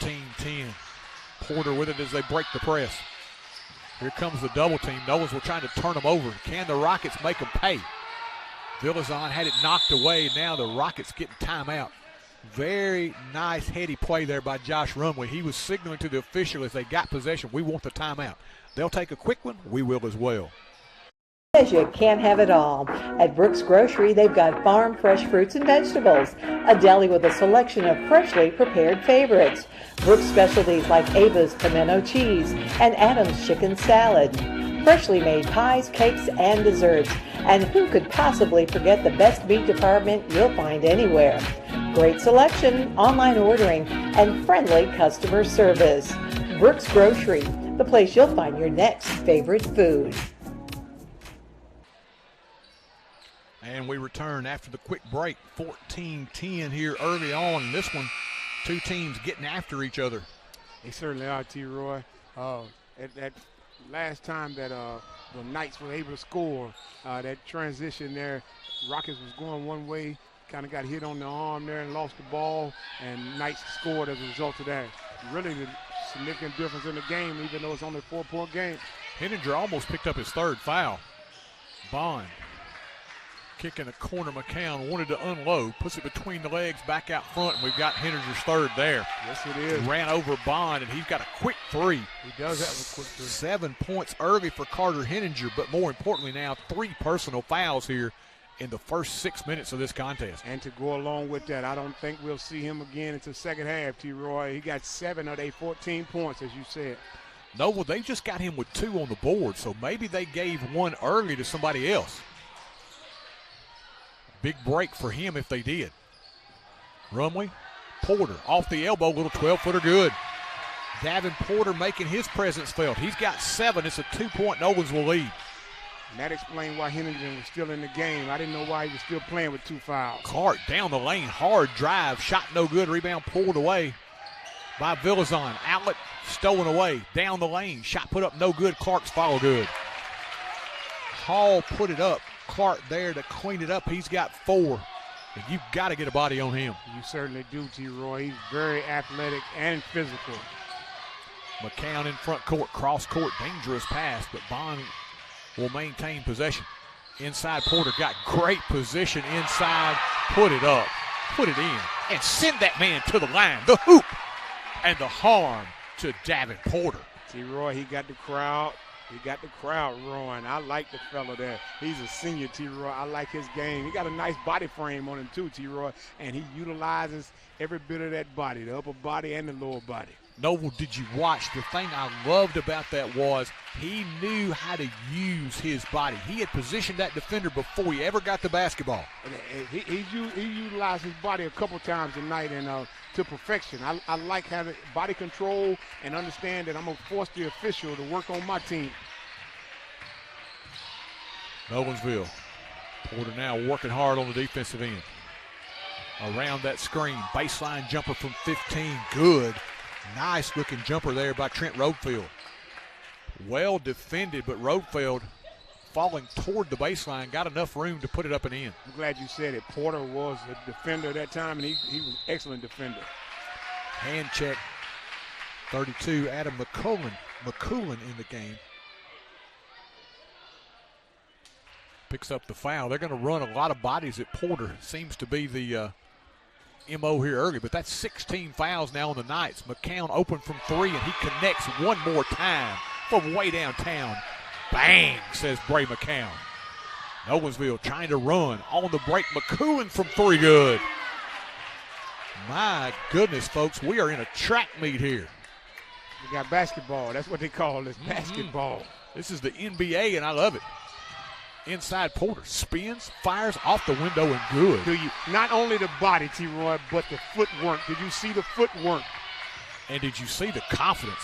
14-10. Porter with it as they break the press. Here comes the double team. Nolensville trying to turn them over. Can the Rockets make them pay? Villazon had it knocked away. Now the Rockets getting timeout. Very nice heady play there by Josh Rumley. He was signaling to the official as they got possession, we want the timeout. They'll take a quick one. We will as well. You can't have it all. At Brooks Grocery, they've got farm fresh fruits and vegetables, a deli with a selection of freshly prepared favorites, Brooks specialties like Ava's pimento cheese and Adam's chicken salad, freshly made pies, cakes, and desserts. And who could possibly forget the best meat department you'll find anywhere? Great selection, online ordering, and friendly customer service. Brooks Grocery, the place you'll find your next favorite food. And we return after the quick break. 14-10 here early on. And this one, two teams getting after each other. They certainly are, T-Roy. That last time that the Knights were able to score, that transition there, Rockets was going one way, kind of got hit on the arm there and lost the ball, and Knights scored as a result of that. Really the significant difference in the game, even though it's only a 4-point game. Henninger almost picked up his 3rd foul. Bond. Kick in the corner, McCown wanted to unload, puts it between the legs, back out front, and we've got Henninger's 3rd there. Yes, it is. Ran over Bond, and he's got a quick 3. He does have a quick 3. 7 points early for Carter Henninger, but more importantly now, 3 personal fouls here in the first 6 minutes of this contest. And to go along with that, I don't think we'll see him again until second half, T-Roy. He got 7 of their 14 points, as you said. No, well, they just got him with 2 on the board, so maybe they gave 1 early to somebody else. Big break for him if they did. Rumley, Porter off the elbow, little 12-footer good. Davin Porter making his presence felt. He's got 7. It's a 2-point Nolensville lead. And that explained why Henninger was still in the game. I didn't know why he was still playing with 2 fouls. Clark down the lane, hard drive, shot no good, rebound pulled away by Villazon. Outlet stolen away, down the lane, shot put up no good, Clark's follow good. Hall put it up. Clark there to clean it up. He's got 4, and you've got to get a body on him. You certainly do, T-Roy. He's very athletic and physical. McCown in front court, cross court, dangerous pass, but Bond will maintain possession. Inside, Porter got great position inside, put it up, put it in, and send that man to the line. The hoop and the harm to Davin Porter. T-Roy, he got the crowd. He got the crowd roaring. I like the fella there. He's a senior, T-Roy. I like his game. He got a nice body frame on him too, T-Roy, and he utilizes every bit of that body, the upper body and the lower body. Noble, did you watch? The thing I loved about that was he knew how to use his body. He had positioned that defender before he ever got the basketball. He utilized his body a couple times tonight and to perfection. I like having body control and understand that I'm going to force the official to work on my team. Nolensville. Porter now working hard on the defensive end. Around that screen, baseline jumper from 15, good. Nice looking jumper there by Trent Roadfield. Well defended, but Roadfield falling toward the baseline, got enough room to put it up and in. I'm glad you said it. Porter was a defender at that time, and he was an excellent defender. Hand check, 32, Adam McCoolin in the game. Picks up the foul. They're going to run a lot of bodies at Porter. Seems to be the MO here early, but that's 16 fouls now on the Knights. McCown open from 3, and he connects one more time from way downtown. Bang, says Bray McCown. Nolensville trying to run on the break. McCoolin from 3, good. My goodness, folks, we are in a track meet here. We got basketball. That's what they call this, basketball. This is the NBA, and I love it. Inside Porter spins, fires off the window, and good. Do you not only the body, T-Roy, but the footwork? Did you see the footwork? And did you see the confidence?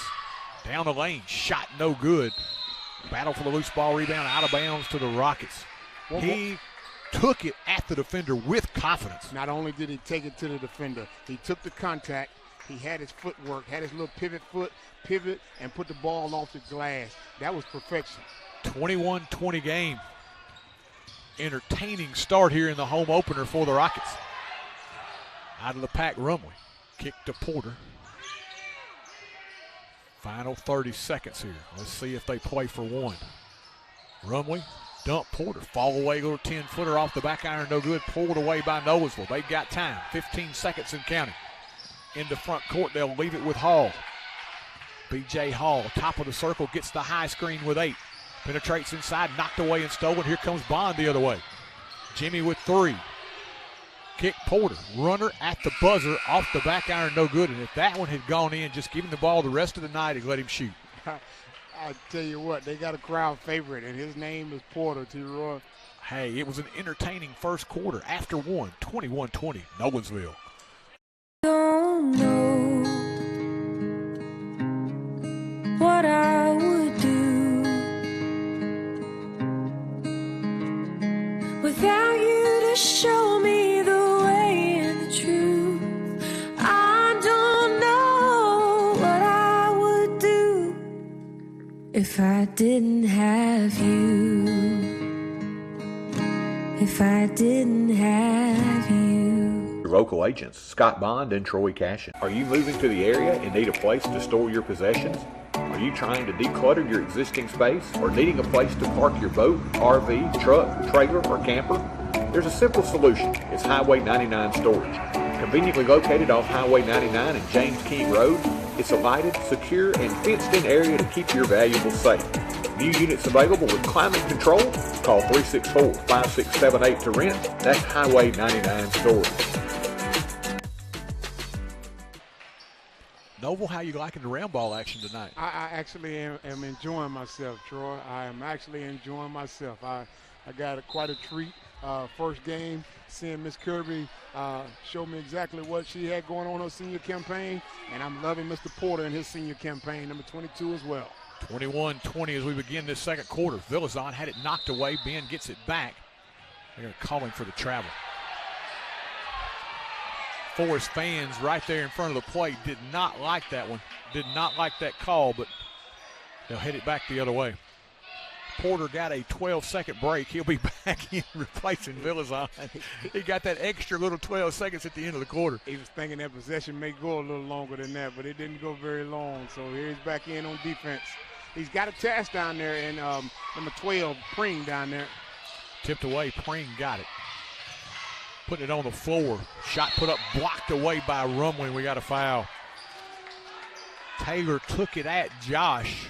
Down the lane, shot no good. Battle for the loose ball rebound, out of bounds to the Rockets. He took it at the defender with confidence. Not only did he take it to the defender, he took the contact. He had his footwork, had his little pivot, and put the ball off the glass. That was perfection. 21-20 game. Entertaining start here in the home opener for the Rockets. Out of the pack, Rumley. Kick to Porter. Final 30 seconds here. Let's see if they play for one. Rumley, dump Porter. Fall away, little 10-footer off the back iron, no good. Pulled away by Nolensville. They've got time. 15 seconds and counting. Into front court, they'll leave it with Hall. B.J. Hall, top of the circle, gets the high screen with 8. Penetrates inside, knocked away and stolen. Here comes Bond the other way. Jimmy with 3. Kick Porter. Runner at the buzzer, off the back iron, no good. And if that one had gone in, just give him the ball the rest of the night and let him shoot. I tell you what, they got a crowd favorite, and his name is Porter, T-Roy. Hey, it was an entertaining first quarter. After one, 21-20, Nolensville. Don't know what I would do without you to show me the way and the truth. I don't know what I would do if I didn't have you. If I didn't have you. Your local agents, Scott Bond and Troy Cashin. Are you moving to the area and need a place to store your possessions? Are you trying to declutter your existing space or needing a place to park your boat, RV, truck, trailer, or camper? There's a simple solution. It's Highway 99 Storage. Conveniently located off Highway 99 and James King Road, it's a lighted, secure, and fenced-in area to keep your valuables safe. New units available with climate control. Call 364-5678 to rent. That's Highway 99 Storage. Noble, how you liking the round ball action tonight? I actually am enjoying myself, Troy. I am actually enjoying myself. I got quite a treat. First game, seeing Miss Kirby show me exactly what she had going on her senior campaign, and I'm loving Mr. Porter in his senior campaign, number 22 as well. 21-20 as we begin this second quarter. Villazon had it knocked away. Ben gets it back. They're going to call him for the travel. Forrest fans right there in front of the plate did not like that one. Did not like that call, but they'll head it back the other way. Porter got a 12-second break. He'll be back in replacing Villazon. He got that extra little 12 seconds at the end of the quarter. He was thinking that possession may go a little longer than that, but it didn't go very long. So here's back in on defense. He's got a task down there, and number 12, Pring down there. Tipped away, Pring got it. Putting it on the floor. Shot put up, blocked away by Rumley. We got a foul. Taylor took it at Josh,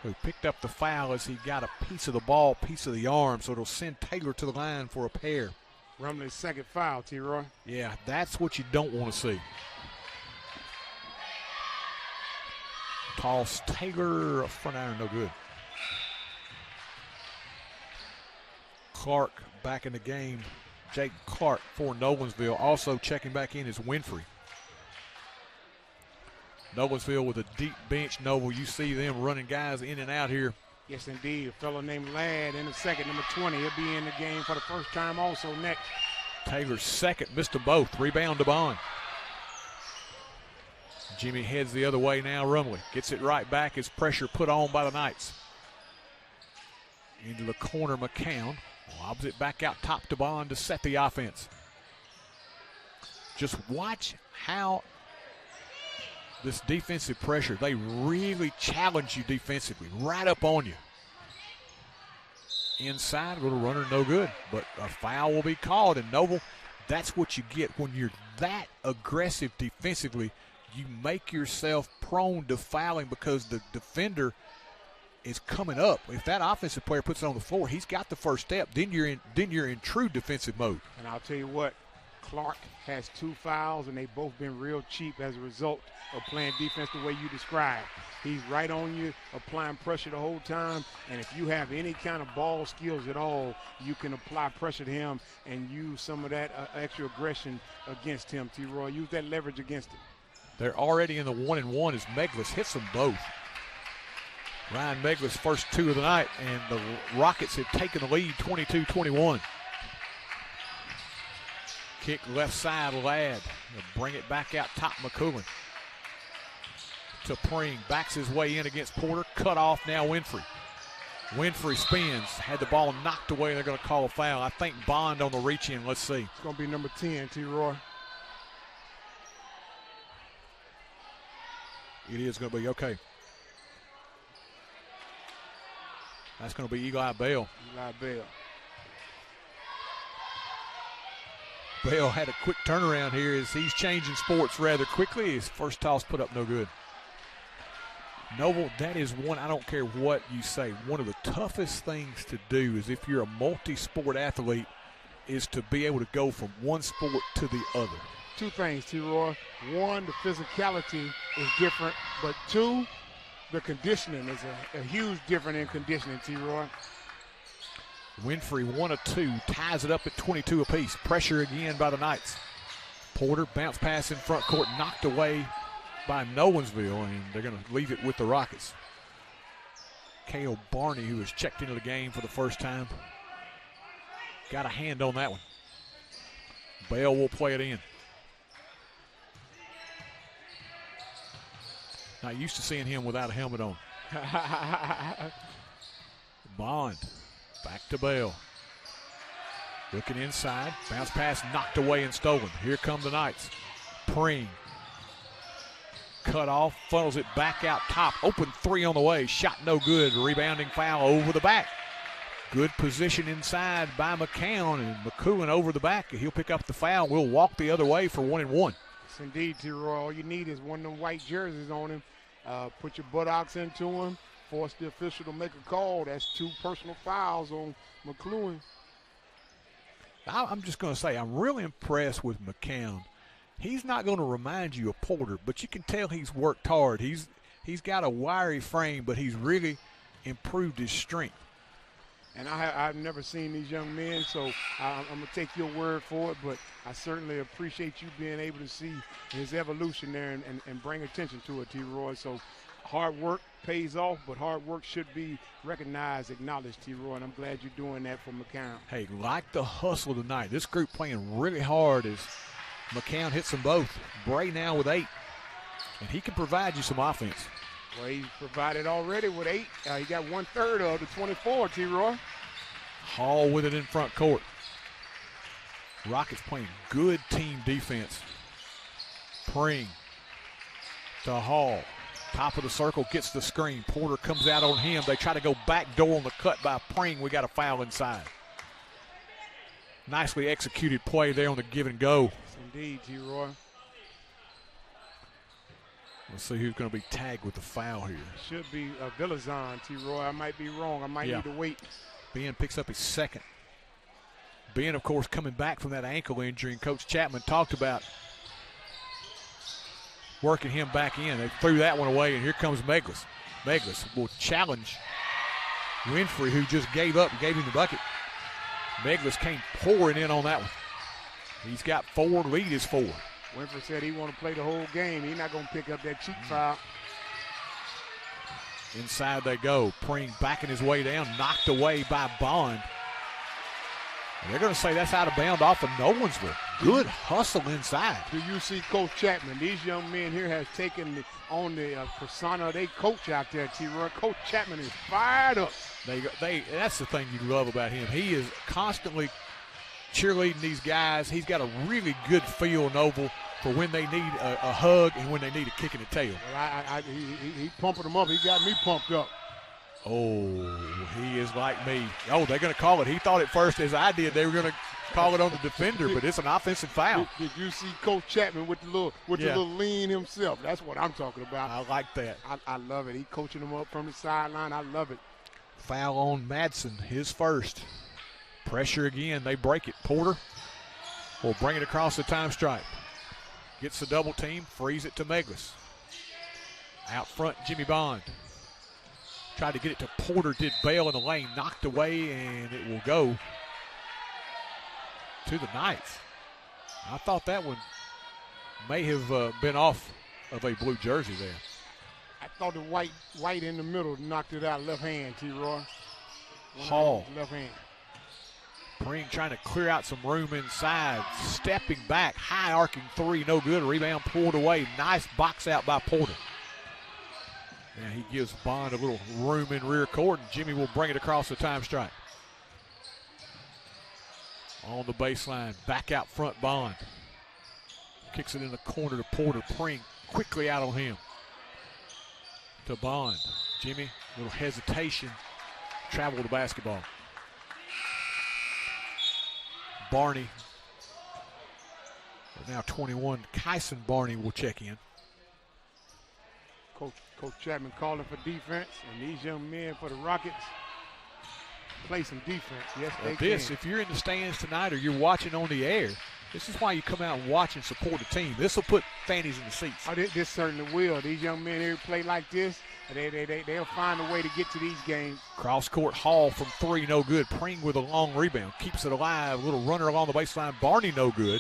who picked up the foul as he got a piece of the ball, piece of the arm, so it'll send Taylor to the line for a pair. Rumley's second foul, T-Roy. Yeah, that's what you don't want to see. Toss Taylor, front iron, no good. Clark back in the game. Jake Clark for Nolensville. Also checking back in is Winfrey. Nolensville with a deep bench. Noble, you see them running guys in and out here. Yes, indeed. A fellow named Ladd in the second, number 20. He'll be in the game for the first time also next. Taylor's second, missed them both. Rebound to Bond. Jimmy heads the other way now. Rumley gets it right back as pressure put on by the Knights. Into the corner, McCown lobs it back out top to Bond to set the offense. Just watch how this defensive pressure, they really challenge you defensively, right up on you. Inside, little runner, no good, but a foul will be called, and Noble That's what you get when you're that aggressive defensively. You make yourself prone to fouling because the defender is coming up. If that offensive player puts it on the floor, he's got the first step. Then you're in true defensive mode. And I'll tell you what, Clark has 2 fouls, and they've both been real cheap as a result of playing defense the way you described. He's right on you, applying pressure the whole time, and if you have any kind of ball skills at all, you can apply pressure to him and use some of that extra aggression against him, T-Roy. Use that leverage against him. They're already in the 1-and-1 as Meglis hits them both. Ryan Meglis' first 2 of the night, and the Rockets have taken the lead 22-21. Kick left side, Ladd. They'll bring it back out top, McCoolin. To Pring, backs his way in against Porter. Cut off now, Winfrey. Winfrey spins, had the ball knocked away. They're going to call a foul. I think Bond on the reach in. Let's see. It's going to be number 10, T-Roy. It is going to be okay. That's going to be Eli Bell. Eli Bell. Bell had a quick turnaround here as he's changing sports rather quickly. His first toss put up no good. Noble, that is one, I don't care what you say, one of the toughest things to do is if you're a multi-sport athlete is to be able to go from one sport to the other. 2 things, T-Roy. 1, the physicality is different, but 2, the conditioning is a huge difference in conditioning, T-Roy. Winfrey 1 of 2, ties it up at 22 apiece. Pressure again by the Knights. Porter, bounce pass in front court, knocked away by Nolensville, and they're going to leave it with the Rockets. Cale Barney, who has checked into the game for the first time, got a hand on that one. Bell will play it in. Not used to seeing him without a helmet on. Bond. Back to Bell. Looking inside. Bounce pass knocked away and stolen. Here come the Knights. Pring. Cut off. Funnels it back out top. Open 3 on the way. Shot no good. Rebounding foul over the back. Good position inside by McCown. And McCoolin over the back. He'll pick up the foul. We'll walk the other way for 1-and-1. Yes, indeed, T-Roy. All you need is one of them white jerseys on him. Put your buttocks into him. Force the official to make a call. That's 2 personal fouls on McClure. I'm just going to say I'm really impressed with McCown. He's not going to remind you of Porter, but you can tell he's worked hard. He's got a wiry frame, but he's really improved his strength. And I've never seen these young men, so I'm going to take your word for it, but I certainly appreciate you being able to see his evolution there and bring attention to it, T-Roy. So hard work pays off, but hard work should be recognized, acknowledged, T-Roy, and I'm glad you're doing that for McCown. Hey, like the hustle tonight. This group playing really hard as McCown hits them both. Bray now with 8, and he can provide you some offense. Well, he's provided already with 8. He got 1/3 of the 24, T-Roy. Hall with it in front court. Rockets playing good team defense. Pring to Hall. Top of the circle, gets the screen. Porter comes out on him. They try to go back door on the cut by Pring. We got a foul inside. Nicely executed play there on the give and go. Yes, indeed, T-Roy. Let's see who's going to be tagged with the foul here. Should be Villazon, T-Roy. I might be wrong. I might need to wait. Ben picks up his second. Ben, of course, coming back from that ankle injury, and Coach Chapman talked about working him back in. They threw that one away, and here comes Meglis. Meglis will challenge Winfrey, who just gave up and gave him the bucket. Meglis came pouring in on that one. He's got 4. Lead is 4. Winfrey said he want to play the whole game. He's not going to pick up that cheap foul. Inside they go. Pring backing his way down, knocked away by Bond. And they're going to say that's out of bounds off of Nolensville. Good hustle inside. Do you see Coach Chapman? These young men here have taken on the persona of their coach out there, T-Roy. Coach Chapman is fired up. That's the thing you love about him. He is constantly cheerleading these guys. He's got a really good feel, Noble, for when they need a hug and when they need a kick in the tail. Well, he pumping them up. He got me pumped up. Oh, he is like me. Oh, they're going to call it. He thought at first, as I did, they were going to call it on the defender, but it's an offensive foul. Did you see Coach Chapman with the little lean himself? That's what I'm talking about. I like that. I love it. He coaching them up from the sideline. I love it. Foul on Madsen, his first. Pressure again. They break it. Porter will bring it across the time stripe. Gets the double team, frees it to Meglis. Out front, Jimmy Bond. Tried to get it to Porter, did bail in the lane, knocked away, and it will go to the Knights. I thought that one may have been off of a blue jersey there. I thought the white in the middle knocked it out left hand, T-Roy. Hall. Left hand. Pring trying to clear out some room inside. Stepping back, high arcing three, no good. Rebound pulled away. Nice box out by Porter. And he gives Bond a little room in rear court, and Jimmy will bring it across the time stripe. On the baseline, back out front, Bond. Kicks it in the corner to Porter. Pring quickly out on him. To Bond. Jimmy, little hesitation. Travel the basketball. Barney, now 21. Kyson Barney will check in. Coach Chapman calling for defense, and these young men for the Rockets play some defense. Yes, they can. If you're in the stands tonight or you're watching on the air, this is why you come out and watch and support the team. This will put fannies in the seats. Oh, this certainly will. These young men here play like this, they'll find a way to get to these games. Cross-court Hall from three, no good. Pring with a long rebound. Keeps it alive. Little runner along the baseline. Barney, no good.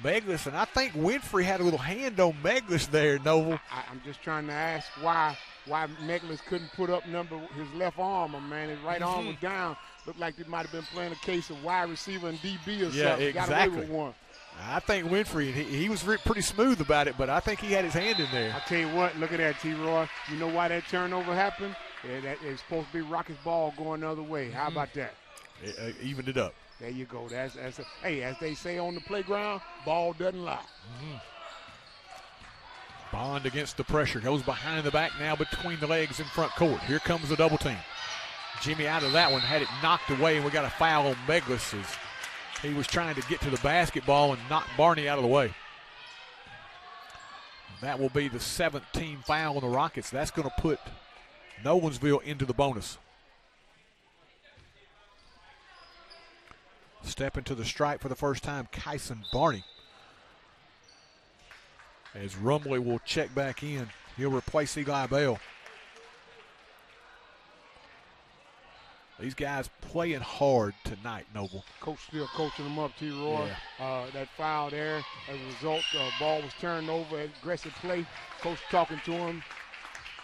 Meglis, and I think Winfrey had a little hand on Meglis there, Noble. I'm just trying to ask why Meglis couldn't put up his left arm, man. His right arm was down. Looked like they might have been playing a case of wide receiver and DB or something. Yeah, exactly. Got away with one. I think Winfrey, he was pretty smooth about it, but I think he had his hand in there. I'll tell you what, look at that, T-Roy. You know why that turnover happened? Yeah, that is supposed to be Rockets ball going the other way. How about that? It evened it up. There you go. Hey, as they say on the playground, ball doesn't lie. Bond against the pressure. Goes behind the back now between the legs in front court. Here comes the double team. Jimmy out of that one, had it knocked away, and we got a foul on Meglis as he was trying to get to the basketball and knock Barney out of the way. That will be the 7th team foul on the Rockets. That's going to put Nolensville into the bonus. Stepping to the stripe for the first time, Kyson Barney. As Rumley will check back in, he'll replace Eli Bell. These guys playing hard tonight, Noble. Coach still coaching them up, T-Roy. Yeah. That foul there, as a result, ball was turned over, aggressive play. Coach talking to him,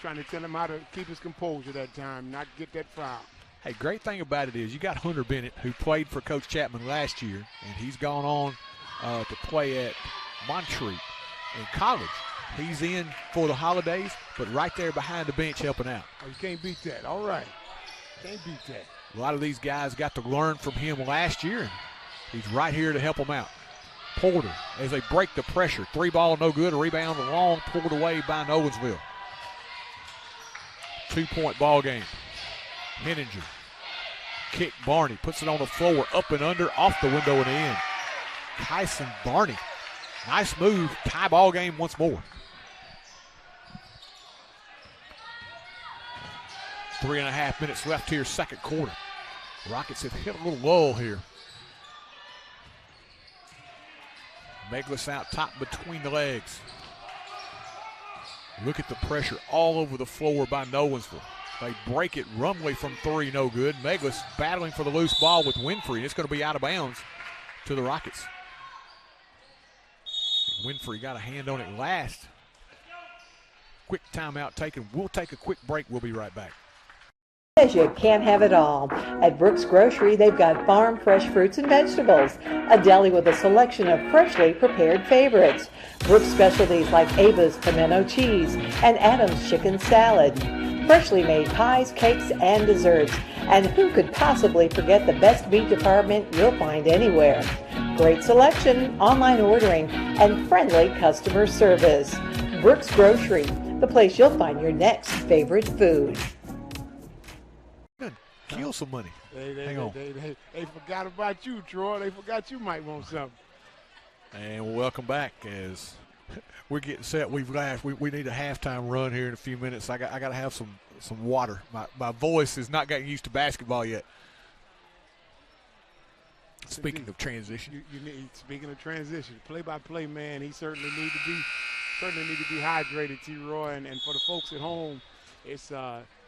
trying to tell him how to keep his composure that time, not get that foul. Hey, great thing about it is you got Hunter Bennett, who played for Coach Chapman last year, and he's gone on to play at Montreat in college. He's in for the holidays, but right there behind the bench helping out. Oh, you can't beat that. All right. Can't beat that. A lot of these guys got to learn from him last year, and he's right here to help them out. Porter, as they break the pressure. 3 ball, no good. A rebound long, pulled away by Nolensville. 2-point ball game. Henninger. Kick Barney, puts it on the floor, up and under, off the window and in. Kyson Barney. Nice move. Tie ball game once more. 3.5 minutes left here, second quarter. Rockets have hit a little lull here. Meglis out top between the legs. Look at the pressure all over the floor by Nolensville. They break it. Rumley from 3, no good. Meglis battling for the loose ball with Winfrey. It's going to be out of bounds to the Rockets. Winfrey got a hand on it last. Quick timeout taken. We'll take a quick break. We'll be right back. You can't have it all. At Brooks Grocery, they've got farm fresh fruits and vegetables, a deli with a selection of freshly prepared favorites, Brooks specialties like Ava's pimento cheese and Adam's chicken salad, freshly made pies, cakes, and desserts, and who could possibly forget the best meat department you'll find anywhere. Great selection, online ordering, and friendly customer service. Brooks Grocery, the place you'll find your next favorite food. kill some money. Hang on. They forgot about you, Troy. They forgot you might want something. And welcome back as we're getting set. We need a halftime run here in a few minutes. I got to have some water. My voice is not getting used to basketball yet. Speaking of transition, speaking of transition, play-by-play man, he certainly need to be hydrated, T-Roy, and for the folks at home, it's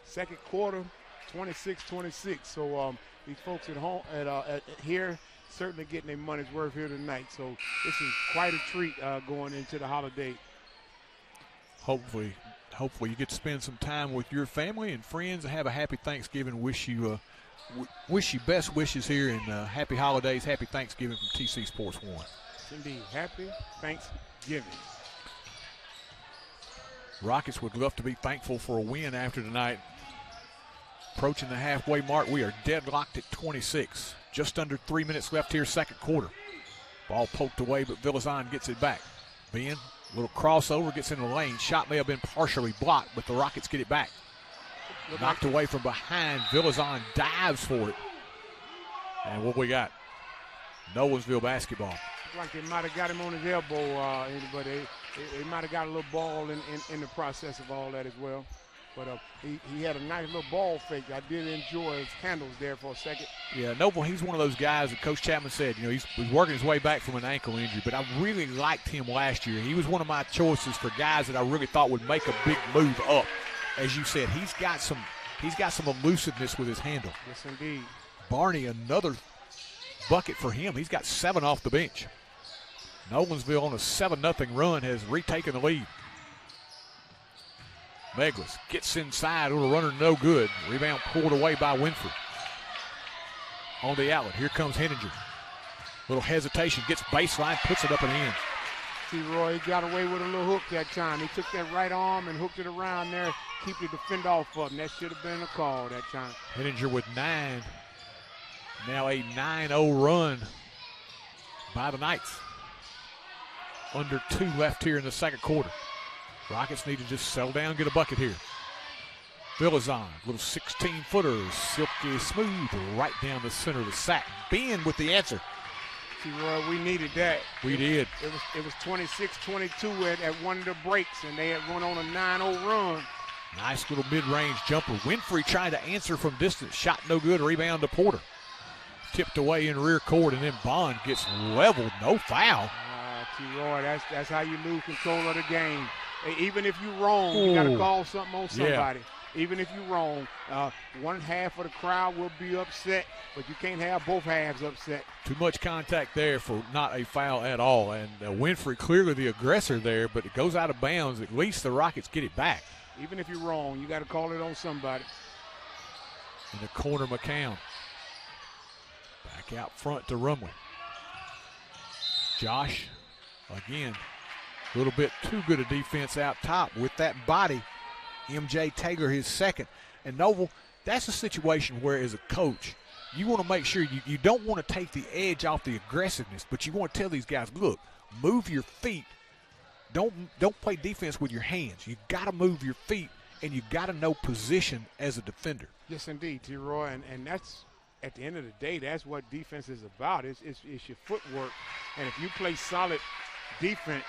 second quarter, 26-26. So these folks at home at here certainly getting their money's worth here tonight. So this is quite a treat going into the holiday. Hopefully you get to spend some time with your family and friends and have a happy Thanksgiving. Wish you best wishes here and happy holidays, happy Thanksgiving from TC Sports 1. Indeed, happy Thanksgiving. Rockets would love to be thankful for a win after tonight. Approaching the halfway mark, we are deadlocked at 26. Just under 3 minutes left here, second quarter. Ball poked away, but Villazon gets it back. Ben, little crossover, gets in the lane. Shot may have been partially blocked, but the Rockets get it back. Knocked away from behind. Villazon dives for it. And what we got? Nolensville basketball. Looks like they might have got him on his elbow, but they might have got a little ball in the process of all that as well. But he had a nice little ball fake. I did enjoy his handles there for a second. Yeah, Noble, he's one of those guys that Coach Chapman said, he's working his way back from an ankle injury, but I really liked him last year. He was one of my choices for guys that I really thought would make a big move up. As you said, he's got some elusiveness with his handle. Yes, indeed. Barney, another bucket for him. He's got 7 off the bench. Nolensville on a 7-0 run has retaken the lead. Meglis gets inside, little runner no good. Rebound pulled away by Winfrey. On the outlet, here comes Henninger. Little hesitation, gets baseline, puts it up and in. T-Roy got away with a little hook that time. He took that right arm and hooked it around there, keep the defender off of him. That should have been a call that time. Henninger with 9. Now a 9-0 run by the Knights. Under 2 left here in the second quarter. Rockets need to just settle down and get a bucket here. Villazon, little 16-footer, silky smooth, right down the center of the sack. Ben with the answer. T-Roy, we needed that. We did. It was 26-22 at one of the breaks, and they had run on a 9-0 run. Nice little mid-range jumper. Winfrey trying to answer from distance. Shot no good. Rebound to Porter. Tipped away in rear court, and then Bond gets leveled. No foul. T-Roy, that's how you lose control of the game. Even if you're wrong, you got to call something on somebody. Yeah. Even if you're wrong, one half of the crowd will be upset, but you can't have both halves upset. Too much contact there for not a foul at all. And Winfrey clearly the aggressor there, but it goes out of bounds. At least the Rockets get it back. Even if you're wrong, you got to call it on somebody. In the corner, McCown. Back out front to Rumley. Josh, again, a little bit too good a defense out top with that body. MJ Taylor, his second. And Noble, that's a situation where as a coach, you want to make sure you don't want to take the edge off the aggressiveness, but you want to tell these guys, look, move your feet. Don't play defense with your hands. You got to move your feet, and you got to know position as a defender. Yes, indeed, T-Roy, and that's at the end of the day, that's what defense is about. It's your footwork, and if you play solid defense,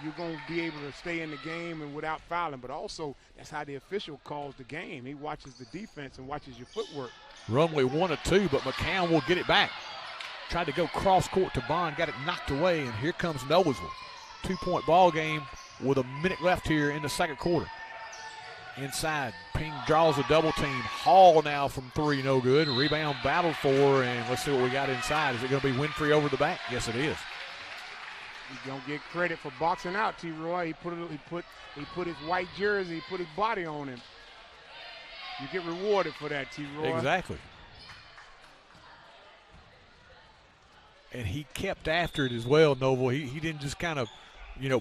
you're going to be able to stay in the game and without fouling. But also, that's how the official calls the game. He watches the defense and watches your footwork. Rumley 1 of 2, but McCown will get it back. Tried to go cross court to Bond, got it knocked away, and here comes Nolensville. 2-point ball game with a minute left here in the second quarter. Inside, Ping draws a double team. Hall now from 3, no good. Rebound battle for, and let's see what we got inside. Is it going to be Winfrey over the back? Yes, it is. You don't get credit for boxing out, T-Roy. He put his white jersey, he put his body on him. You get rewarded for that, T-Roy. Exactly. And he kept after it as well, Noble. He didn't just kind of,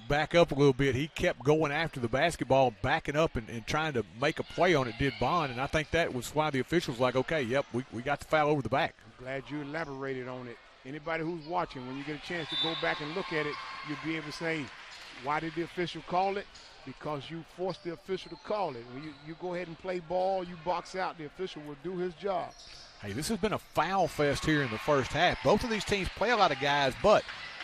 back up a little bit. He kept going after the basketball, backing up and trying to make a play on it, did Bond. And I think that was why the officials like, okay, yep, we got the foul over the back. I'm glad you elaborated on it. Anybody who's watching, when you get a chance to go back and look at it, you'll be able to say, Why did the official call it? Because you forced the official to call it. When you go ahead and play ball, you box out, the official will do his job. Hey, this has been a foul fest here in the first half. Both of these teams play a lot of guys, but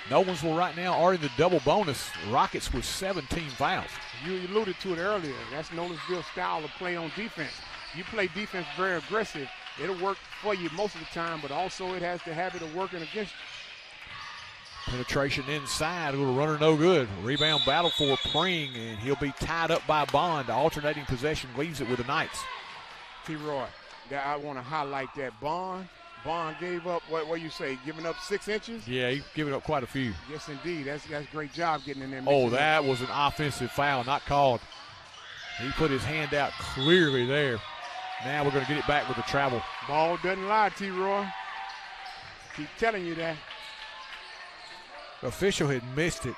Nolensville right now are in the double bonus. Rockets with 17 fouls. You alluded to it earlier. That's Nolensville's style of play on defense. You play defense very aggressive. It'll work for you most of the time, but also it has the habit of working against you. Penetration inside, a little runner no good. Rebound battle for Pring, and he'll be tied up by Bond. Alternating possession leaves it with the Knights. T-Roy, I want to highlight that Bond. Bond gave up, what you say, giving up 6 inches? Yeah, he's given up quite a few. Yes, indeed. That's a great job getting in there. Oh, that was an offensive foul, not called. He put his hand out clearly there. Now we're going to get it back with the travel. Ball doesn't lie, T-Roy. Keep telling you that. The official had missed it.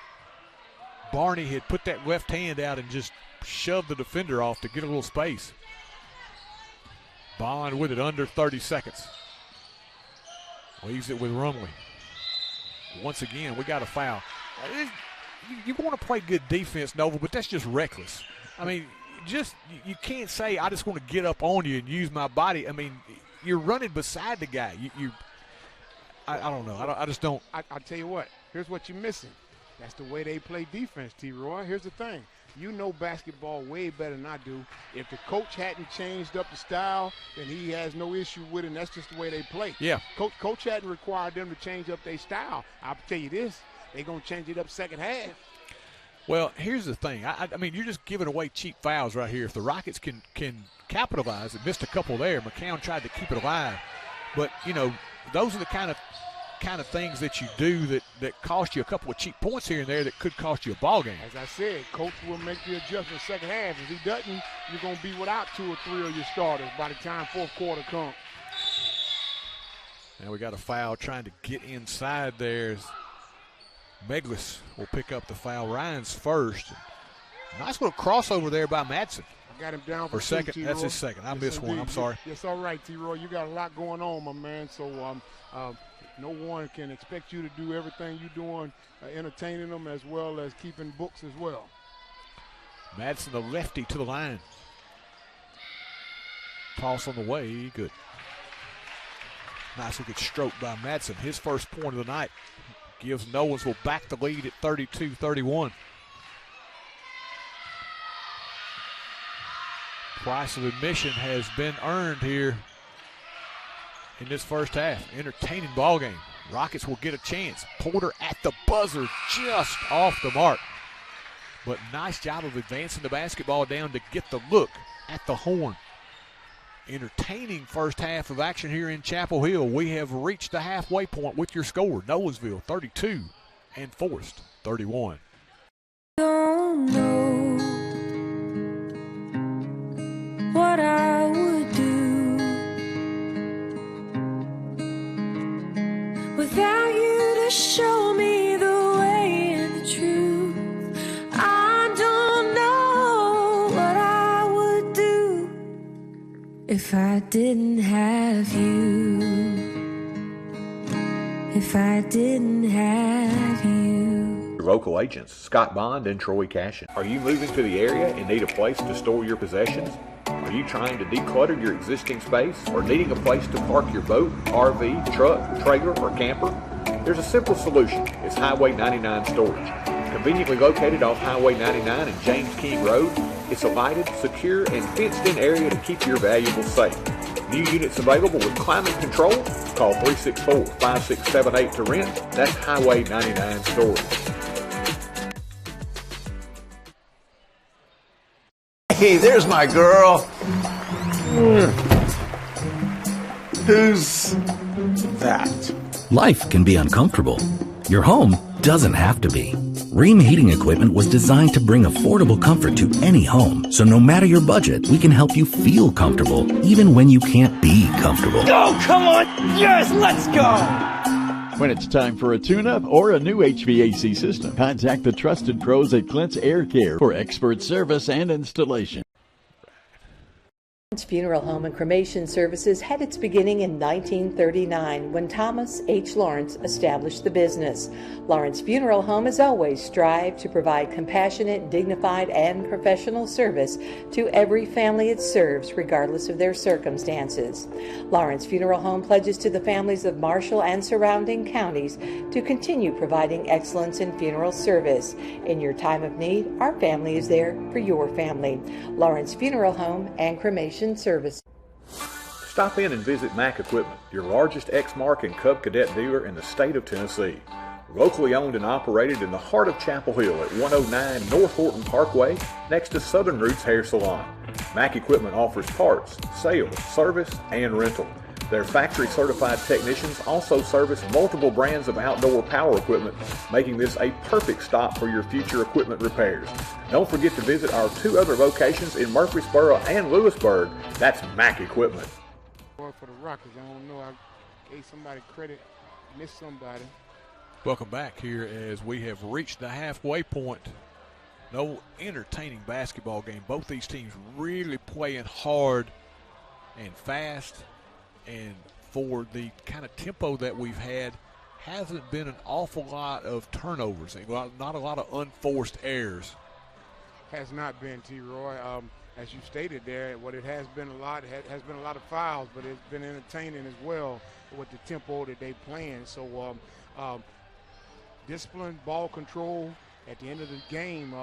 Barney had put that left hand out and just shoved the defender off to get a little space. Bond with it under 30 seconds. Leaves it with Rumley. Once again, we got a foul. You want to play good defense, Nova, but that's just reckless. I mean, you can't say, I just want to get up on you and use my body. I mean, you're running beside the guy. I don't know. I just don't. I'll tell you what. Here's what you're missing. That's the way they play defense, T-Roy. Here's the thing. You know basketball way better than I do. If the coach hadn't changed up the style, then he has no issue with it, and that's just the way they play. Yeah. Coach hadn't required them to change up their style. I'll tell you this. They're going to change it up second half. Well, here's the thing. I mean, you're just giving away cheap fouls right here. If the Rockets can capitalize, and missed a couple there. McCown tried to keep it alive. But, those are the kind of things that you do that cost you a couple of cheap points here and there that could cost you a ball game. As I said, coach will make the adjustment second half. If he doesn't, you're going to be without 2 or 3 of your starters by the time fourth quarter comes. Now we got a foul trying to get inside there. Meglis will pick up the foul. Ryan's first. Nice little crossover there by Madsen. I got him down for second. T-Roy. That's his second. I missed one. I'm sorry. It's all right, T-Roy. You got a lot going on, my man. So no one can expect you to do everything you're doing, entertaining them as well as keeping books as well. Madsen, the lefty, to the line. Toss on the way. Good. Nice looking stroke by Madsen. His first point of the night. Gives Nolensville back the lead at 32-31. Price of admission has been earned here in this first half. Entertaining ball game. Rockets will get a chance. Porter at the buzzer, just off the mark. But nice job of advancing the basketball down to get the look at the horn. Entertaining first half of action here in Chapel Hill. We have reached the halfway point with your score. Nolensville 32 and Forrest 31. Don't know what I would do without you to show me the way and the truth. I don't know what I would do if I didn't have you. If I didn't have you. Your local agents, Scott Bond and Troy Cashin. Are you moving to the area and need a place to store your possessions? Are you trying to declutter your existing space or needing a place to park your boat, RV, truck, trailer, or camper? There's a simple solution. It's Highway 99 Storage. Conveniently located off Highway 99 and James King Road, it's a lighted, secure, and fenced-in area to keep your valuables safe. New units available with climate control. Call 364-5678 to rent. That's Highway 99 Storage. Hey, there's my girl. Who's that? Life can be uncomfortable. Your home doesn't have to be. Ream Heating Equipment was designed to bring affordable comfort to any home. So no matter your budget, we can help you feel comfortable, even when you can't be comfortable. Oh, come on! Yes, let's go! When it's time for a tune-up or a new HVAC system, contact the trusted pros at Clint's Air Care for expert service and installation. Lawrence Funeral Home and Cremation Services had its beginning in 1939 when Thomas H. Lawrence established the business. Lawrence Funeral Home has always strived to provide compassionate, dignified, and professional service to every family it serves, regardless of their circumstances. Lawrence Funeral Home pledges to the families of Marshall and surrounding counties to continue providing excellence in funeral service. In your time of need, our family is there for your family. Lawrence Funeral Home and Cremation Service. Stop in and visit Mack Equipment, your largest Exmark and Cub Cadet dealer in the state of Tennessee. Locally owned and operated in the heart of Chapel Hill at 109 North Horton Parkway, next to Southern Roots Hair Salon. Mack Equipment offers parts, sales, service, and rental. Their factory-certified technicians also service multiple brands of outdoor power equipment, making this a perfect stop for your future equipment repairs. Don't forget to visit our 2 other locations in Murfreesboro and Lewisburg. That's Mack Equipment. For the Rockets, I don't know. I gave somebody credit, missed somebody. Welcome back here as we have reached the halfway point. No entertaining basketball game. Both these teams really playing hard and fast. And for the kind of tempo that we've had, hasn't been an awful lot of turnovers, not a lot of unforced errors. Has not been, T-Roy. As you stated there, what it has been a lot has been a lot of fouls, but it's been entertaining as well with the tempo that they playing. So discipline, ball control. At the end of the game,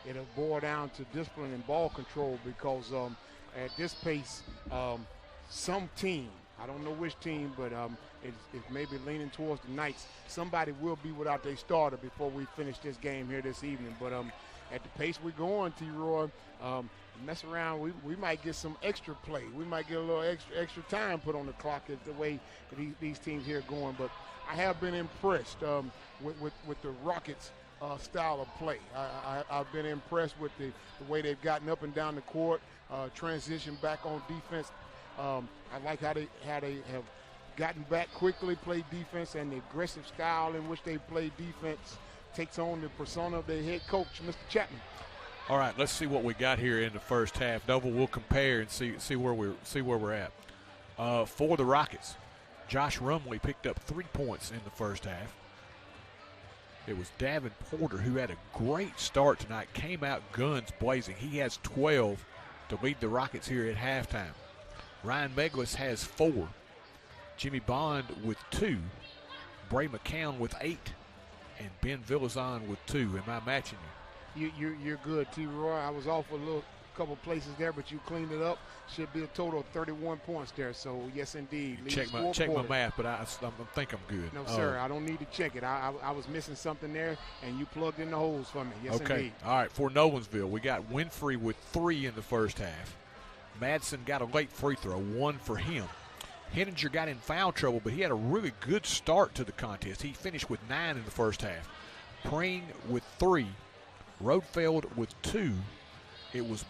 it'll boil down to discipline and ball control because at this pace, some team, I don't know which team, but it's maybe leaning towards the Knights. Somebody will be without their starter before we finish this game here this evening. But at the pace we're going, T-Roy, mess around, we might get some extra play. We might get a little extra time put on the clock at the way that these teams here are going. But I have been impressed with the Rockets' style of play. I've been impressed with the way they've gotten up and down the court, transition back on defense. I like how they have gotten back quickly, played defense, and the aggressive style in which they play defense takes on the persona of their head coach, Mr. Chapman. All right, let's see what we got here in the first half. Nova, we'll compare and see where we're at. For the Rockets, Josh Rumley picked up 3 points in the first half. It was Davin Porter who had a great start tonight, came out guns blazing. He has 12 to lead the Rockets here at halftime. Ryan Meglis has 4. Jimmy Bond with 2. Bray McCown with 8. And Ben Villazon with 2. Am I matching you? You're good, T-Roy. I was off a couple places there, but you cleaned it up. Should be a total of 31 points there. So, yes, indeed. Check my math, but I think I'm good. No, sir. I don't need to check it. I was missing something there, and you plugged in the holes for me. Yes, okay. Indeed. All right, for Nolensville, we got Winfrey with 3 in the first half. Madsen got a late free throw, 1 for him. Henninger got in foul trouble, but he had a really good start to the contest. He finished with 9 in the first half. Preen with 3. Rodfeld with 2. It was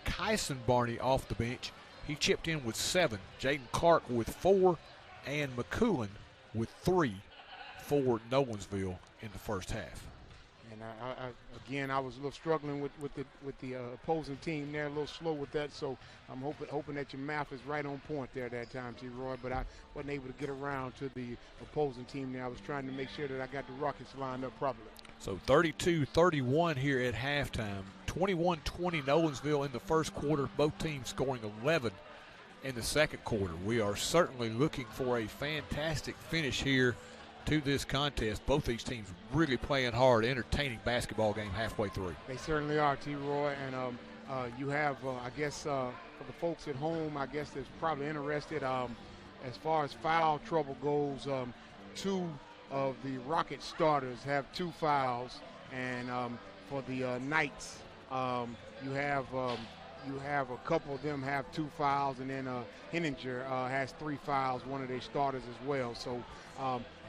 Kyson Barney off the bench. He chipped in with 7. Jaden Clark with 4. And McCoolin with 3 for Nolensville in the first half. And I was a little struggling with the opposing team there, a little slow with that. So I'm hoping that your math is right on point there that time, T-Roy. But I wasn't able to get around to the opposing team there. I was trying to make sure that I got the Rockets lined up properly. So 32-31 here at halftime. 21-20 Nolensville in the first quarter. Both teams scoring 11 in the second quarter. We are certainly looking for a fantastic finish here to this contest. Both these teams really playing hard, entertaining basketball game halfway through. They certainly are, T-Roy. And you have, I guess, for the folks at home, I guess that's probably interested. As far as foul trouble goes, 2 of the Rocket starters have 2 fouls. And for the Knights, you have a couple of them have 2 fouls. And then Henninger has 3 fouls, one of their starters as well. So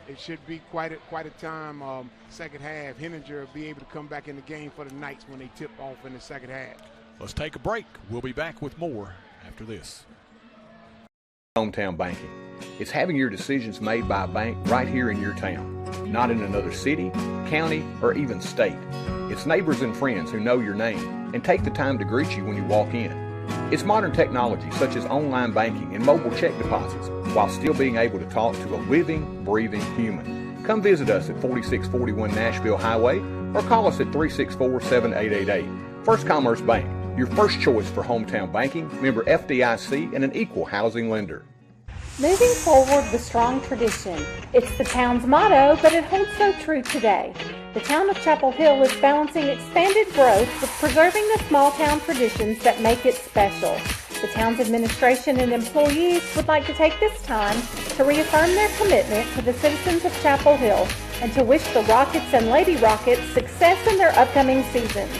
it should be quite a time second half. Henninger will be able to come back in the game for the Knights when they tip off in the second half. Let's take a break. We'll be back with more after this. Hometown banking. It's having your decisions made by a bank right here in your town, not in another city, county, or even state. It's neighbors and friends who know your name and take the time to greet you when you walk in. It's modern technology such as online banking and mobile check deposits, while still being able to talk to a living, breathing human. Come visit us at 4641 Nashville Highway or call us at 364-7888. First Commerce Bank, your first choice for hometown banking, member FDIC, and an equal housing lender. Moving forward with strong tradition. It's the town's motto, but it holds so true today. The town of Chapel Hill is balancing expanded growth with preserving the small town traditions that make it special. The town's administration and employees would like to take this time to reaffirm their commitment to the citizens of Chapel Hill and to wish the Rockets and Lady Rockets success in their upcoming seasons.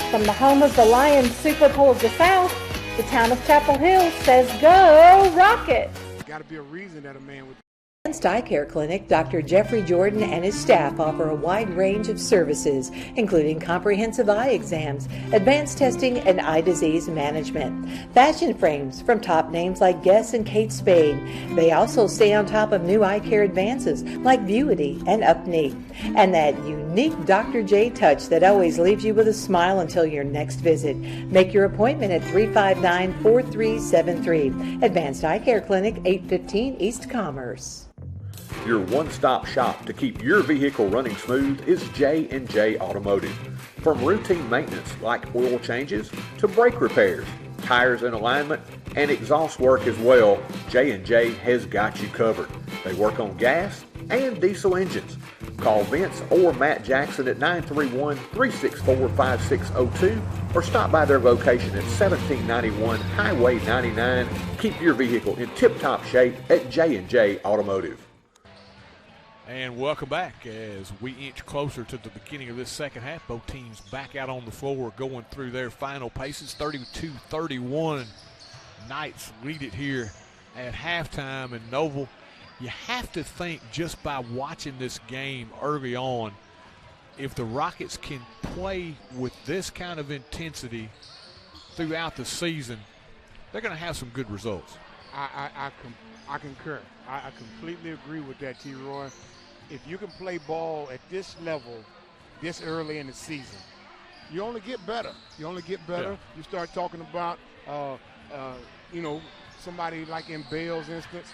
From the home of the Lions Super Bowl of the South, the town of Chapel Hill says, "Go Rockets!" Got to be a reason that a man would. Advanced Eye Care Clinic, Dr. Jeffrey Jordan and his staff offer a wide range of services, including comprehensive eye exams, advanced testing, and eye disease management. Fashion frames from top names like Guess and Kate Spade. They also stay on top of new eye care advances like Vuity and Upneat. And that unique Dr. J touch that always leaves you with a smile until your next visit. Make your appointment at 359-4373. Advanced Eye Care Clinic, 815 East Commerce. Your one-stop shop to keep your vehicle running smooth is J&J Automotive. From routine maintenance like oil changes to brake repairs, tires and alignment, and exhaust work as well, J&J has got you covered. They work on gas and diesel engines. Call Vince or Matt Jackson at 931-364-5602 or stop by their location at 1791 Highway 99. Keep your vehicle in tip-top shape at J&J Automotive. And welcome back as we inch closer to the beginning of this second half. Both teams back out on the floor going through their final paces. 32-31. Knights lead it here at halftime. And Noble, you have to think just by watching this game early on, if the Rockets can play with this kind of intensity throughout the season, they're going to have some good results. I concur. I completely agree with that, T-Roy. If you can play ball at this level this early in the season, you only get better. Yeah. You start talking about, somebody like in Bale's instance,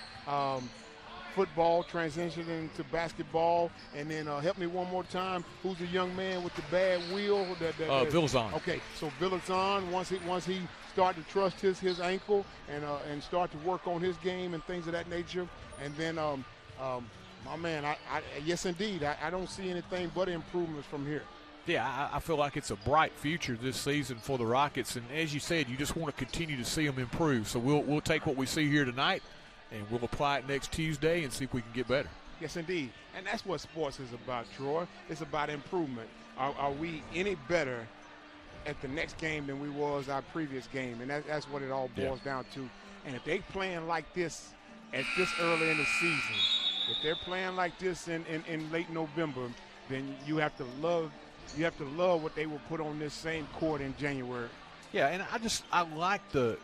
football transitioning to basketball, and then help me one more time. Who's the young man with the bad wheel? Villazon. Okay, so Villazon, once he start to trust his ankle and start to work on his game and things of that nature, and then my man, yes indeed, I don't see anything but improvements from here. Yeah, I feel like it's a bright future this season for the Rockets, and as you said, you just want to continue to see them improve. So we'll take what we see here tonight, and we'll apply it next Tuesday and see if we can get better. Yes, indeed, and that's what sports is about, Troy. It's about improvement. Are we any better at the next game than we was our previous game? And that's what it all boils down to. And if they playing like this at this early in the season, if they're playing like this in late November, then you have to love what they will put on this same court in January. Yeah, and I like the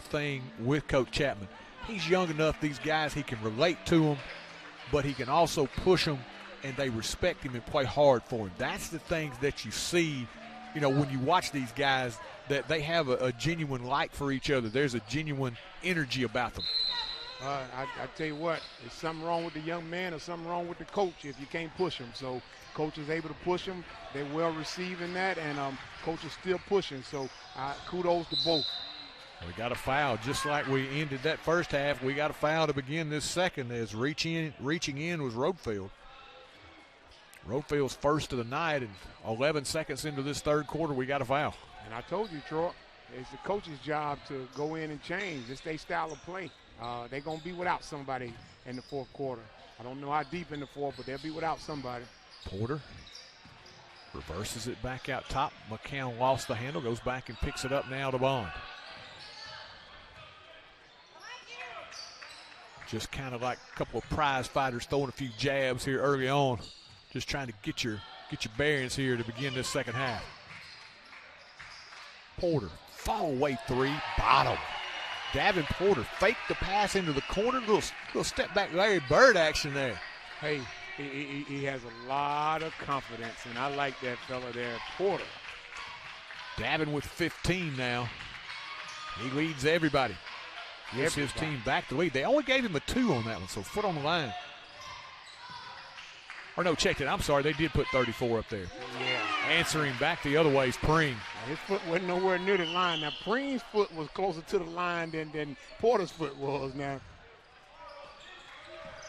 thing with Coach Chapman. He's young enough, these guys, he can relate to them, but he can also push them, and they respect him and play hard for him. That's the things that you see, when you watch these guys, that they have a genuine like for each other. There's a genuine energy about them. I tell you what, there's something wrong with the young man or something wrong with the coach if you can't push him. So coach is able to push him. They're well receiving that, and coach is still pushing. So kudos to both. We got a foul just like we ended that first half. We got a foul to begin this second as reaching in was Roadfield. Roadfield's first of the night, and 11 seconds into this third quarter, we got a foul. And I told you, Troy, it's the coach's job to go in and change. It's their style of play. They're going to be without somebody in the fourth quarter. I don't know how deep in the fourth, but they'll be without somebody. Porter reverses it back out top. McCown lost the handle, goes back and picks it up now to Bond. Just kind of like a couple of prize fighters throwing a few jabs here early on. Just trying to get your bearings here to begin this second half. Porter, fall away three, bottom. Davin Porter faked the pass into the corner. Little step back Larry Bird action there. Hey, he has a lot of confidence, and I like that fella there, Porter. Davin with 15 now. He leads everybody. Gets his team back to lead. They only gave him a 2 on that one, so foot on the line. Or no, check it. I'm sorry. They did put 34 up there. Yeah. Answering back the other way is Pring. His foot wasn't nowhere near the line. Now, Pring's foot was closer to the line than Porter's foot was now.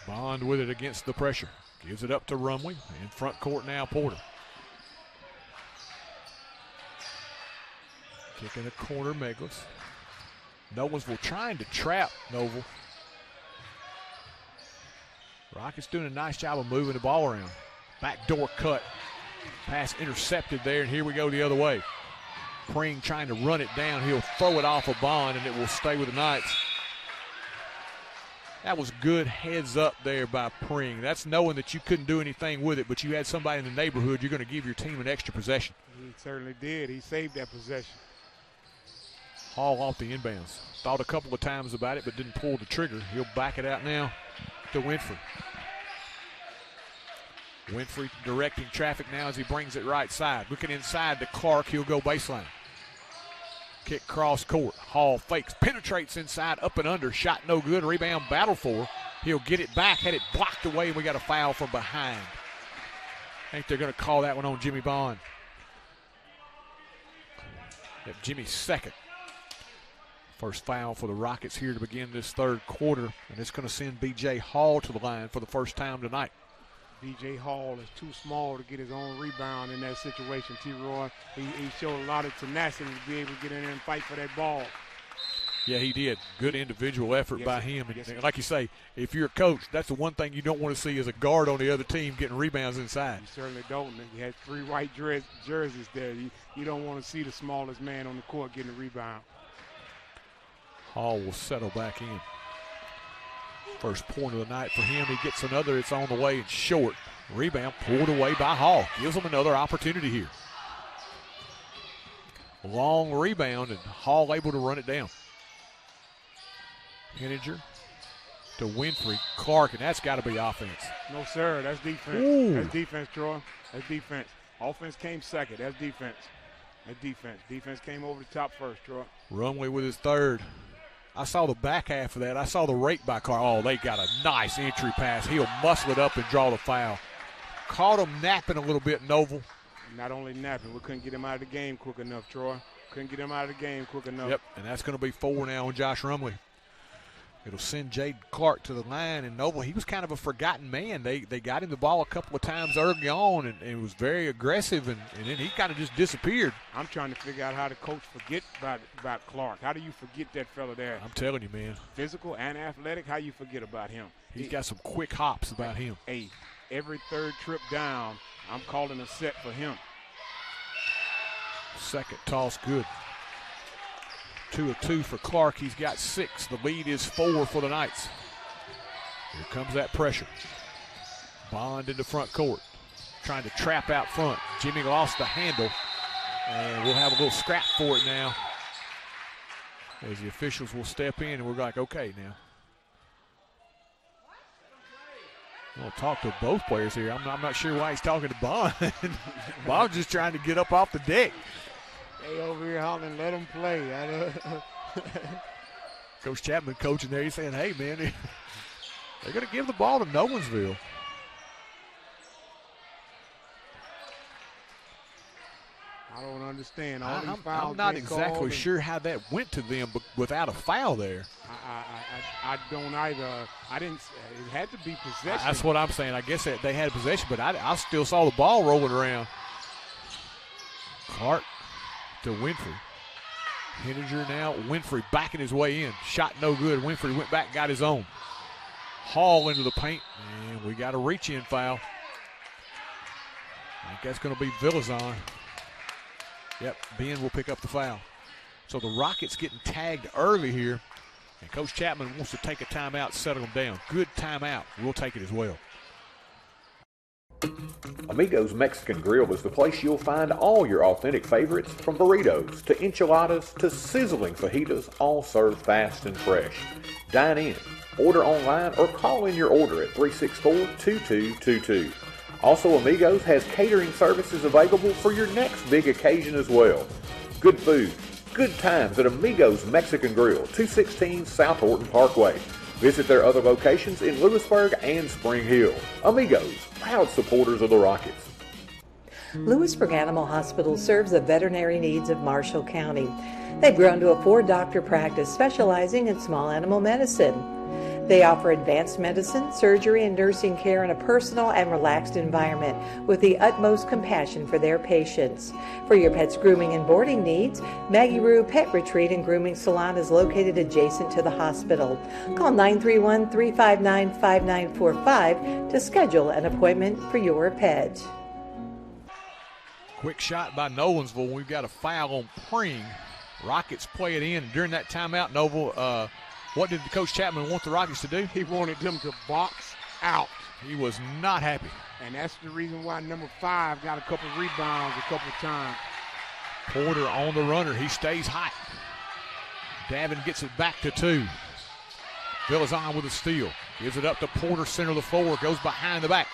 Bond with it against the pressure. Gives it up to Rumley. In front court now, Porter. Kicking a corner, Meglis. Nolensville trying to trap Noble. Rockets doing a nice job of moving the ball around. Backdoor cut. Pass intercepted there, and here we go the other way. Pring trying to run it down. He'll throw it off of Bond, and it will stay with the Knights. That was good heads up there by Pring. That's knowing that you couldn't do anything with it, but you had somebody in the neighborhood. You're going to give your team an extra possession. He certainly did. He saved that possession. Hall off the inbounds. Thought a couple of times about it, but didn't pull the trigger. He'll back it out now to Winfrey. Winfrey directing traffic now as he brings it right side. Looking inside to Clark. He'll go baseline. Kick cross court. Hall fakes, penetrates inside, up and under. Shot no good. Rebound battle for. He'll get it back. Had it blocked away, and we got a foul from behind. I think they're going to call that one on Jimmy Bond. Jimmy's second. First foul for the Rockets here to begin this third quarter, and it's going to send B.J. Hall to the line for the first time tonight. B.J. Hall is too small to get his own rebound in that situation, T-Roy. He showed a lot of tenacity to be able to get in there and fight for that ball. Yeah, he did. Good individual effort by him. And like you say, if you're a coach, that's the one thing you don't want to see is a guard on the other team getting rebounds inside. You certainly don't. You had 3 white jerseys there. You don't want to see the smallest man on the court getting a rebound. Hall will settle back in. First point of the night for him. He gets another. It's on the way and short. Rebound pulled away by Hall. Gives him another opportunity here. Long rebound, and Hall able to run it down. Henninger to Winfrey. Clark, and that's got to be offense. No, sir. That's defense. Ooh. That's defense, Troy. That's defense. Offense came second. That's defense. That's defense. Defense came over the top first, Troy. Rumley with his third. I saw the back half of that. I saw the rake by Clark. Oh, they got a nice entry pass. He'll muscle it up and draw the foul. Caught him napping a little bit, Noble. Not only napping, we couldn't get him out of the game quick enough, Troy. Couldn't get him out of the game quick enough. Yep, and that's going to be 4 now on Josh Rumley. It'll send Jaden Clark to the line, and Noble, he was kind of a forgotten man. They got him the ball a couple of times early on, and was very aggressive, and then he kind of just disappeared. I'm trying to figure out how the coach forget about Clark. How do you forget that fella there? I'm telling you, man. Physical and athletic, how you forget about him? He's got some quick hops about him. Hey, every third trip down, I'm calling a set for him. Second toss, good. 2 of 2 for Clark. He's got 6. The lead is 4 for the Knights. Here comes that pressure. Bond into front court. Trying to trap out front. Jimmy lost the handle. And we'll have a little scrap for it now. As the officials will step in, and we're like, okay now. We'll talk to both players here. I'm not sure why he's talking to Bond. Bond's just trying to get up off the deck. They over here hollering, let them play. Coach Chapman coaching there. He's saying, hey, man, they're going to give the ball to Nolensville. I don't understand. All these fouls I'm not exactly sure how that went to them without a foul there. I don't either. I didn't. It had to be possession. That's what I'm saying. I guess that they had possession, but I still saw the ball rolling around. Clark to Winfrey. Henninger now. Winfrey backing his way in. Shot no good. Winfrey went back, got his own. Hall into the paint, and we got a reach-in foul. I think that's going to be Villazon. Yep, Ben will pick up the foul. So the Rockets getting tagged early here, and Coach Chapman wants to take a timeout, settle them down. Good timeout. We'll take it as well. Amigo's Mexican Grill is the place you'll find all your authentic favorites, from burritos to enchiladas to sizzling fajitas, all served fast and fresh. Dine in, order online, or call in your order at 364-2222. Also, Amigos has catering services available for your next big occasion as well. Good food, good times at Amigos Mexican Grill, 216 South Horton Parkway. Visit their other locations in Lewisburg and Spring Hill. Amigos, proud supporters of the Rockets. Lewisburg Animal Hospital serves the veterinary needs of Marshall County. They've grown to a 4-doctor practice specializing in small animal medicine. They offer advanced medicine, surgery, and nursing care in a personal and relaxed environment with the utmost compassion for their patients. For your pet's grooming and boarding needs, Maggie Rue Pet Retreat and Grooming Salon is located adjacent to the hospital. Call 931-359-5945 to schedule an appointment for your pet. Quick shot by Nolensville. We've got a foul on Pring. Rockets play it in. During that timeout, Noble, what did Coach Chapman want the Rockets to do? He wanted them to box out. He was not happy. And that's the reason why number 5 got a couple rebounds a couple times. Porter on the runner. He stays hot. Davin gets it back to 2. Villazon with a steal. Gives it up to Porter, center of the floor. Goes behind the back.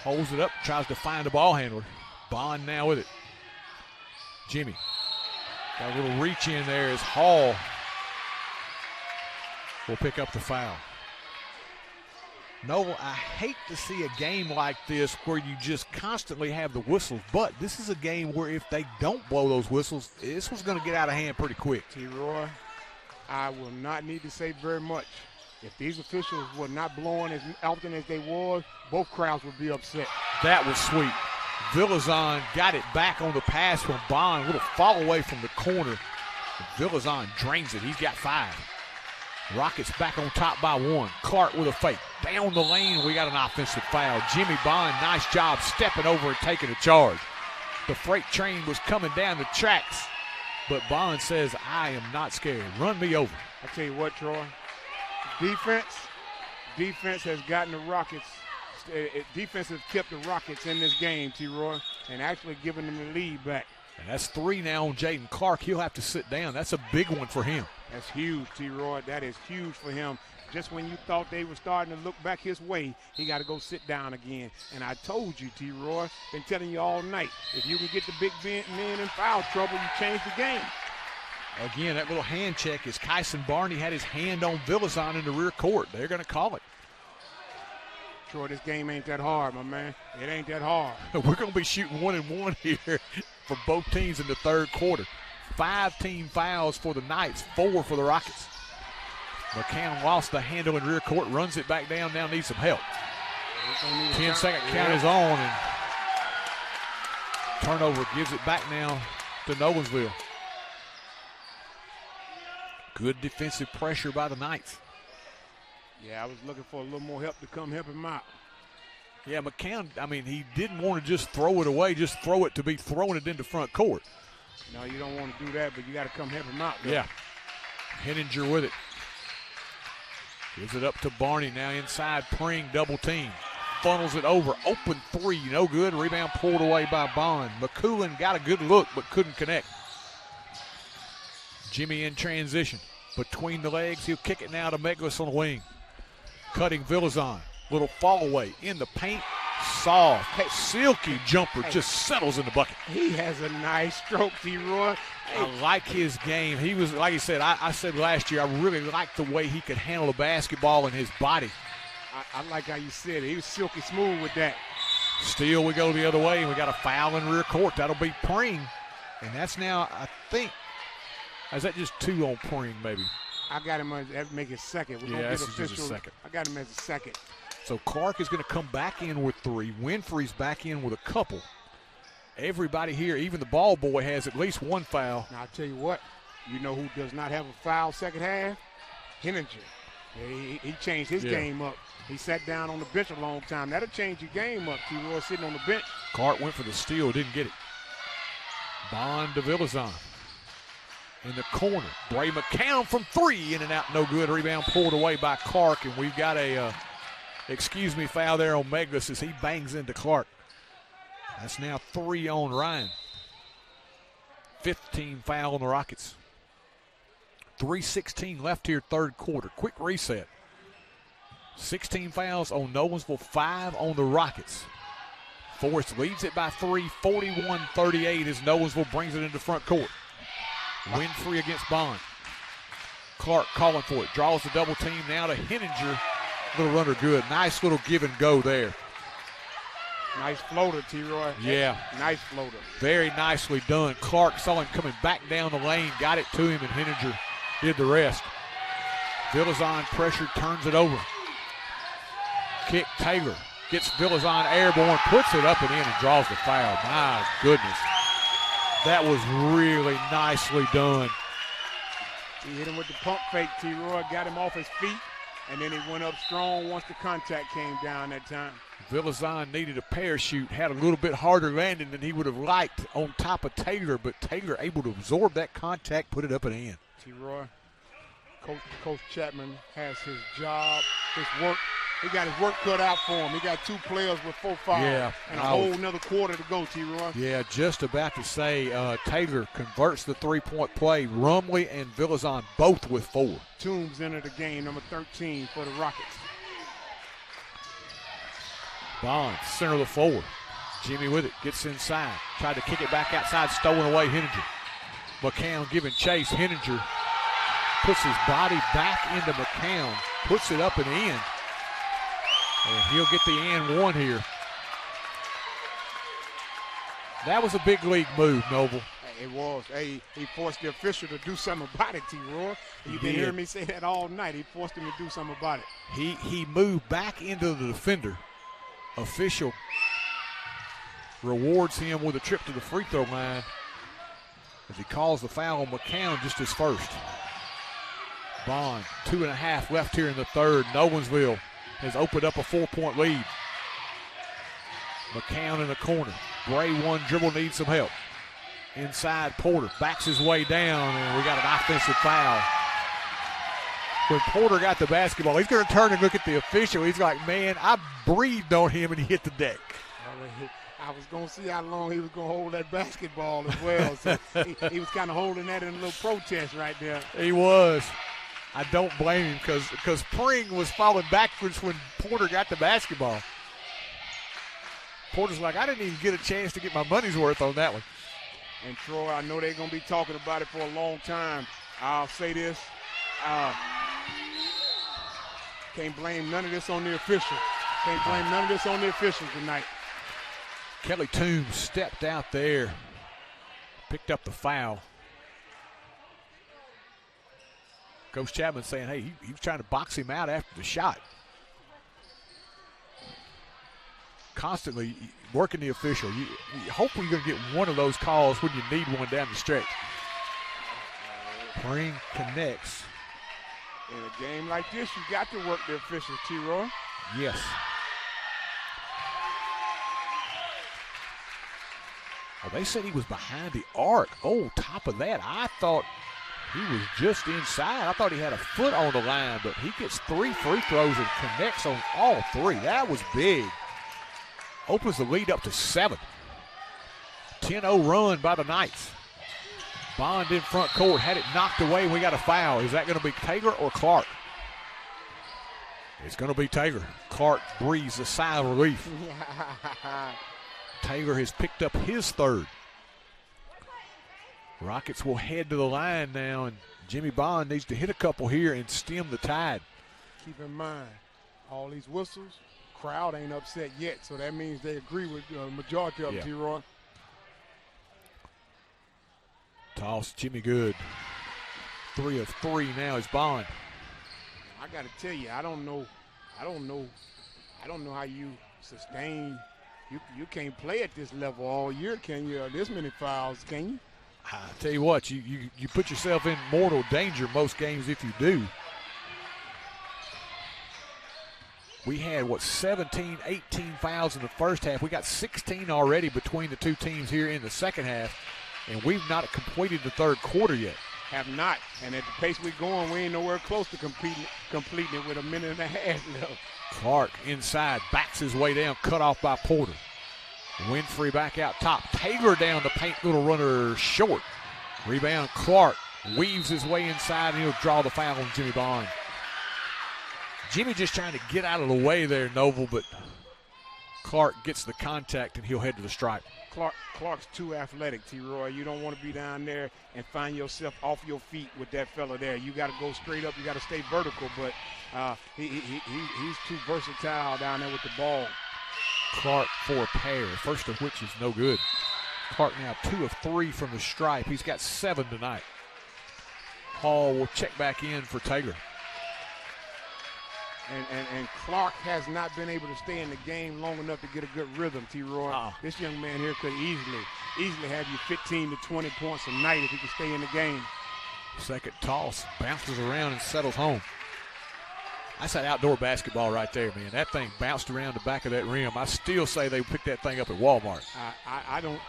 Holds it up. Tries to find the ball handler. Bond now with it. Jimmy. Got a little reach in there as Hall will pick up the foul. No, I hate to see a game like this where you just constantly have the whistles, but this is a game where if they don't blow those whistles, this one's going to get out of hand pretty quick. T-Roy, I will not need to say very much. If these officials were not blowing as often as they was, both crowds would be upset. That was sweet. Villazon got it back on the pass from Bond. A little fall away from the corner. Villazon drains it. He's got 5. Rockets back on top by 1. Clark with a fake. Down the lane, we got an offensive foul. Jimmy Bond, nice job stepping over and taking a charge. The freight train was coming down the tracks, but Bond says, I am not scared. Run me over. I tell you what, Troy. Defense has gotten the Rockets. Defense has kept the Rockets in this game, T-Roy, and actually giving them the lead back. And that's 3 now on Jaden Clark. He'll have to sit down. That's a big one for him. That's huge, T-Roy. That is huge for him. Just when you thought they were starting to look back his way, he got to go sit down again. And I told you, T-Roy, been telling you all night, if you can get the big men in foul trouble, you change the game. Again, that little hand check is Kyson Barney had his hand on Villazon in the rear court. They're going to call it. Troy, this game ain't that hard, my man. It ain't that hard. We're going to be shooting 1-1 here for both teams in the third quarter. 5 team fouls for the Knights, 4 for the Rockets. McCann lost the handle in rear court, runs it back down, now needs some help. 10-second count is on, and turnover gives it back now to Nolensville. Good defensive pressure by the Knights. Yeah, I was looking for a little more help to come help him out. Yeah, McCann, I mean, he didn't want to just throw it away, just throw it to be throwing it into front court. No, you don't want to do that, but you got to come help him out, though. Yeah. Henninger with it. Gives it up to Barney, now inside Pring, double team. Funnels it over, open 3, no good. Rebound pulled away by Bond. McCoolin got a good look, but couldn't connect. Jimmy in transition. Between the legs, he'll kick it now to Meglis on the wing. Cutting Villazon. Little fall away in the paint. Soft, silky jumper just settles in the bucket. He has a nice stroke, T-Roy. I like his game. He was, like you said, I said last year, I really liked the way he could handle the basketball in his body. I like how you said it. He was silky smooth with that. Still, we go the other way, and we got a foul in rear court. That'll be Pring. And that's now, I think, is that just 2 on Pring, maybe? I got him as make it second. Yeah, this is just a second. I got him as a second. So Clark is going to come back in with 3. Winfrey's back in with a couple. Everybody here, even the ball boy, has at least 1 foul. Now, I'll tell you what. You know who does not have a foul second half? Henninger. He changed his game up. He sat down on the bench a long time. That'll change your game up. T-Roy sitting on the bench. Clark went for the steal, didn't get it. Bond to Villazon. In the corner, Bray McCown from 3, in and out, no good. Rebound pulled away by Clark, and we've got a, foul there on Meglis as he bangs into Clark. That's now 3 on Ryan. 15 foul on the Rockets. 3:16 left here, third quarter. Quick reset. 16 fouls on Nolensville, 5 on the Rockets. Forrest leads it by 3, 41-38 as Nolensville brings it into front court. Winfrey against Bond. Clark calling for it. Draws the double team now to Henninger. Little runner good. Nice little give and go there. Nice floater, T-Roy. Yeah. Nice floater. Very nicely done. Clark saw him coming back down the lane, got it to him, and Henninger did the rest. Villazon pressure, turns it over. Kick Taylor. Gets Villazon airborne, puts it up and in, and draws the foul. My goodness. That was really nicely done. He hit him with the pump fake, T-Roy, got him off his feet, and then he went up strong once the contact came down that time. Villazon needed a parachute, had a little bit harder landing than he would have liked on top of Taylor, but Taylor able to absorb that contact, put it up and in. T-Roy, Coach Chapman has his job, his work. He got his work cut out for him. He got 2 players with 4 fouls and a whole another quarter to go, T-Roy. Yeah, just about to say Taylor converts the 3-point play. Rumley and Villazon both with 4. Toombs entered the game, number 13 for the Rockets. Bond, center of the floor. Jimmy with it, gets inside. Tried to kick it back outside, stolen away Henninger. McCown giving chase. Henninger puts his body back into McCown, puts it up and in. And he'll get the and one here. That was a big league move, Noble. It was. Hey, he forced the official to do something about it, T-Roy. You've been hearing me say that all night. He forced him to do something about it. He moved back into the defender. Official rewards him with a trip to the free throw line as he calls the foul on McCown, just his first. Bond, 2.5 left here in the third. Nolensville has opened up a 4-point lead. McCown in the corner. Gray one dribble, needs some help. Inside, Porter backs his way down, and we got an offensive foul. When Porter got the basketball, he's going to turn and look at the official. He's like, man, I breathed on him, and he hit the deck. I was going to see how long he was going to hold that basketball as well. So he was kind of holding that in a little protest right there. He was. I don't blame him because Pring was falling backwards when Porter got the basketball. Porter's like, I didn't even get a chance to get my money's worth on that one. And Troy, I know they're going to be talking about it for a long time. I'll say this. Can't blame none of this on the official. Can't blame none of this on the officials tonight. Kelly Toombs stepped out there, picked up the foul. Coach Chapman saying, hey, he was trying to box him out after the shot. Constantly working the official. You hope you're going to get one of those calls when you need one down the stretch. Pring connects. In a game like this, you got to work the officials, T-Roy. Yes. Oh, they said he was behind the arc. Oh, top of that, I thought he was just inside. I thought he had a foot on the line, but he gets 3 free throws and connects on all 3. That was big. Opens the lead up to 7. 10-0 run by the Knights. Bond in front court, had it knocked away. We got a foul. Is that going to be Taylor or Clark? It's going to be Taylor. Clark breathes a sigh of relief. Taylor has picked up his 3rd. Rockets will head to the line now, and Jimmy Bond needs to hit a couple here and stem the tide. Keep in mind, all these whistles, crowd ain't upset yet, so that means they agree with the majority of them, T-Roy. Toss, Jimmy good. 3 of 3 now is Bond. I got to tell you, I don't know how you sustain. You can't play at this level all year, can you? This many fouls, can you? I tell you what, you put yourself in mortal danger most games if you do. We had, 17, 18 fouls in the first half. We got 16 already between the two teams here in the second half, and we've not completed the third quarter yet. Have not. And at the pace we're going, we ain't nowhere close to completing it with a minute and a half left. Clark inside, backs his way down, cut off by Porter. Winfrey back out top. Taylor down the paint, little runner short. Rebound, Clark weaves his way inside, and he'll draw the foul on Jimmy Bond. Jimmy just trying to get out of the way there, Noble, but Clark gets the contact, and he'll head to the stripe. Clark's too athletic, T-Roy. You don't want to be down there and find yourself off your feet with that fella there. You got to go straight up. You got to stay vertical, but he's too versatile down there with the ball. Clark for a pair, first of which is no good. Clark now 2 of 3 from the stripe. He's got 7 tonight. Hall will check back in for Taylor. And Clark has not been able to stay in the game long enough to get a good rhythm, T-Roy. This young man here could easily have you 15 to 20 points a night if he could stay in the game. Second toss, bounces around and settles home. That's that outdoor basketball right there, man. That thing bounced around the back of that rim. I still say they picked that thing up at Walmart. I don't.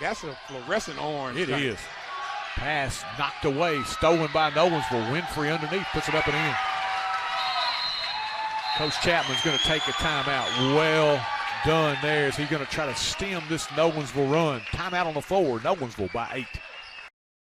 That's a fluorescent orange. It is. Pass knocked away, stolen by Nolensville. Winfrey underneath, puts it up and in. Coach Chapman's going to take a timeout. Well done there. Is he going to try to stem this Nolensville run? Timeout on the floor. Nolensville by 8.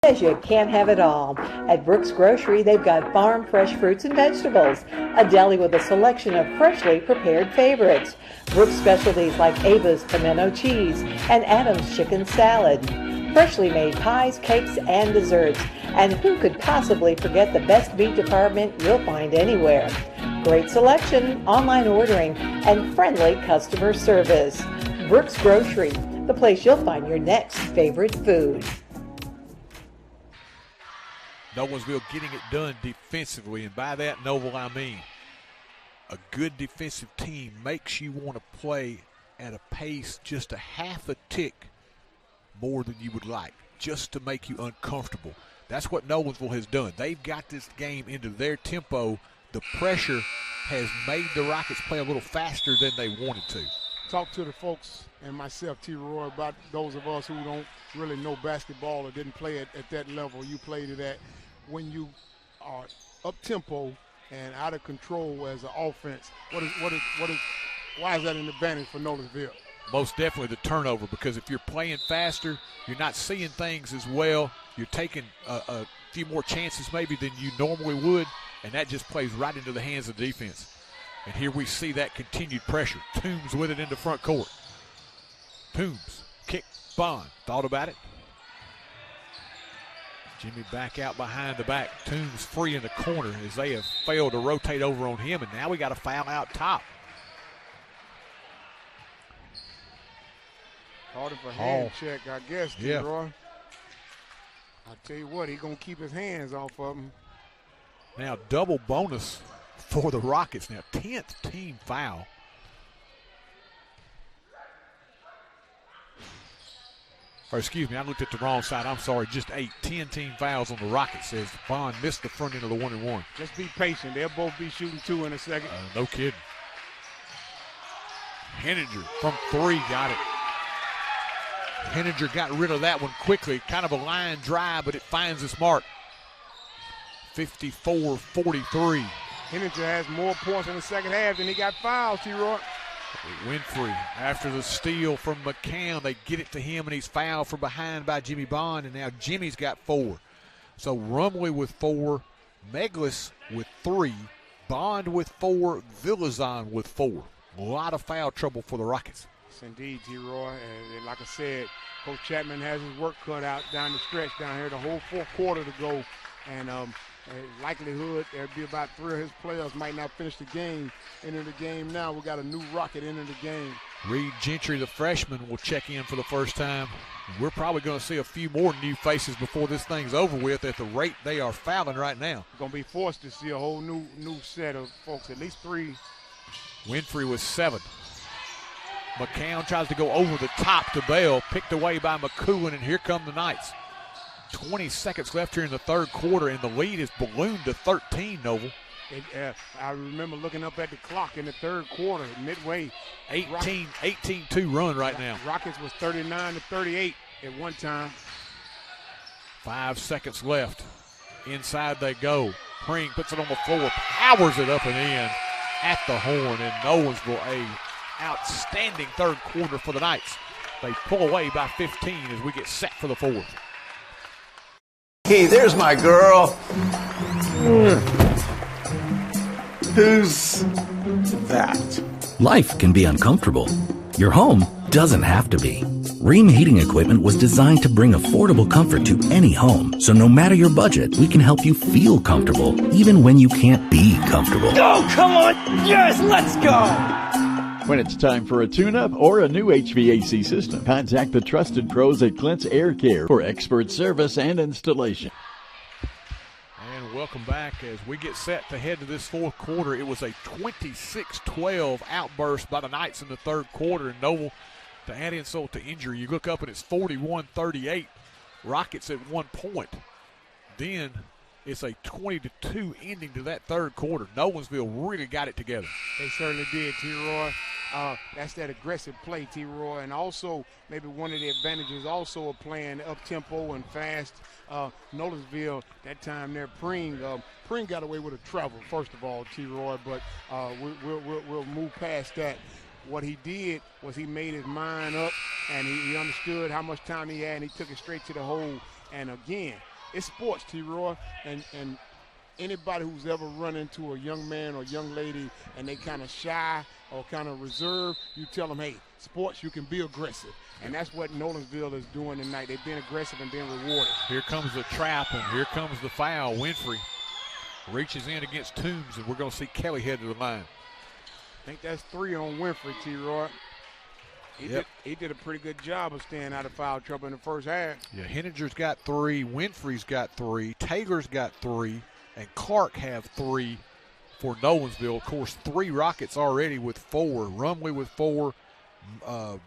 Says you can't have it all. At Brooks Grocery, they've got farm fresh fruits and vegetables, a deli with a selection of freshly prepared favorites, Brooks specialties like Ava's pimento cheese and Adam's chicken salad, freshly made pies, cakes, and desserts. And who could possibly forget the best meat department you'll find anywhere? Great selection, online ordering, and friendly customer service. Brooks Grocery, the place you'll find your next favorite food. Nolensville getting it done defensively, and by that, Noble, I mean a good defensive team makes you want to play at a pace just a half a tick more than you would like, just to make you uncomfortable. That's what Nolensville has done. They've got this game into their tempo. The pressure has made the Rockets play a little faster than they wanted to. Talk to the folks and myself, T-Roy, about those of us who don't really know basketball or didn't play it at that level you played it at. When you are up-tempo and out of control as an offense, why is that an advantage for Nolensville? Most definitely the turnover, because if you're playing faster, you're not seeing things as well. You're taking a few more chances maybe than you normally would, and that just plays right into the hands of the defense. And here we see that continued pressure. Toombs with it into front court. Toombs, kick, Bond, thought about it. Jimmy back out behind the back. Toombs free in the corner as they have failed to rotate over on him, and now we got a foul out top. Called it for hand check, I guess, T-Roy. I tell you what, he's going to keep his hands off of him. Now double bonus for the Rockets. Now 10th team foul. Or excuse me, I looked at the wrong side. I'm sorry, just 8. 10 team fouls on the Rockets as Bond missed the front end of the 1-and-1. Just be patient. They'll both be shooting 2 in a second. No kidding. Henninger from 3, got it. Henninger got rid of that one quickly. Kind of a line drive, but it finds its mark. 54-43. Henninger has more points in the second half than he got fouled, T-Roy. Winfrey, after the steal from McCown, they get it to him, and he's fouled from behind by Jimmy Bond, and now Jimmy's got 4. So Rumley with 4, Meglis with 3, Bond with 4, Villazon with 4. A lot of foul trouble for the Rockets. Yes, indeed, T-Roy. And like I said, Coach Chapman has his work cut out down the stretch down here, the whole fourth quarter to go. And likelihood there'll be about 3 of his players might not finish the game. Into the game now. We got a new Rocket into the game. Reed Gentry, the freshman, will check in for the first time. We're probably going to see a few more new faces before this thing's over with at the rate they are fouling right now. Going to be forced to see a whole new set of folks, at least 3. Winfrey with 7. McCown tries to go over the top to Bell, picked away by McCoolin, and here come the Knights. 20 seconds left here in the third quarter, and the lead is ballooned to 13, Noble. I remember looking up at the clock in the third quarter, midway. 18-2 run right now. Rockets was 39-38 at one time. 5 seconds left. Inside they go. Pring puts it on the floor, powers it up and in at the horn, and Nolensville a outstanding third quarter for the Knights. They pull away by 15 as we get set for the fourth. Hey, there's my girl. Who's that? Life can be uncomfortable. Your home doesn't have to be. Ream Heating Equipment was designed to bring affordable comfort to any home. So no matter your budget, we can help you feel comfortable, even when you can't be comfortable. Oh, come on! Yes, let's go! When it's time for a tune-up or a new HVAC system, contact the trusted pros at Clint's Air Care for expert service and installation. And welcome back as we get set to head to this fourth quarter. It was a 26-12 outburst by the Knights in the third quarter, and Noble, to add insult to injury, you look up and it's 41-38. Rockets at 1 point. Then it's a 20-2 ending to that third quarter. Nolensville really got it together. They certainly did, T-Roy. That's that aggressive play, T-Roy. And also, maybe one of the advantages also of playing up-tempo and fast. Nolensville, that time there, Pring got away with a travel, first of all, T-Roy, but we'll move past that. What he did was he made his mind up, and he understood how much time he had, and he took it straight to the hole. And again, it's sports, T-Roy, and anybody who's ever run into a young man or young lady and they kind of shy or kind of reserved, you tell them, hey, sports, you can be aggressive. And that's what Nolensville is doing tonight. They've been aggressive and being rewarded. Here comes the trap, and here comes the foul. Winfrey reaches in against Toombs, and we're going to see Kelly head to the line. I think that's 3 on Winfrey, T-Roy. He did a pretty good job of staying out of foul trouble in the first half. Yeah, Henninger's got 3, Winfrey's got 3, Taylor's got 3, and Clark have 3 for Nolensville. Of course, 3 Rockets already with 4. Rumley with 4,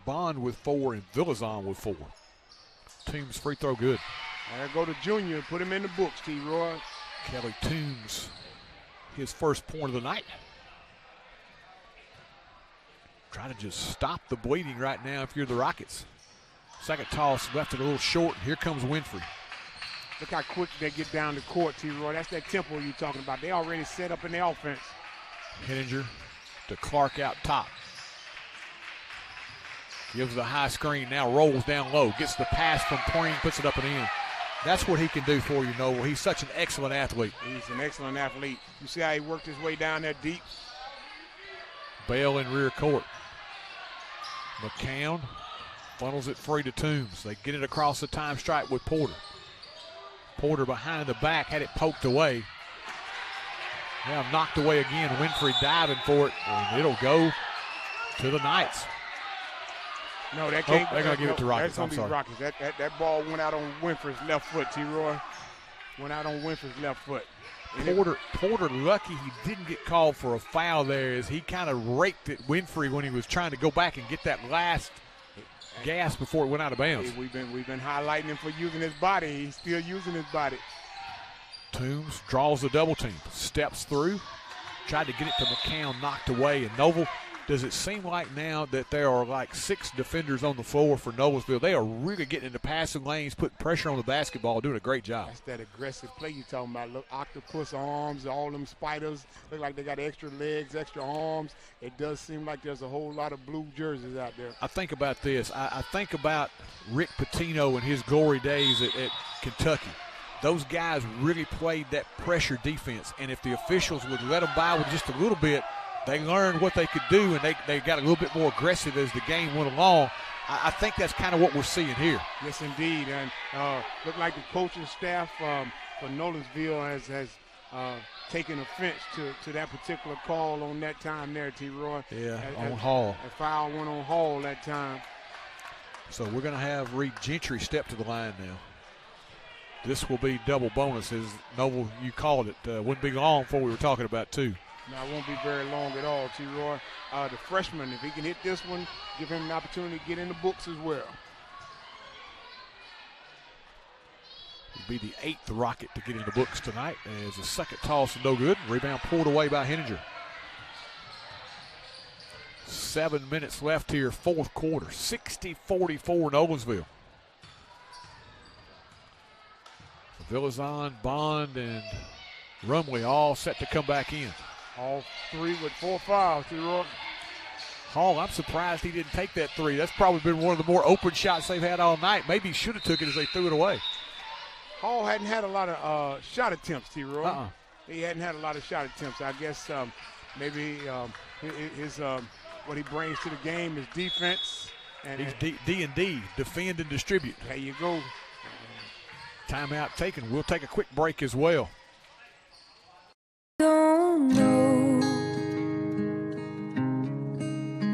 Bond with 4, and Villazon with 4. Toombs free throw good. There go to Junior. Put him in the books, T-Roy. Kelly Toombs, his first point of the night. Try to just stop the bleeding right now if you're the Rockets. Second toss left it a little short. Here comes Winfrey. Look how quick they get down the court, T-Roy. That's that tempo you're talking about. They already set up in the offense. Henninger to Clark out top. Gives the high screen, now rolls down low. Gets the pass from Pring, puts it up and in. That's what he can do for you, Noel. He's such an excellent athlete. He's an excellent athlete. You see how he worked his way down there deep? Bell in rear court. McCown funnels it free to Toombs. They get it across the time stripe with Porter. Porter behind the back, had it poked away. Now knocked away again. Winfrey diving for it, and it'll go to the Knights. No, that can't. They're going to give it to Rockets. I'm sorry. Rockets. That ball went out on Winfrey's left foot, T-Roy. Went out on Winfrey's left foot. Porter lucky he didn't get called for a foul there as he kind of raked at Winfrey when he was trying to go back and get that last gas before it went out of bounds. Hey, we've been highlighting him for using his body. He's still using his body. Toombs draws the double team, steps through, tried to get it to McCown, knocked away. And Noble, does it seem like now that there are like 6 defenders on the floor for Nolensville? They are really getting into passing lanes, putting pressure on the basketball, doing a great job. That's that aggressive play you're talking about. Look, octopus arms, all them spiders. Look like they got extra legs, extra arms. It does seem like there's a whole lot of blue jerseys out there. I think about this. I think about Rick Pitino and his glory days at Kentucky. Those guys really played that pressure defense, and if the officials would let them by with just a little bit, they learned what they could do, and they got a little bit more aggressive as the game went along. I think that's kind of what we're seeing here. Yes, indeed. And look like the coaching staff for Nolensville has taken offense to that particular call on that time there, T-Roy. Yeah, on Hall. A foul went on Hall that time. So we're going to have Reed Gentry step to the line now. This will be double bonus. As Noble, you called it. Wouldn't be long before we were talking about 2. No, it won't be very long at all, T-Roy. The freshman, if he can hit this one, give him an opportunity to get in the books as well. It'll be the 8th Rocket to get in the books tonight as the second toss is no good. Rebound pulled away by Henninger. 7 minutes left here, fourth quarter. 60-44 Nolensville. Villazon, Bond, and Rumley all set to come back in. All 3 with 4 fouls, T-Roy. Hall, I'm surprised he didn't take that 3. That's probably been one of the more open shots they've had all night. Maybe he should have took it as they threw it away. Hall hadn't had a lot of shot attempts, T-Roy. He hadn't had a lot of shot attempts. I guess maybe his what he brings to the game is defense. And he's D&D, defend and distribute. There you go. Timeout taken. We'll take a quick break as well. Don't know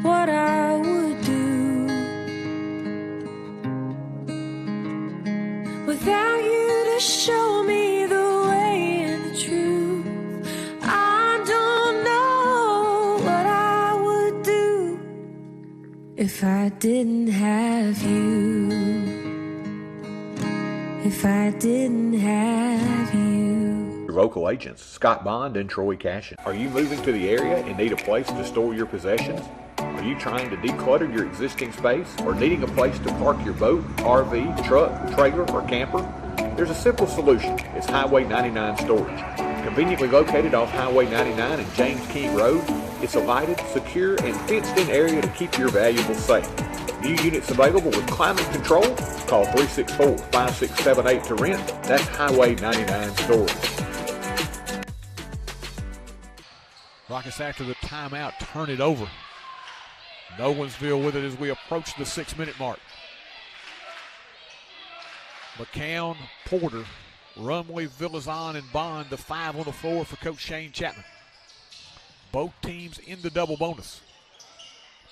what I would do without you to show me the way and the truth. I don't know what I would do if I didn't have you. If I didn't have you. Your local agents, Scott Bond and Troy Cashin. Are you moving to the area and need a place to store your possessions? Are you trying to declutter your existing space or needing a place to park your boat, RV, truck, trailer, or camper? There's a simple solution. It's Highway 99 Storage. Conveniently located off Highway 99 and James King Road, it's a lighted, secure, and fenced-in area to keep your valuables safe. New units available with climate control. Call 364-5678 to rent. That's Highway 99 Storage. Rockets after the timeout turn it over. Nolensville with it as we approach the 6-minute mark. McCown, Porter, Rumley, Villazon, and Bond, the 5 on the floor for Coach Shane Chapman. Both teams in the double bonus.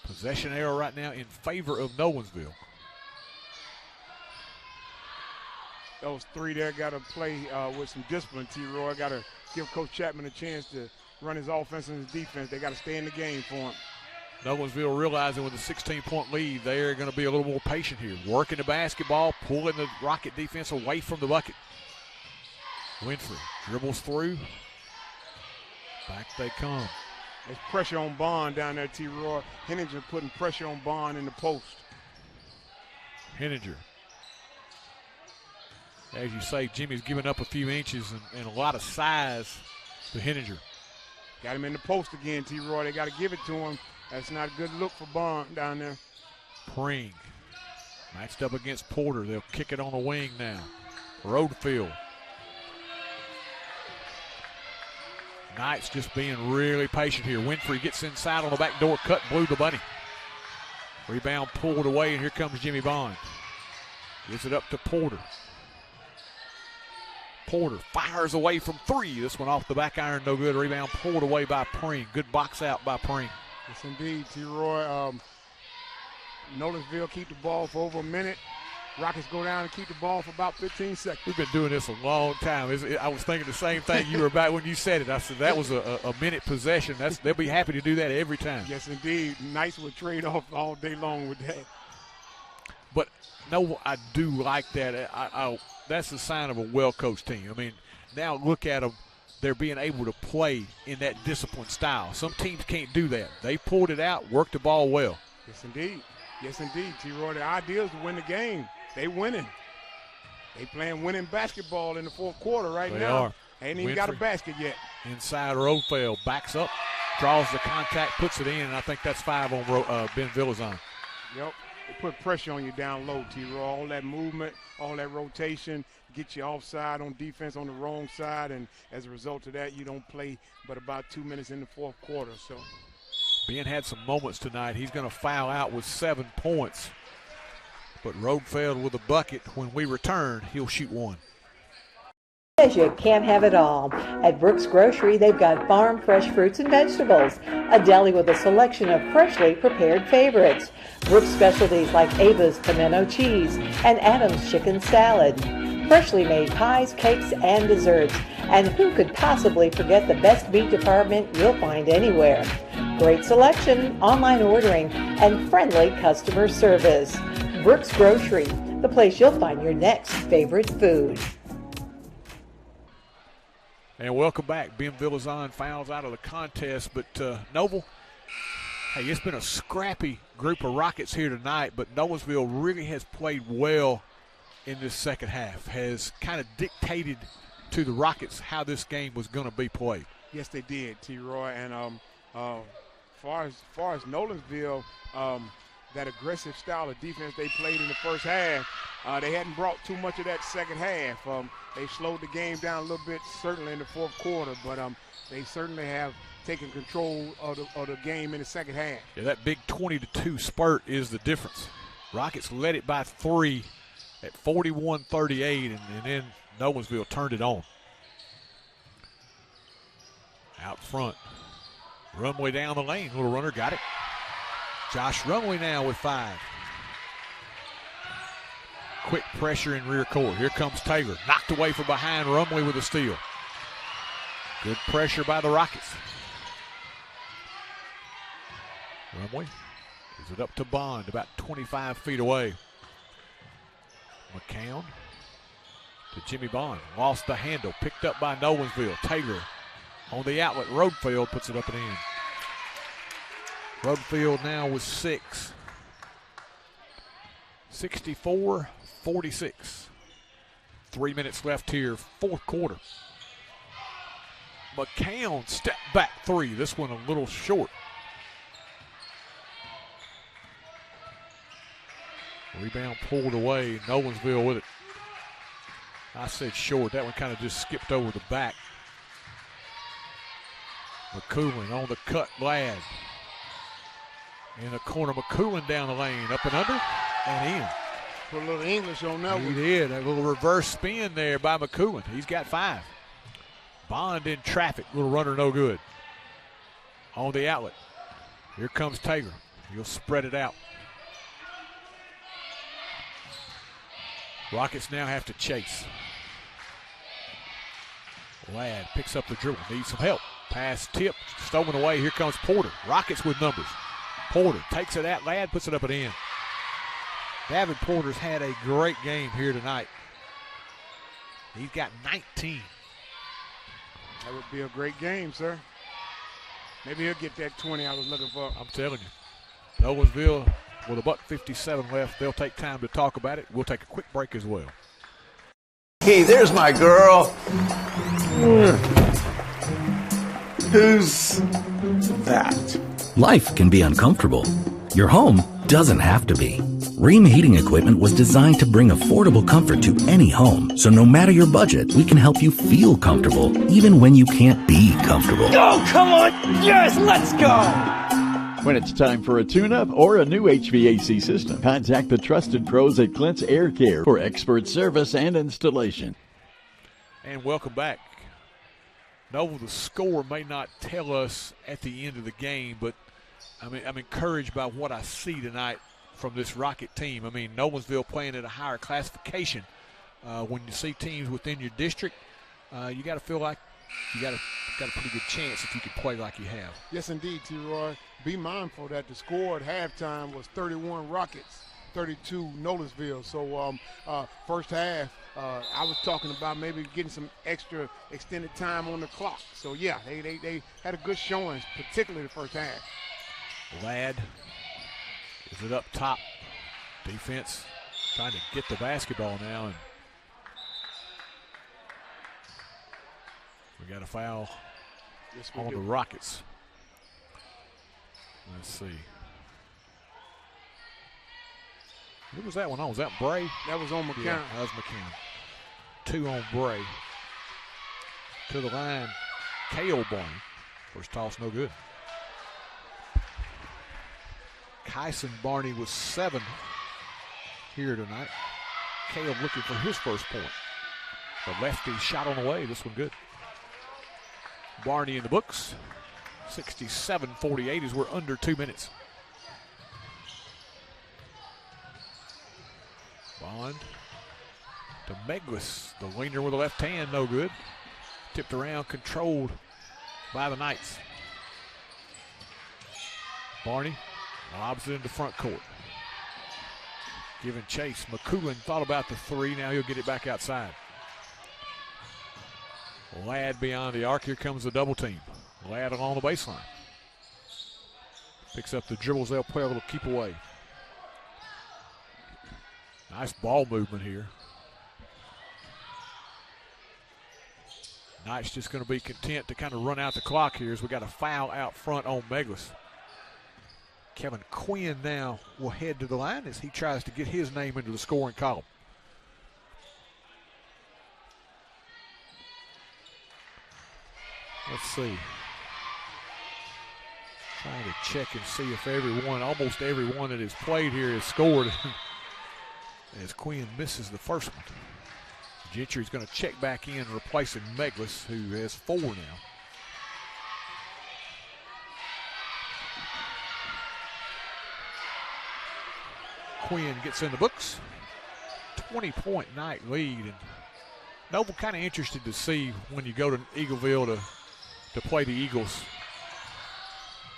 Possession error right now in favor of Nolensville. Those three there got to play with some discipline, T-Roy. Got to give Coach Chapman a chance to run his offense and his defense. They got to stay in the game for him. Nolensville realizing with a 16-point lead, they're going to be a little more patient here. Working the basketball, pulling the Rocket defense away from the bucket. Winfrey dribbles through. Back they come. There's pressure on Bond down there, T-Roy. Henninger putting pressure on Bond in the post. Henninger. As you say, Jimmy's giving up a few inches and a lot of size to Henninger. Got him in the post again, T-Roy. They got to give it to him. That's not a good look for Bond down there. Pring matched up against Porter. They'll kick it on the wing now. Roadfield. Knight's just being really patient here. Winfrey gets inside on the back door, cut blue the bunny. Rebound pulled away, and here comes Jimmy Bond. Gives it up to Porter. Porter fires away from three. This one off the back iron, no good. Rebound pulled away by Pring. Good box out by Pring. Yes, indeed, T-Roy. Nolensville keep the ball for over a minute. Rockets go down and keep the ball for about 15 seconds. We've been doing this a long time. I was thinking the same thing you were about when you said it. I said that was a minute possession. They'll be happy to do that every time. Yes, indeed. Knights would trade off all day long with that. But no, I do like that. That's a sign of a well-coached team. I mean, now look at them. They're being able to play in that disciplined style. Some teams can't do that. They pulled it out, worked the ball well. Yes, indeed. Yes, indeed, T-Roy. The idea is to win the game. They winning. They playing winning basketball in the fourth quarter right now. They are. They ain't even got a basket yet. Inside Roadfield, backs up, draws the contact, puts it in, and I think that's 5 on Ben Villazon. Yep. They put pressure on you down low, T-Roy. All that movement, all that rotation, get you offside on defense on the wrong side, and as a result of that, you don't play but about 2 minutes in the fourth quarter. So Ben had some moments tonight. He's going to foul out with 7 points. But Roadfield with a bucket. When we return, he'll shoot one. You can't have it all. At Brooks Grocery, they've got farm fresh fruits and vegetables, a deli with a selection of freshly prepared favorites, Brooks specialties like Ava's pimento cheese and Adam's chicken salad, freshly made pies, cakes, and desserts. And who could possibly forget the best meat department you'll find anywhere? Great selection, online ordering, and friendly customer service. Brooks Grocery, the place you'll find your next favorite food. And welcome back. Ben Villazon fouls out of the contest, but Noble, hey, it's been a scrappy group of Rockets here tonight, but Nolensville really has played well in this second half, has kind of dictated to the Rockets how this game was going to be played. Yes, they did, T-Roy. And far as Nolensville, that aggressive style of defense they played in the first half, they hadn't brought too much of that second half. They slowed the game down a little bit, certainly in the fourth quarter, but they certainly have taking control of the game in the second half. Yeah, that big 20-2 spurt is the difference. Rockets led it by 3 at 41-38, and then Nolensville turned it on. Out front, Rumley down the lane. Little runner got it. Josh Rumley now with 5. Quick pressure in rear court. Here comes Taylor. Knocked away from behind. Rumley with a steal. Good pressure by the Rockets. Rumley gives it up to Bond, about 25 feet away. McCown to Jimmy Bond. Lost the handle. Picked up by Nolensville. Taylor on the outlet. Roadfield puts it up and in. Roadfield now with 6. 64-46. 3 minutes left here, fourth quarter. McCown step back 3. This one a little short. Rebound pulled away. Nolensville with it. I said short. That one kind of just skipped over the back. McCoolin on the cut. Ladd. In the corner. McCoolin down the lane. Up and under and in. Put a little English on that one. He did. A little reverse spin there by McCoolin. He's got 5. Bond in traffic. Little runner no good. On the outlet. Here comes Taylor. He'll spread it out. Rockets now have to chase. Ladd picks up the dribble. Needs some help. Pass tipped. Stolen away. Here comes Porter. Rockets with numbers. Porter takes it out. Ladd puts it up and in. David Porter's had a great game here tonight. He's got 19. That would be a great game, sir. Maybe he'll get that 20 I was looking for. I'm telling you. Nolensville with $1:57 left. They'll take time to talk about it. We'll take a quick break as well. Hey, there's my girl. Who's that? Life can be uncomfortable. Your home doesn't have to be. Ream Heating Equipment was designed to bring affordable comfort to any home. So no matter your budget, we can help you feel comfortable, even when you can't be comfortable. Oh, come on! Yes, let's go! When it's time for a tune-up or a new HVAC system, contact the trusted pros at Clint's Air Care for expert service and installation. And welcome back. No, the score may not tell us at the end of the game, but I'm encouraged by what I see tonight from this Rocket team. I mean, Nolensville playing at a higher classification. When you see teams within your district, you got to feel like you got a pretty good chance if you can play like you have. Yes, indeed, T-Roy. Be mindful that the score at halftime was 31 Rockets, 32 Nolensville. So first half, I was talking about maybe getting some extra extended time on the clock. So, yeah, they had a good showing, particularly the first half. Ladd is it up top. Defense trying to get the basketball now. And we got a foul on the Rockets. Let's see. Who was that one on? Was that Bray? That was on McCown. Yeah, that was McCown. 2 on Bray. To the line, Cale Barney. First toss, no good. Kyson Barney was 7 here tonight. Cale looking for his first point. The lefty shot on the way. This one good. Barney in the books. 67-48 as we're under 2 minutes. Bond to Meglis. The leaner with the left hand, no good. Tipped around, controlled by the Knights. Barney lobs it into front court. Giving chase. McCoolin thought about the 3. Now he'll get it back outside. Ladd beyond the arc. Here comes the double team. Ladd along the baseline. Picks up the dribbles. They'll play a little keep away. Nice ball movement here. Knight's just going to be content to kind of run out the clock here as we got a foul out front on Meglis. Kevin Quinn now will head to the line as he tries to get his name into the scoring column. Let's see. Trying to check and see if almost everyone that has played here has scored. As Quinn misses the first one. Gentry's going to check back in, replacing Meglis, who has 4 now. Quinn gets in the books. 20-point night lead. And Noble kind of interested to see when you go to Eagleville to play the Eagles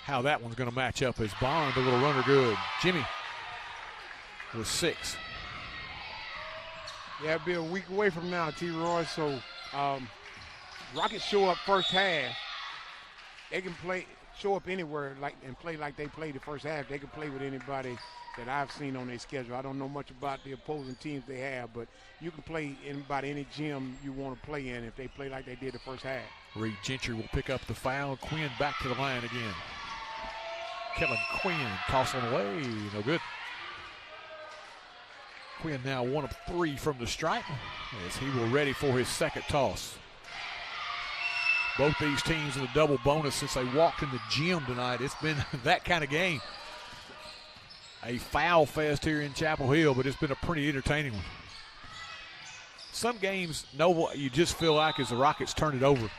how that one's going to match up as Bond, a little runner good. Jimmy with 6. Yeah, it'll be a week away from now, T-Roy. So Rockets show up first half. They can show up anywhere and play like they played the first half. They can play with anybody that I've seen on their schedule. I don't know much about the opposing teams they have, but you can play about any gym you want to play in if they play like they did the first half. Reed Gentry will pick up the foul. Quinn back to the line again. Kellen Quinn toss on the way, no good. Quinn now 1 of 3 from the stripe as he will ready for his second toss. Both these teams in the double bonus since they walked in the gym tonight. It's been that kind of game. A foul fest here in Chapel Hill, but it's been a pretty entertaining one. Some games, Noble, you just feel like as the Rockets turn it over.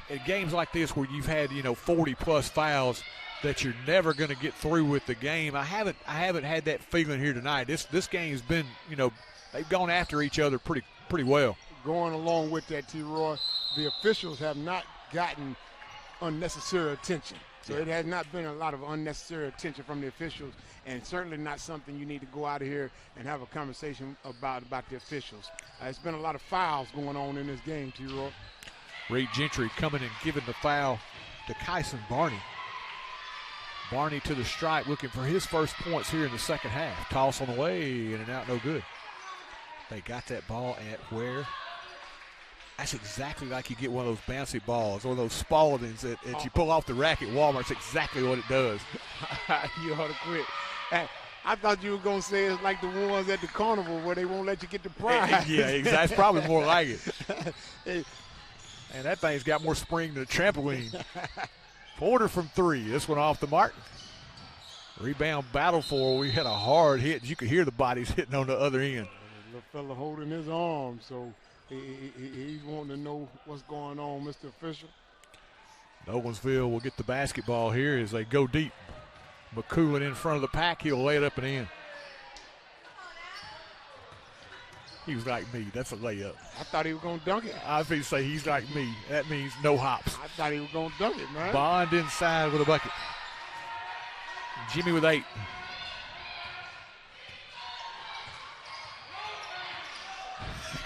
In games like this where you've had 40-plus fouls that you're never going to get through with the game. I haven't had that feeling here tonight. This game's been, they've gone after each other pretty well. Going along with that, T-Roy, the officials have not gotten unnecessary attention. So it has not been a lot of unnecessary attention from the officials, and certainly not something you need to go out of here and have a conversation about the officials. It's been a lot of fouls going on in this game, T-Roy. Reed Gentry coming and giving the foul to Kyson Barney. Barney to the stripe looking for his first points here in the second half. Toss on the way, in and out, no good. They got that ball at where? That's exactly like you get one of those bouncy balls or those Spaldings that you pull off the rack at Walmart. It's exactly what it does. You ought to quit. I thought you were going to say it's like the ones at the carnival where they won't let you get the prize. Yeah, exactly. That's probably more like it. And that thing's got more spring than a trampoline. Porter from 3. This one off the mark. Rebound battle for. We had a hard hit. You could hear the bodies hitting on the other end. The fella holding his arm, so he's wanting to know what's going on, Mr. Official. Nolensville will get the basketball here as they go deep. McCoolin in front of the pack. He'll lay it up and in. He was like me. That's a layup. I thought he was going to dunk it. I was going to say he's like me. That means no hops. I thought he was going to dunk it, man. Bond inside with a bucket. Jimmy with 8.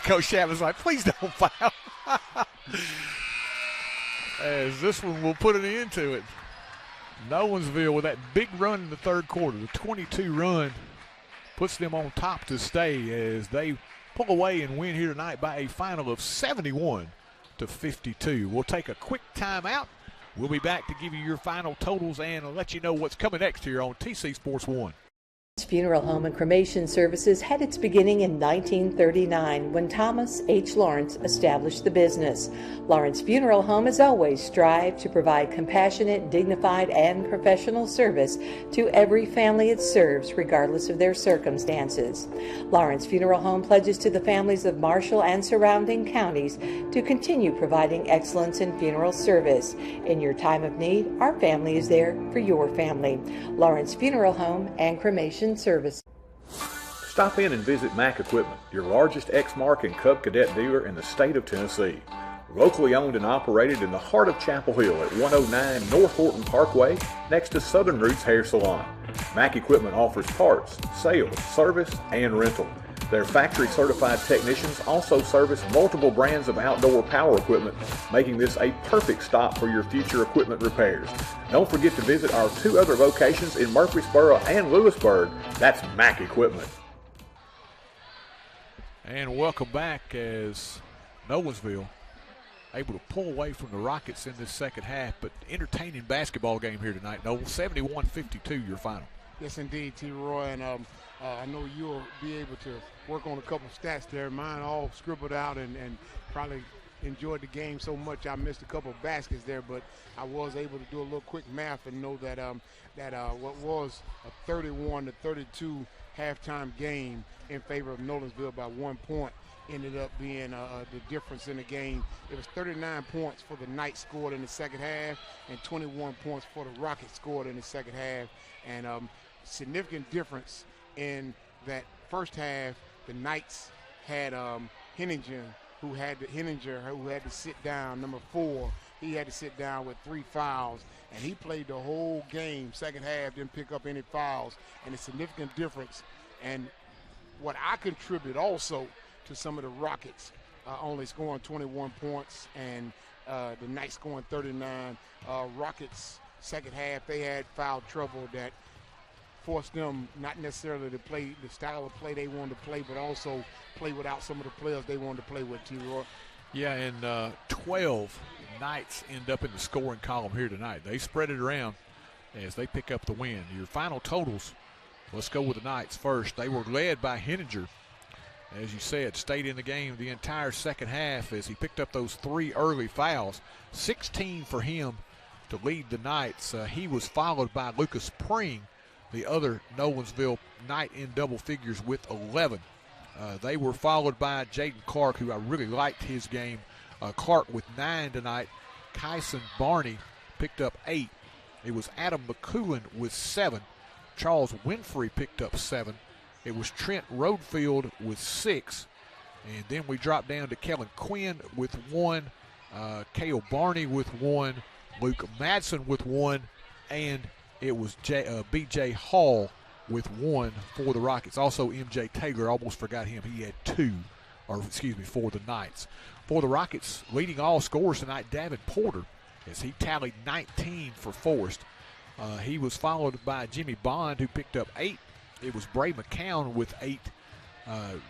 Coach Chapman's like, please don't foul. As this one will put an end to it. Nolensville with that big run in the third quarter. The 22 run puts them on top to stay as they pull away and win here tonight by a final of 71-52. We'll take a quick timeout. We'll be back to give you your final totals and let you know what's coming next here on TC Sports 1. Funeral home and cremation services had its beginning in 1939 when Thomas H. Lawrence established the business. Lawrence Funeral Home has always strived to provide compassionate, dignified, and professional service to every family it serves, regardless of their circumstances. Lawrence Funeral Home pledges to the families of Marshall and surrounding counties to continue providing excellence in funeral service. In your time of need, our family is there for your family. Lawrence Funeral Home and Cremation Service. Stop in and visit Mac Equipment, your largest Exmark and Cub Cadet dealer in the state of Tennessee. Locally owned and operated in the heart of Chapel Hill at 109 North Horton Parkway, next to Southern Roots Hair Salon. Mac Equipment offers parts, sales, service, and rental. Their factory-certified technicians also service multiple brands of outdoor power equipment, making this a perfect stop for your future equipment repairs. Don't forget to visit our 2 other locations in Murfreesboro and Lewisburg. That's Mac Equipment. And welcome back as Nolensville able to pull away from the Rockets in this second half, but entertaining basketball game here tonight. Noel, 71-52 your final. Yes, indeed, T-Roy, and I know you'll be able to work on a couple stats there. Mine all scribbled out and probably enjoyed the game so much I missed a couple of baskets there, but I was able to do a little quick math and know that what was a 31-32 halftime game in favor of Nolensville by 1 point ended up being the difference in the game. It was 39 points for the Knights scored in the second half and 21 points for the Rockets scored in the second half. And significant difference in that first half. The Knights had Henninger, who had to sit down, number 4. He had to sit down with 3 fouls, and he played the whole game. Second half, didn't pick up any fouls, and a significant difference. And what I contribute also to some of the Rockets only scoring 21 points and the Knights scoring 39. Rockets second half, they had foul trouble that forced them not necessarily to play the style of play they wanted to play, but also play without some of the players they wanted to play with, T-Roy. Yeah, and 12 Knights end up in the scoring column here tonight. They spread it around as they pick up the win. Your final totals, let's go with the Knights first. They were led by Henninger. As you said, stayed in the game the entire second half as he picked up those 3 early fouls. 16 for him to lead the Knights. He was followed by Lucas Pring, the other Nolensville Knight in double figures, with 11. They were followed by Jaden Clark, who I really liked his game. Clark with 9 tonight. Kyson Barney picked up 8. It was Adam McCoolin with 7. Charles Winfrey picked up 7. It was Trent Roadfield with 6. And then we dropped down to Kellen Quinn with 1. Cale Barney with 1. Luke Madsen with 1. And it was B.J. Hall with 1 for the Rockets. Also, M.J. Taylor, almost forgot him. He had 2, for the Knights. For the Rockets, leading all scorers tonight, Davin Porter, as he tallied 19 for Forrest. He was followed by Jimmy Bond, who picked up 8. It was Bray McCown with 8.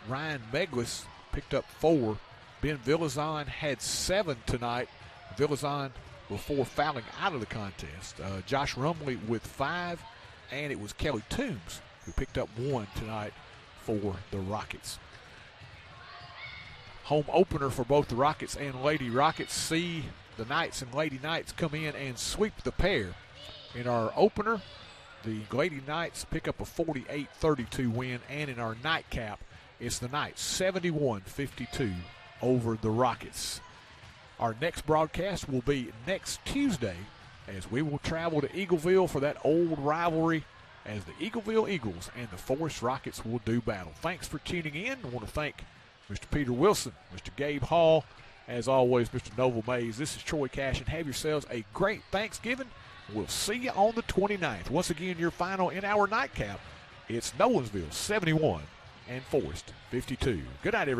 Ryan Meglis picked up 4. Ben Villazon had 7 tonight. Villazon before fouling out of the contest. Josh Rumley with 5. And it was Kelly Toombs who picked up 1 tonight for the Rockets. Home opener for both the Rockets and Lady Rockets. See the Knights and Lady Knights come in and sweep the pair. In our opener, the Lady Knights pick up a 48-32 win, and in our nightcap, it's the Knights 71-52 over the Rockets. Our next broadcast will be next Tuesday, as we will travel to Eagleville for that old rivalry, as the Eagleville Eagles and the Forrest Rockets will do battle. Thanks for tuning in. I want to thank Mr. Peter Wilson, Mr. Gabe Hall, as always, Mr. Noble Mays. This is Troy Cash, and have yourselves a great Thanksgiving. We'll see you on the 29th. Once again, your final in our nightcap, it's Nolensville 71 and Forrest 52. Good night, everybody.